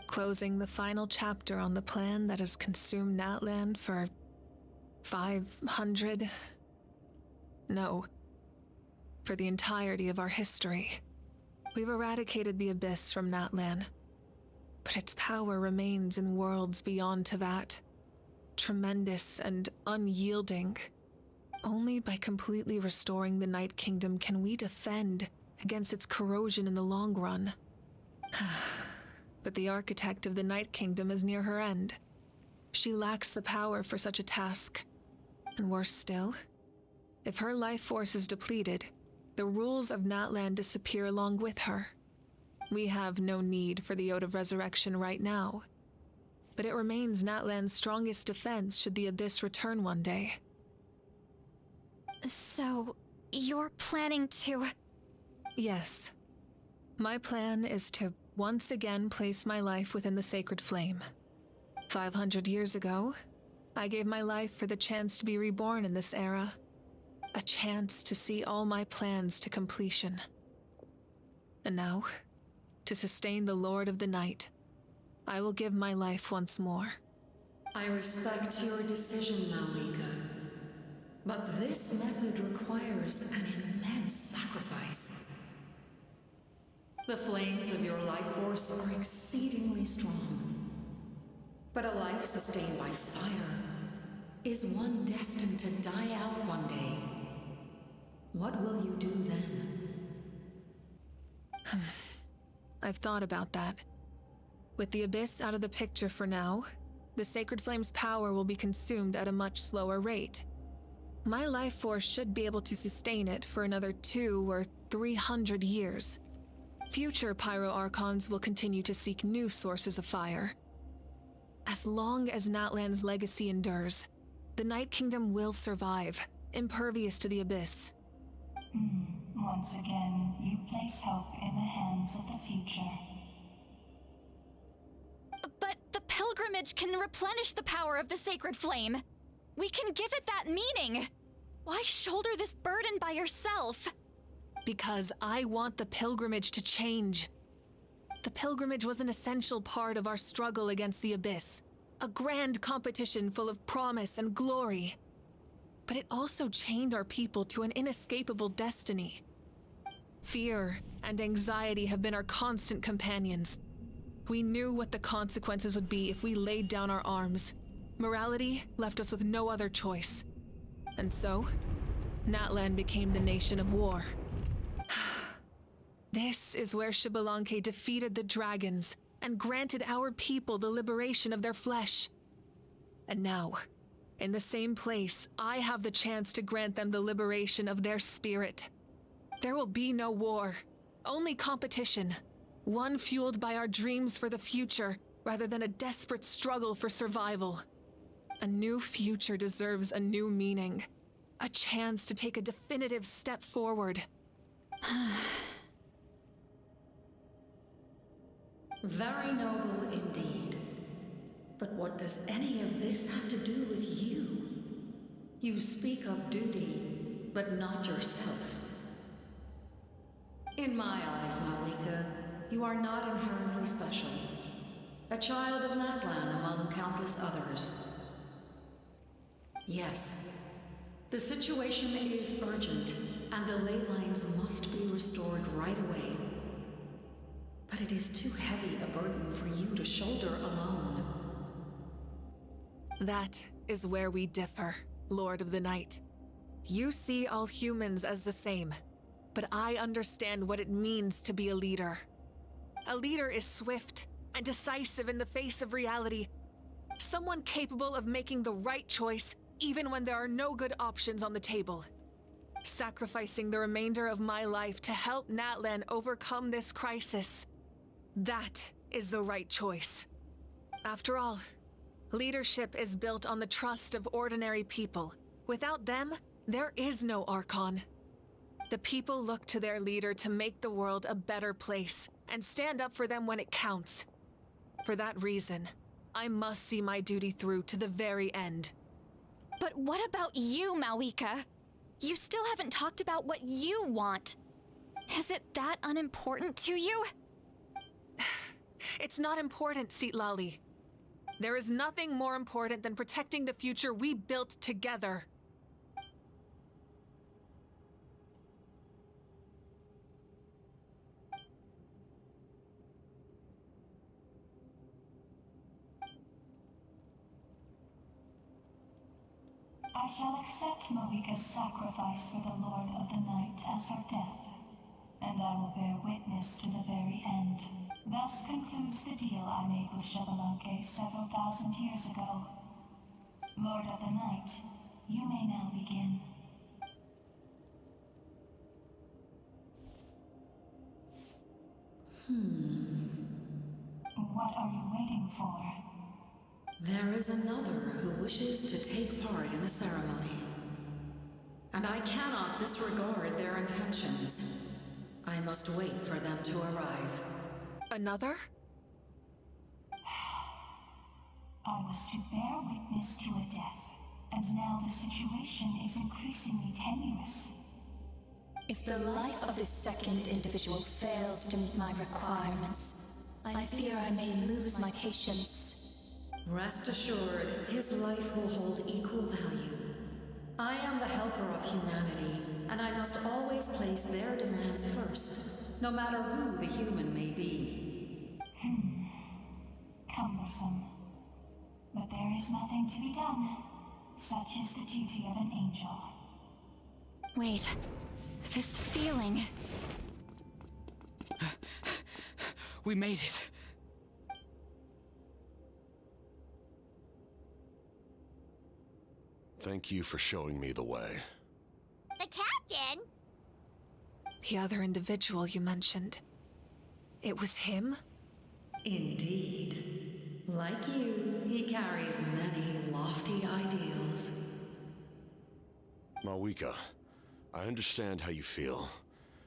Closing the final chapter on the plan that has consumed Natlan for 500... No. For the entirety of our history. We've eradicated the Abyss from Natlan, but its power remains in worlds beyond Tevat. Tremendous and unyielding. Only by completely restoring the Night Kingdom can we defend against its corrosion in the long run. But the architect of the Night Kingdom is near her end. She lacks the power for such a task. And worse still, if her life force is depleted, the rules of Natlan disappear along with her. We have no need for the Ode of Resurrection right now, but it remains Natlan's strongest defense should the Abyss return one day. So, you're planning to... Yes. My plan is to once again place my life within the sacred flame. 500 years ago, I gave my life for the chance to be reborn in this era. A chance to see all my plans to completion. And now, to sustain the Lord of the Night, I will give my life once more. I respect your decision, Mavuika. But this method requires an immense sacrifice. The flames of your life force are exceedingly strong. But a life sustained by fire is one destined to die out one day. What will you do then? I've thought about that. With the Abyss out of the picture for now, the Sacred Flame's power will be consumed at a much slower rate. My life force should be able to sustain it for another 200 or 300 years. Future Pyro Archons will continue to seek new sources of fire. As long as Natlan's legacy endures, the Night Kingdom will survive, impervious to the Abyss. Once again, you place hope in the hands of the future. But the pilgrimage can replenish the power of the sacred flame. We can give it that meaning. Why shoulder this burden by yourself? Because I want the pilgrimage to change. The pilgrimage was an essential part of our struggle against the Abyss, a grand competition full of promise and glory. But it also chained our people to an inescapable destiny. Fear and anxiety have been our constant companions. We knew what the consequences would be if we laid down our arms. Morality left us with no other choice. And so, Natlan became the nation of war. This is where Xbalanque defeated the dragons and granted our people the liberation of their flesh. And now, in the same place, I have the chance to grant them the liberation of their spirit. There will be no war, only competition. One fueled by our dreams for the future, rather than a desperate struggle for survival. A new future deserves a new meaning. A chance to take a definitive step forward. Very noble indeed. But what does any of this have to do with you? You speak of duty, but not yourself. In my eyes, Mavuika, you are not inherently special. A child of Natlan among countless others. Yes, the situation is urgent, and the ley lines must be restored right away. But it is too heavy a burden for you to shoulder alone. That is where we differ, Lord of the Night. You see all humans as the same, but I understand what it means to be a leader. A leader is swift and decisive in the face of reality. Someone capable of making the right choice even when there are no good options on the table. Sacrificing the remainder of my life to help Natlan overcome this crisis. That is the right choice. After all, leadership is built on the trust of ordinary people. Without them, there is no Archon. The people look to their leader to make the world a better place and stand up for them when it counts. For that reason, I must see my duty through to the very end. But what about you, Mavuika? You still haven't talked about what you want. Is it that unimportant to you? It's not important, Citlali. There is nothing more important than protecting the future we built together. I shall accept Mavuika's sacrifice for the Lord of the Night as her death, and I will bear witness to the very end. Thus concludes the deal I made with Xbalanque several thousand years ago. Lord of the Night, you may now begin. What are you waiting for? There is another who wishes to take part in the ceremony. And I cannot disregard their intentions. I must wait for them to arrive. Another? I was to bear witness to a death, and now the situation is increasingly tenuous. If the life of this second individual fails to meet my requirements, I fear I may lose my patience. Rest assured, his life will hold equal value. I am the helper of humanity, and I must always place their demands first, no matter who the human may be. Cumbersome. But there is nothing to be done. Such is the duty of an angel. Wait, this feeling. We made it. Thank you for showing me the way. The captain? The other individual you mentioned. It was him? Indeed. Like you, he carries many lofty ideals. Mavuika, I understand how you feel.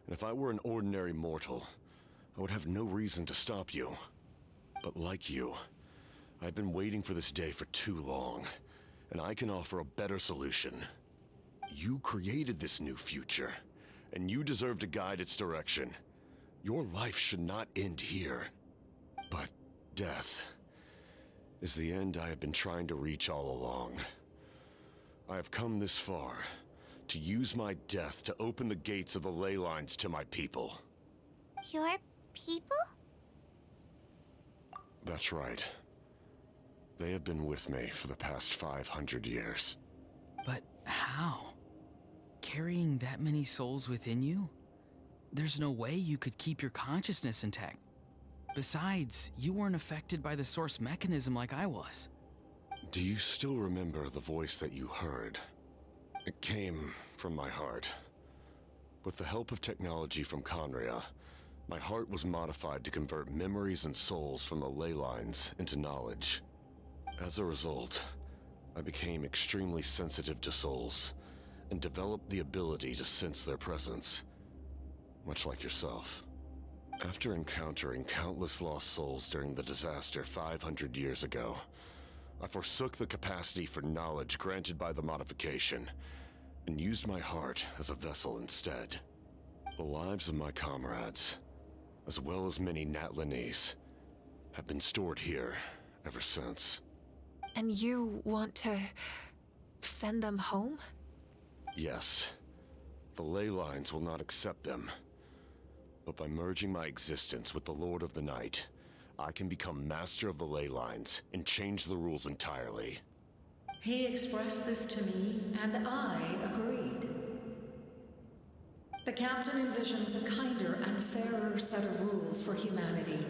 And if I were an ordinary mortal, I would have no reason to stop you. But like you, I've been waiting for this day for too long, and I can offer a better solution. You created this new future, and you deserve to guide its direction. Your life should not end here. But death is the end I have been trying to reach all along. I have come this far to use my death to open the gates of the ley lines to my people. Your people? That's right. They have been with me for the past 500 years. But how? Carrying that many souls within you? There's no way you could keep your consciousness intact. Besides, you weren't affected by the source mechanism like I was. Do you still remember the voice that you heard? It came from my heart. With the help of technology from Conria, my heart was modified to convert memories and souls from the ley lines into knowledge. As a result, I became extremely sensitive to souls, and developed the ability to sense their presence, much like yourself. After encountering countless lost souls during the disaster 500 years ago, I forsook the capacity for knowledge granted by the modification, and used my heart as a vessel instead. The lives of my comrades, as well as many Natlanese, have been stored here ever since. And you want to send them home? Yes. The ley lines will not accept them. But by merging my existence with the Lord of the Night, I can become master of the ley lines and change the rules entirely. He expressed this to me, and I agreed. The captain envisions a kinder and fairer set of rules for humanity.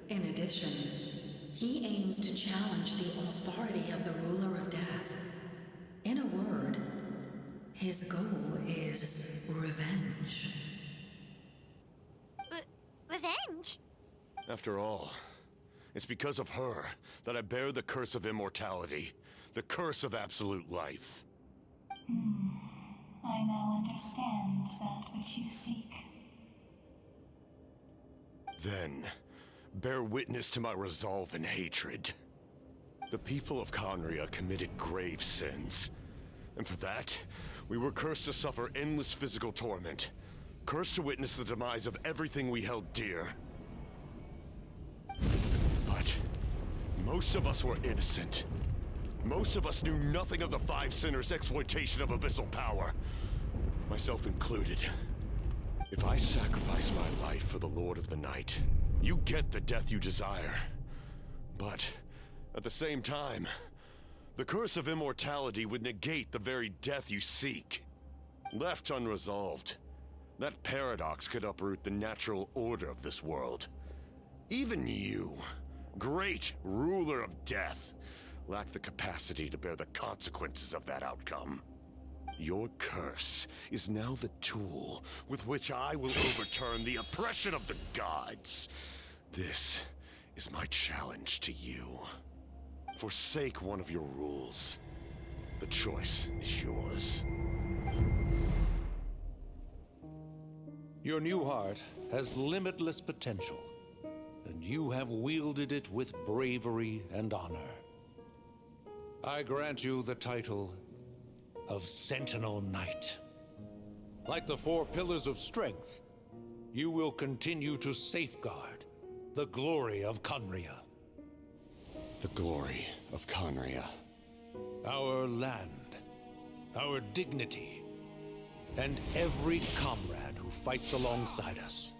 In addition, he aims to challenge the authority of the ruler of death. In a word, his goal is revenge. Revenge? After all, it's because of her that I bear the curse of immortality, the curse of absolute life. I now understand that which you seek. Then, bear witness to my resolve and hatred. The people of Conria committed grave sins, and for that, we were cursed to suffer endless physical torment, cursed to witness the demise of everything we held dear. But most of us were innocent. Most of us knew nothing of the Five Sinners' exploitation of abyssal power, myself included. If I sacrifice my life for the Lord of the Night, you get the death you desire. But at the same time, the curse of immortality would negate the very death you seek. Left unresolved, that paradox could uproot the natural order of this world. Even you, great ruler of death, lack the capacity to bear the consequences of that outcome. Your curse is now the tool with which I will overturn the oppression of the gods. This is my challenge to you. Forsake one of your rules. The choice is yours. Your new heart has limitless potential, and you have wielded it with bravery and honor. I grant you the title of Sentinel Knight. Like the four pillars of strength, you will continue to safeguard the glory of Conria. The glory of Conria. Our land, our dignity, and every comrade who fights alongside us.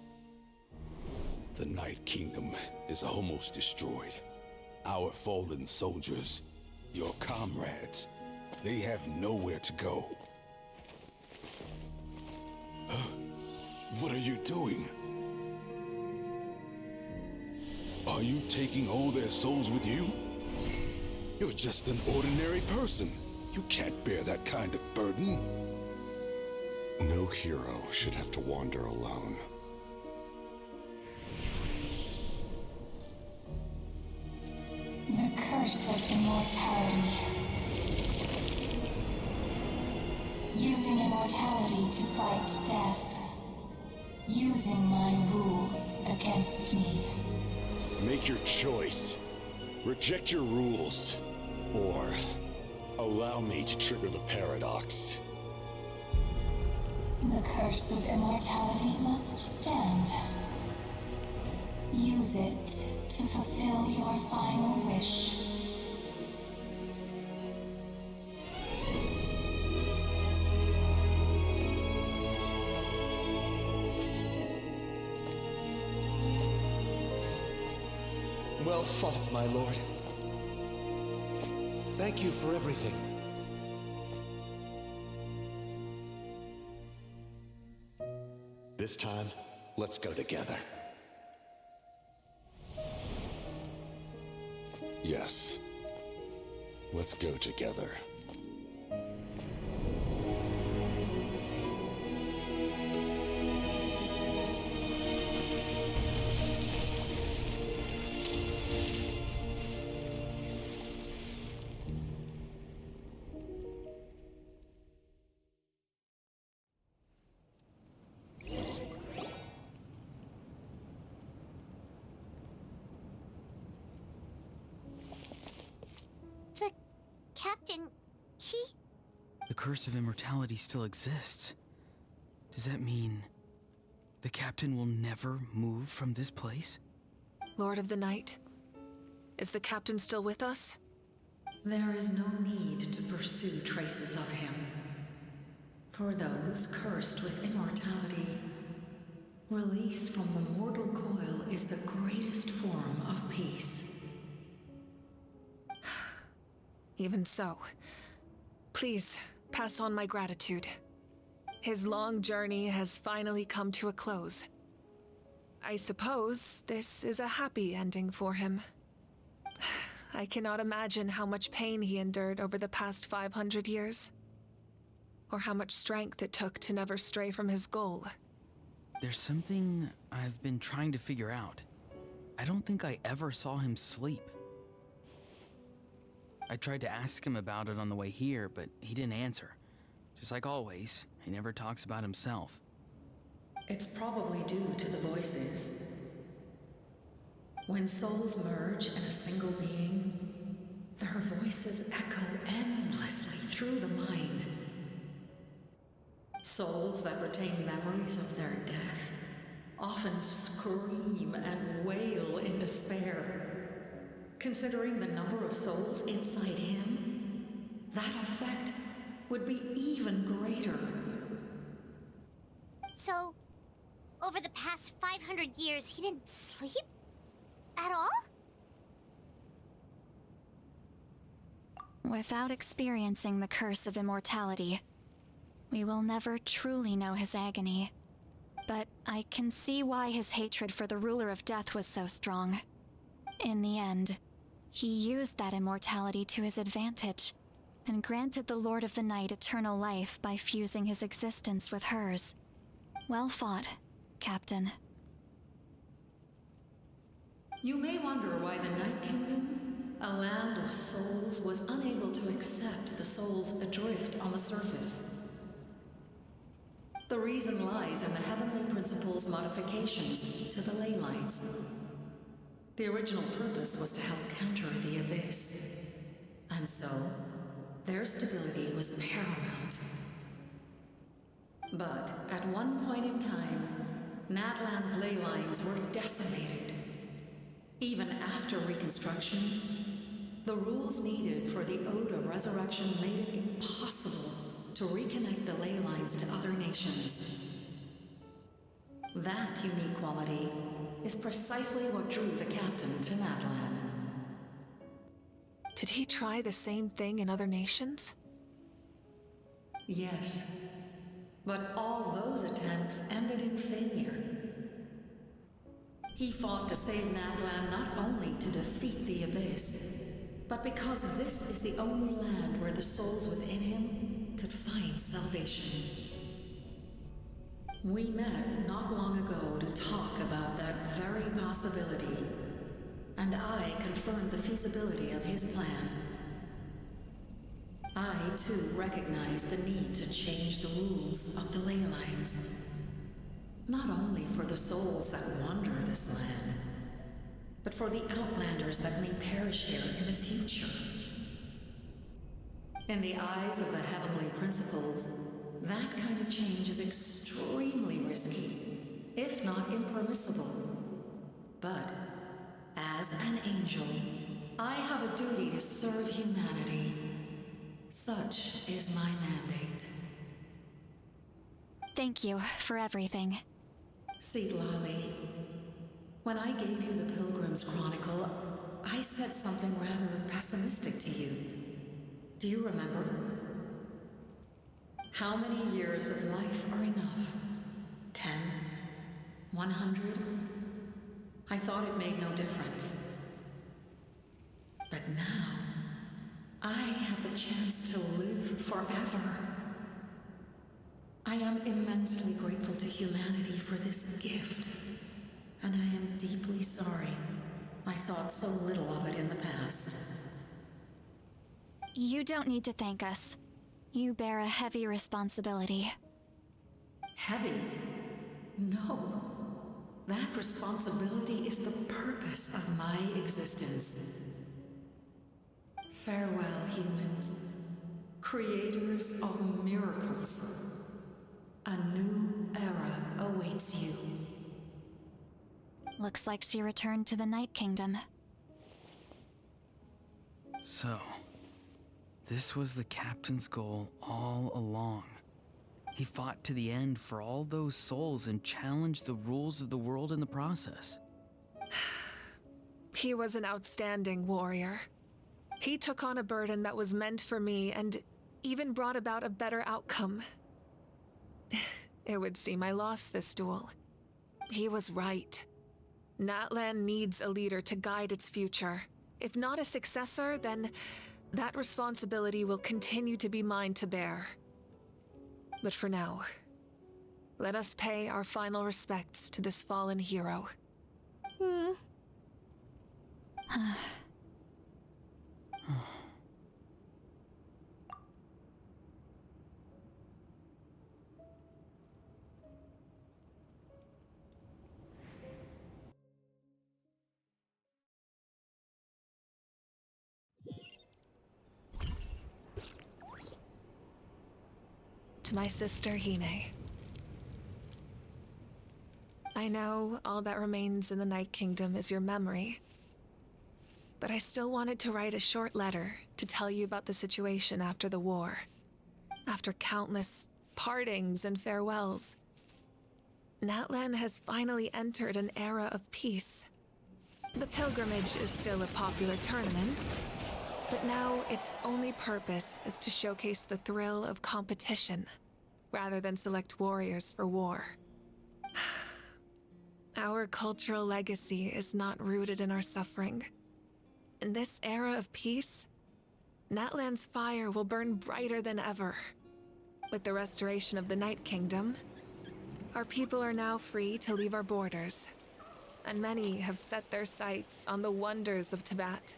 The Night Kingdom is almost destroyed. Our fallen soldiers, your comrades, they have nowhere to go. Huh? What are you doing? Are you taking all their souls with you? You're just an ordinary person. You can't bear that kind of burden. No hero should have to wander alone. The curse of immortality. Using immortality to fight death. Using my rules against me. Make your choice. Reject your rules. Or allow me to trigger the paradox. The curse of immortality must stand. Use it to fulfill your final wish. Well fought, my lord. Thank you for everything. This time, let's go together. Yes. Let's go together. The captain, he... The curse of immortality still exists. Does that mean the captain will never move from this place? Lord of the Night, is the captain still with us? There is no need to pursue traces of him. For those cursed with immortality, release from the mortal coil is the greatest form of peace. Even so, please pass on my gratitude. His long journey has finally come to a close. I suppose this is a happy ending for him. I cannot imagine how much pain he endured over the past 500 years, or how much strength it took to never stray from his goal. There's something I've been trying to figure out. I don't think I ever saw him sleep. I tried to ask him about it on the way here, but he didn't answer. Just like always, he never talks about himself. It's probably due to the voices. When souls merge in a single being, their voices echo endlessly through the mind. Souls that retain memories of their death often scream and wail in despair. Considering the number of souls inside him, that effect would be even greater. So, over the past 500 years, he didn't sleep? At all? Without experiencing the curse of immortality, we will never truly know his agony. But I can see why his hatred for the ruler of death was so strong. In the end, he used that immortality to his advantage, and granted the Lord of the Night eternal life by fusing his existence with hers. Well fought, Captain. You may wonder why the Night Kingdom, a land of souls, was unable to accept the souls adrift on the surface. The reason lies in the Heavenly Principle's modifications to the ley lines. The original purpose was to help counter the Abyss. And so, their stability was paramount. But at one point in time, Natlan's ley lines were decimated, Even after Reconstruction, the rules needed for the Ode of Resurrection made it impossible to reconnect the ley lines to other nations. That unique quality is precisely what drew the captain to Natlan. Did he try the same thing in other nations? Yes, but all those attempts ended in failure. He fought to save Natlan not only to defeat the Abyss, but because this is the only land where the souls within him could find salvation. We met not long ago to talk about that very possibility, and I confirmed the feasibility of his plan. I, too, recognize the need to change the rules of the ley lines. Not only for the souls that wander this land, but for the outlanders that may perish here in the future. In the eyes of the heavenly principles, that kind of change is extremely risky, if not impermissible. But, as an angel, I have a duty to serve humanity. Such is my mandate. Thank you for everything. Seed Lolly, when I gave you the Pilgrim's Chronicle, I said something rather pessimistic to you. Do you remember? How many years of life are enough? 10? 100? I thought it made no difference. But now, I have the chance to live forever. I am immensely grateful to humanity for this gift, and I am deeply sorry I thought so little of it in the past. You don't need to thank us. You bear a heavy responsibility. Heavy? No. That responsibility is the purpose of my existence. Farewell, humans. Creators of miracles. A new era awaits you. Looks like she returned to the Night Kingdom. So, this was the captain's goal all along. He fought to the end for all those souls and challenged the rules of the world in the process. He was an outstanding warrior. He took on a burden that was meant for me and even brought about a better outcome. It would seem I lost this duel. He was right. Natlan needs a leader to guide its future. If not a successor, then that responsibility will continue to be mine to bear. But for now, let us pay our final respects to this fallen hero. To my sister, Hine. I know all that remains in the Night Kingdom is your memory, but I still wanted to write a short letter to tell you about the situation after the war. After countless partings and farewells, Natlan has finally entered an era of peace. The pilgrimage is still a popular tournament, but now its only purpose is to showcase the thrill of competition, rather than select warriors for war. Our cultural legacy is not rooted in our suffering. In this era of peace, Natlan's fire will burn brighter than ever. With the restoration of the Night Kingdom, our people are now free to leave our borders, and many have set their sights on the wonders of Tibet.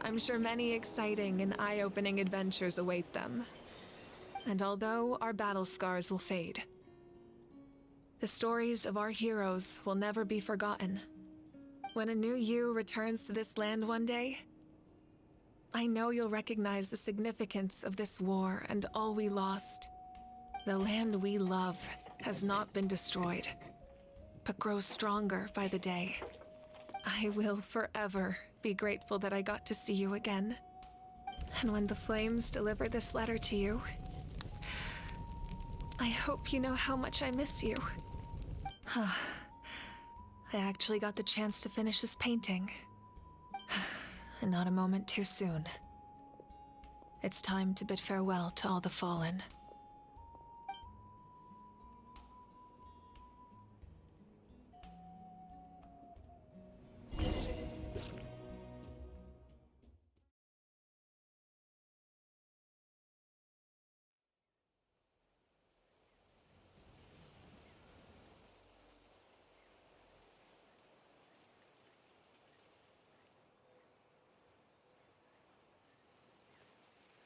I'm sure many exciting and eye-opening adventures await them. And although our battle scars will fade, the stories of our heroes will never be forgotten. When a new you returns to this land one day, I know you'll recognize the significance of this war and all we lost. The land we love has not been destroyed, but grows stronger by the day. I will forever be grateful that I got to see you again. And when the flames deliver this letter to you, I hope you know how much I miss you. I actually got the chance to finish this painting. And not a moment too soon. It's time to bid farewell to all the fallen.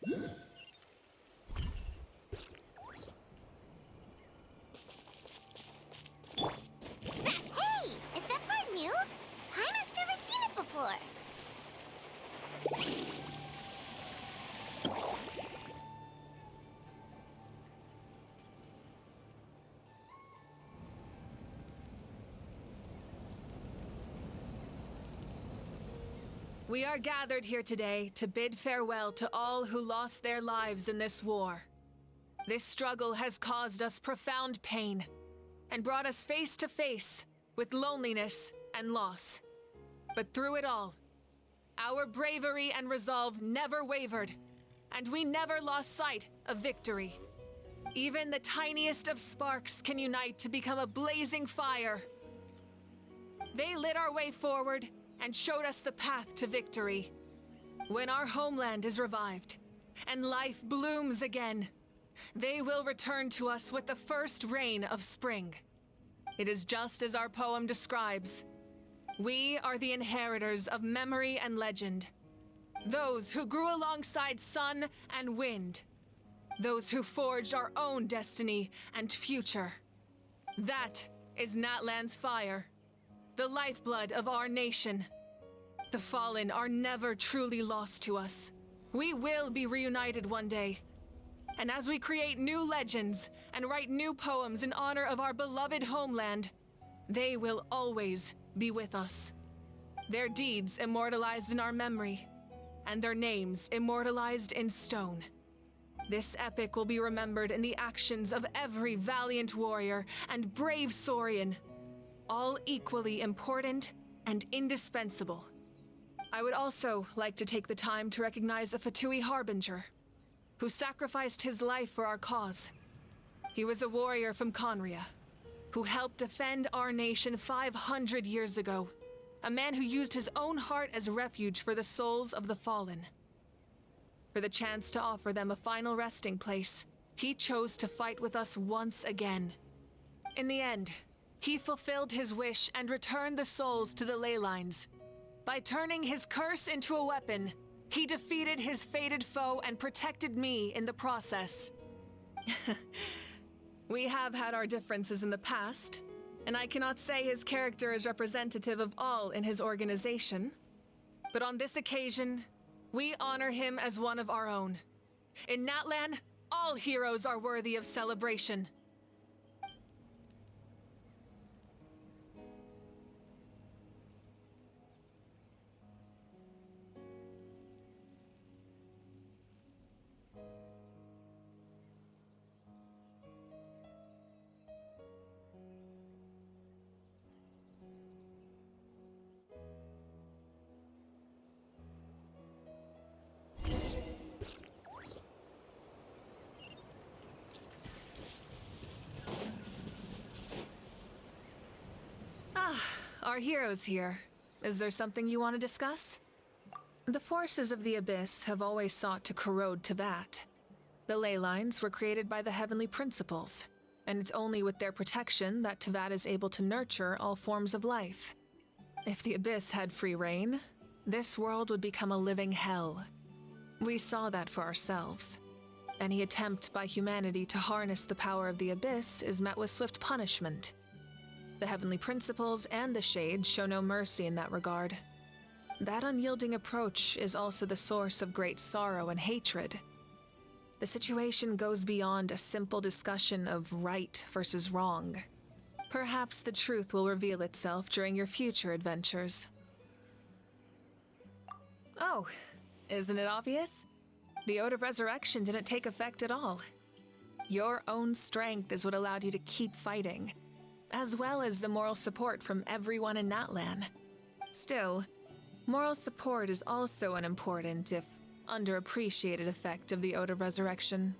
Hey! Is that part new? Paimon's never seen it before. We are gathered here today to bid farewell to all who lost their lives in this war. This struggle has caused us profound pain and brought us face to face with loneliness and loss. But through it all, our bravery and resolve never wavered, and we never lost sight of victory. Even the tiniest of sparks can unite to become a blazing fire. They lit our way forward and showed us the path to victory. When our homeland is revived and life blooms again, they will return to us with the first rain of spring. It is just as our poem describes. We are the inheritors of memory and legend. Those who grew alongside sun and wind. Those who forged our own destiny and future. That is Natlan's fire, the lifeblood of our nation. The fallen are never truly lost to us. We will be reunited one day. And as we create new legends and write new poems in honor of our beloved homeland, they will always be with us. Their deeds immortalized in our memory, and their names immortalized in stone. This epic will be remembered in the actions of every valiant warrior and brave Saurian, all equally important and indispensable. I would also like to take the time to recognize a Fatui Harbinger, who sacrificed his life for our cause. He was a warrior from Conria, who helped defend our nation 500 years ago, a man who used his own heart as refuge for the souls of the fallen. For the chance to offer them a final resting place, he chose to fight with us once again. In the end, he fulfilled his wish and returned the souls to the ley lines. By turning his curse into a weapon, he defeated his fated foe and protected me in the process. We have had our differences in the past, and I cannot say his character is representative of all in his organization. But on this occasion, we honor him as one of our own. In Natlan, all heroes are worthy of celebration. Our heroes here. Is there something you want to discuss? The forces of the Abyss have always sought to corrode Tevat. The ley lines were created by the heavenly principles, and it's only with their protection that Tevat is able to nurture all forms of life. If the Abyss had free reign, this world would become a living hell. We saw that for ourselves. Any attempt by humanity to harness the power of the Abyss is met with swift punishment. The heavenly principles and the Shades show no mercy in that regard. That unyielding approach is also the source of great sorrow and hatred. The situation goes beyond a simple discussion of right versus wrong. Perhaps the truth will reveal itself during your future adventures. Oh, isn't it obvious? The Ode of Resurrection didn't take effect at all. Your own strength is what allowed you to keep fighting, as well as the moral support from everyone in Natlan. Still, moral support is also an important, if underappreciated, effect of the Ode of Resurrection.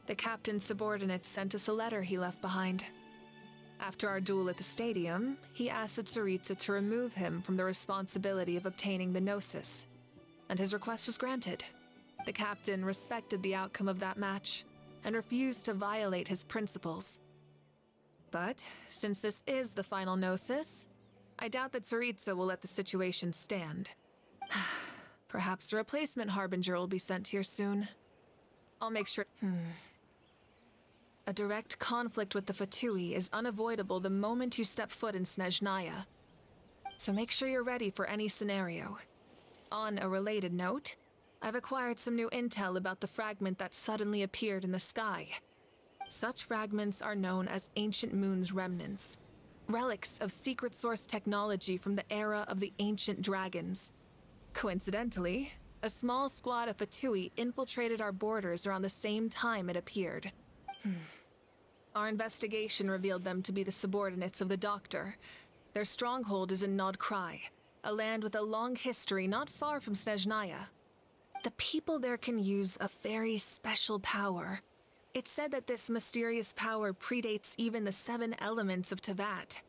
The captain's subordinates sent us a letter he left behind. After our duel at the stadium, he asked the Tsaritsa to remove him from the responsibility of obtaining the Gnosis, and his request was granted. The captain respected the outcome of that match and refused to violate his principles. But since this is the final Gnosis, I doubt that Tsaritsa will let the situation stand. Perhaps a replacement Harbinger will be sent here soon. I'll make sure... A direct conflict with the Fatui is unavoidable the moment you step foot in Snezhnaya. So make sure you're ready for any scenario. On a related note, I've acquired some new intel about the fragment that suddenly appeared in the sky. Such fragments are known as Ancient Moon's remnants, relics of secret source technology from the era of the ancient dragons. Coincidentally, a small squad of Fatui infiltrated our borders around the same time it appeared. Our investigation revealed them to be the subordinates of the Doctor. Their stronghold is in Nod Krai, a land with a long history not far from Snezhnaya. The people there can use a very special power. It's said that this mysterious power predates even the 7 elements of Tevat.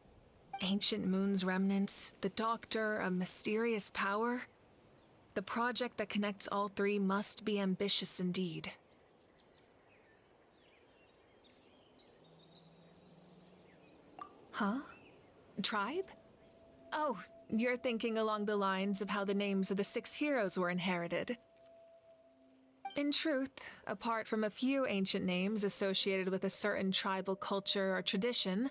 Ancient Moon's remnants, the Doctor, a mysterious power. The project that connects all three must be ambitious indeed. Huh? Tribe? Oh, you're thinking along the lines of how the names of the 6 heroes were inherited. In truth, apart from a few ancient names associated with a certain tribal culture or tradition,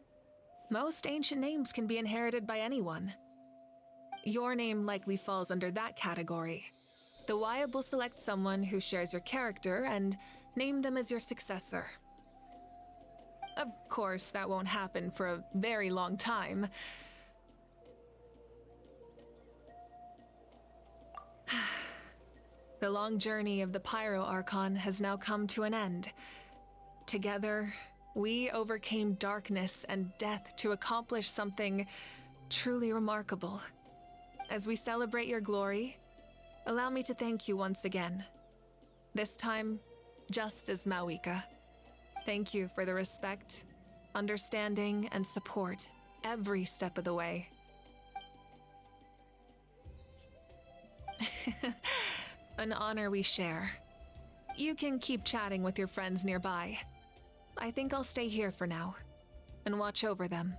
most ancient names can be inherited by anyone. Your name likely falls under that category. The Wyab will select someone who shares your character and name them as your successor. Of course, that won't happen for a very long time. The long journey of the Pyro Archon has now come to an end. Together, we overcame darkness and death to accomplish something truly remarkable. As we celebrate your glory, allow me to thank you once again. This time, just as Mavuika. Thank you for the respect, understanding, and support every step of the way. An honor we share. You can keep chatting with your friends nearby. I think I'll stay here for now and watch over them.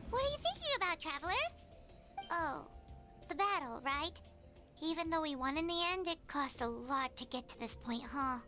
What are you thinking about, Traveler? Oh, the battle, right? Even though we won in the end, it cost a lot to get to this point, huh?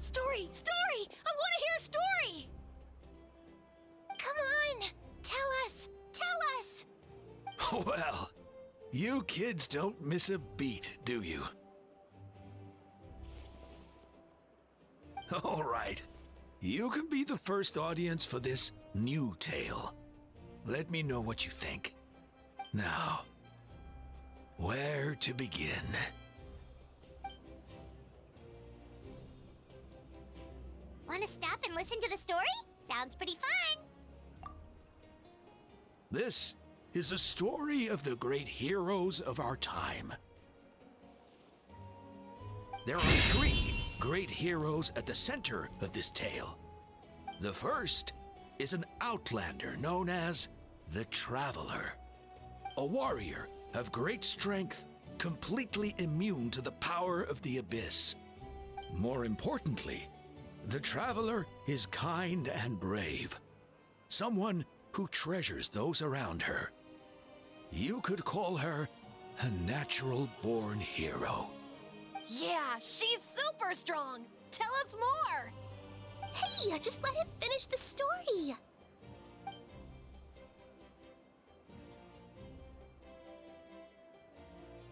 Story! Story! I want to hear a story! Come on! Tell us! Tell us! Well, you kids don't miss a beat, do you? All right. You can be the first audience for this new tale. Let me know what you think. Now, where to begin? Want to stop and listen to the story? Sounds pretty fun. This is a story of the great heroes of our time. There are 3 great heroes at the center of this tale. The first is an outlander known as the Traveler, a warrior of great strength, completely immune to the power of the Abyss. More importantly, the Traveler is kind and brave, someone who treasures those around her. You could call her a natural-born hero. Yeah, she's super strong. Tell us more. Hey, just let him finish the story.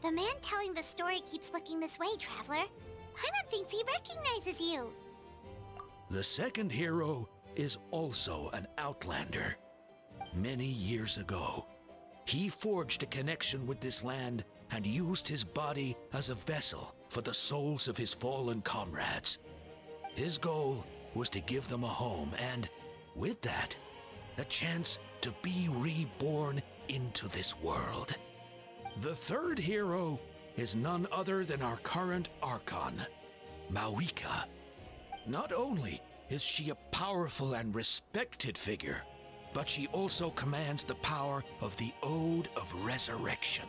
The man telling the story keeps looking this way, Traveler. Paimon thinks he recognizes you. The second hero is also an outlander. Many years ago, he forged a connection with this land and used his body as a vessel for the souls of his fallen comrades. His goal was to give them a home and, with that, a chance to be reborn into this world. The third hero is none other than our current Archon, Mavuika. Not only is she a powerful and respected figure, but she also commands the power of the Ode of Resurrection,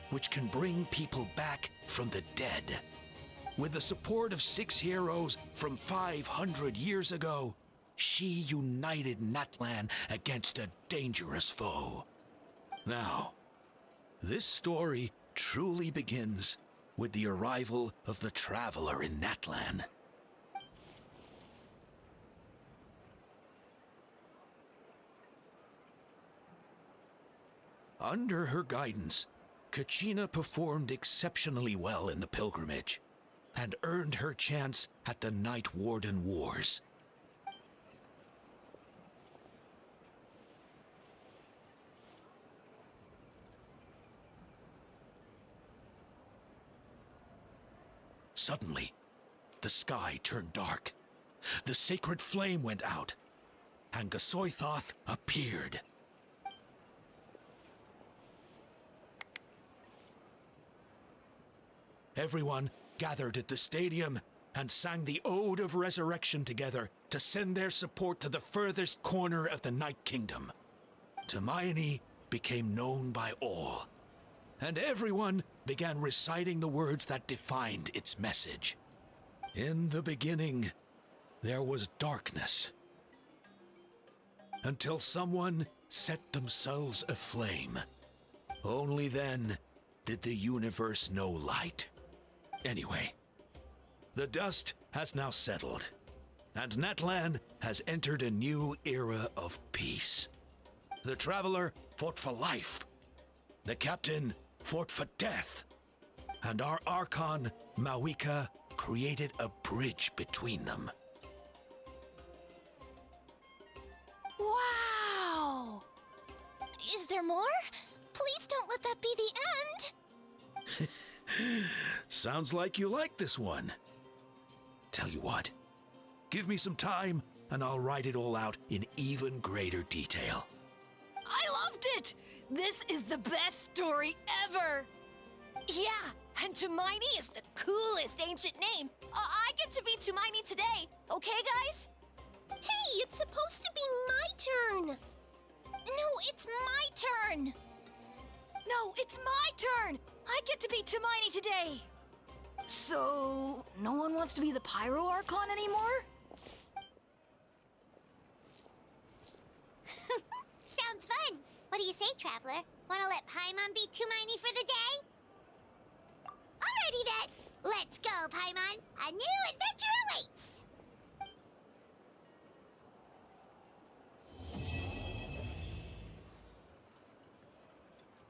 which can bring people back from the dead. With the support of 6 heroes from 500 years ago, she united Natlan against a dangerous foe. Now, this story truly begins with the arrival of the Traveler in Natlan. Under her guidance, Kachina performed exceptionally well in the pilgrimage and earned her chance at the Night Warden Wars. Suddenly, the sky turned dark. The sacred flame went out, and Gasoithoth appeared. Everyone gathered at the stadium and sang the Ode of Resurrection together to send their support to the furthest corner of the Night Kingdom. Hermione became known by all, and everyone began reciting the words that defined its message. In the beginning, there was darkness, until someone set themselves aflame. Only then did the universe know light. Anyway, the dust has now settled, and Natlan has entered a new era of peace. The Traveler fought for life, the Captain fought for death, and our Archon, Mavuika, created a bridge between them. Wow! Is there more? Please don't let that be the end! Sounds like you like this one. Tell you what, give me some time and I'll write it all out in even greater detail. I loved it! This is the best story ever! Yeah, and Hermione is the coolest ancient name. I get to be Hermione today, okay, guys? Hey, it's supposed to be my turn! No, it's my turn! No, it's my turn! I get to be Hermione today! So, no one wants to be the Pyro Archon anymore? Sounds fun! What do you say, Traveler? Wanna let Paimon be Hermione for the day? Alrighty then! Let's go, Paimon! A new adventure awaits!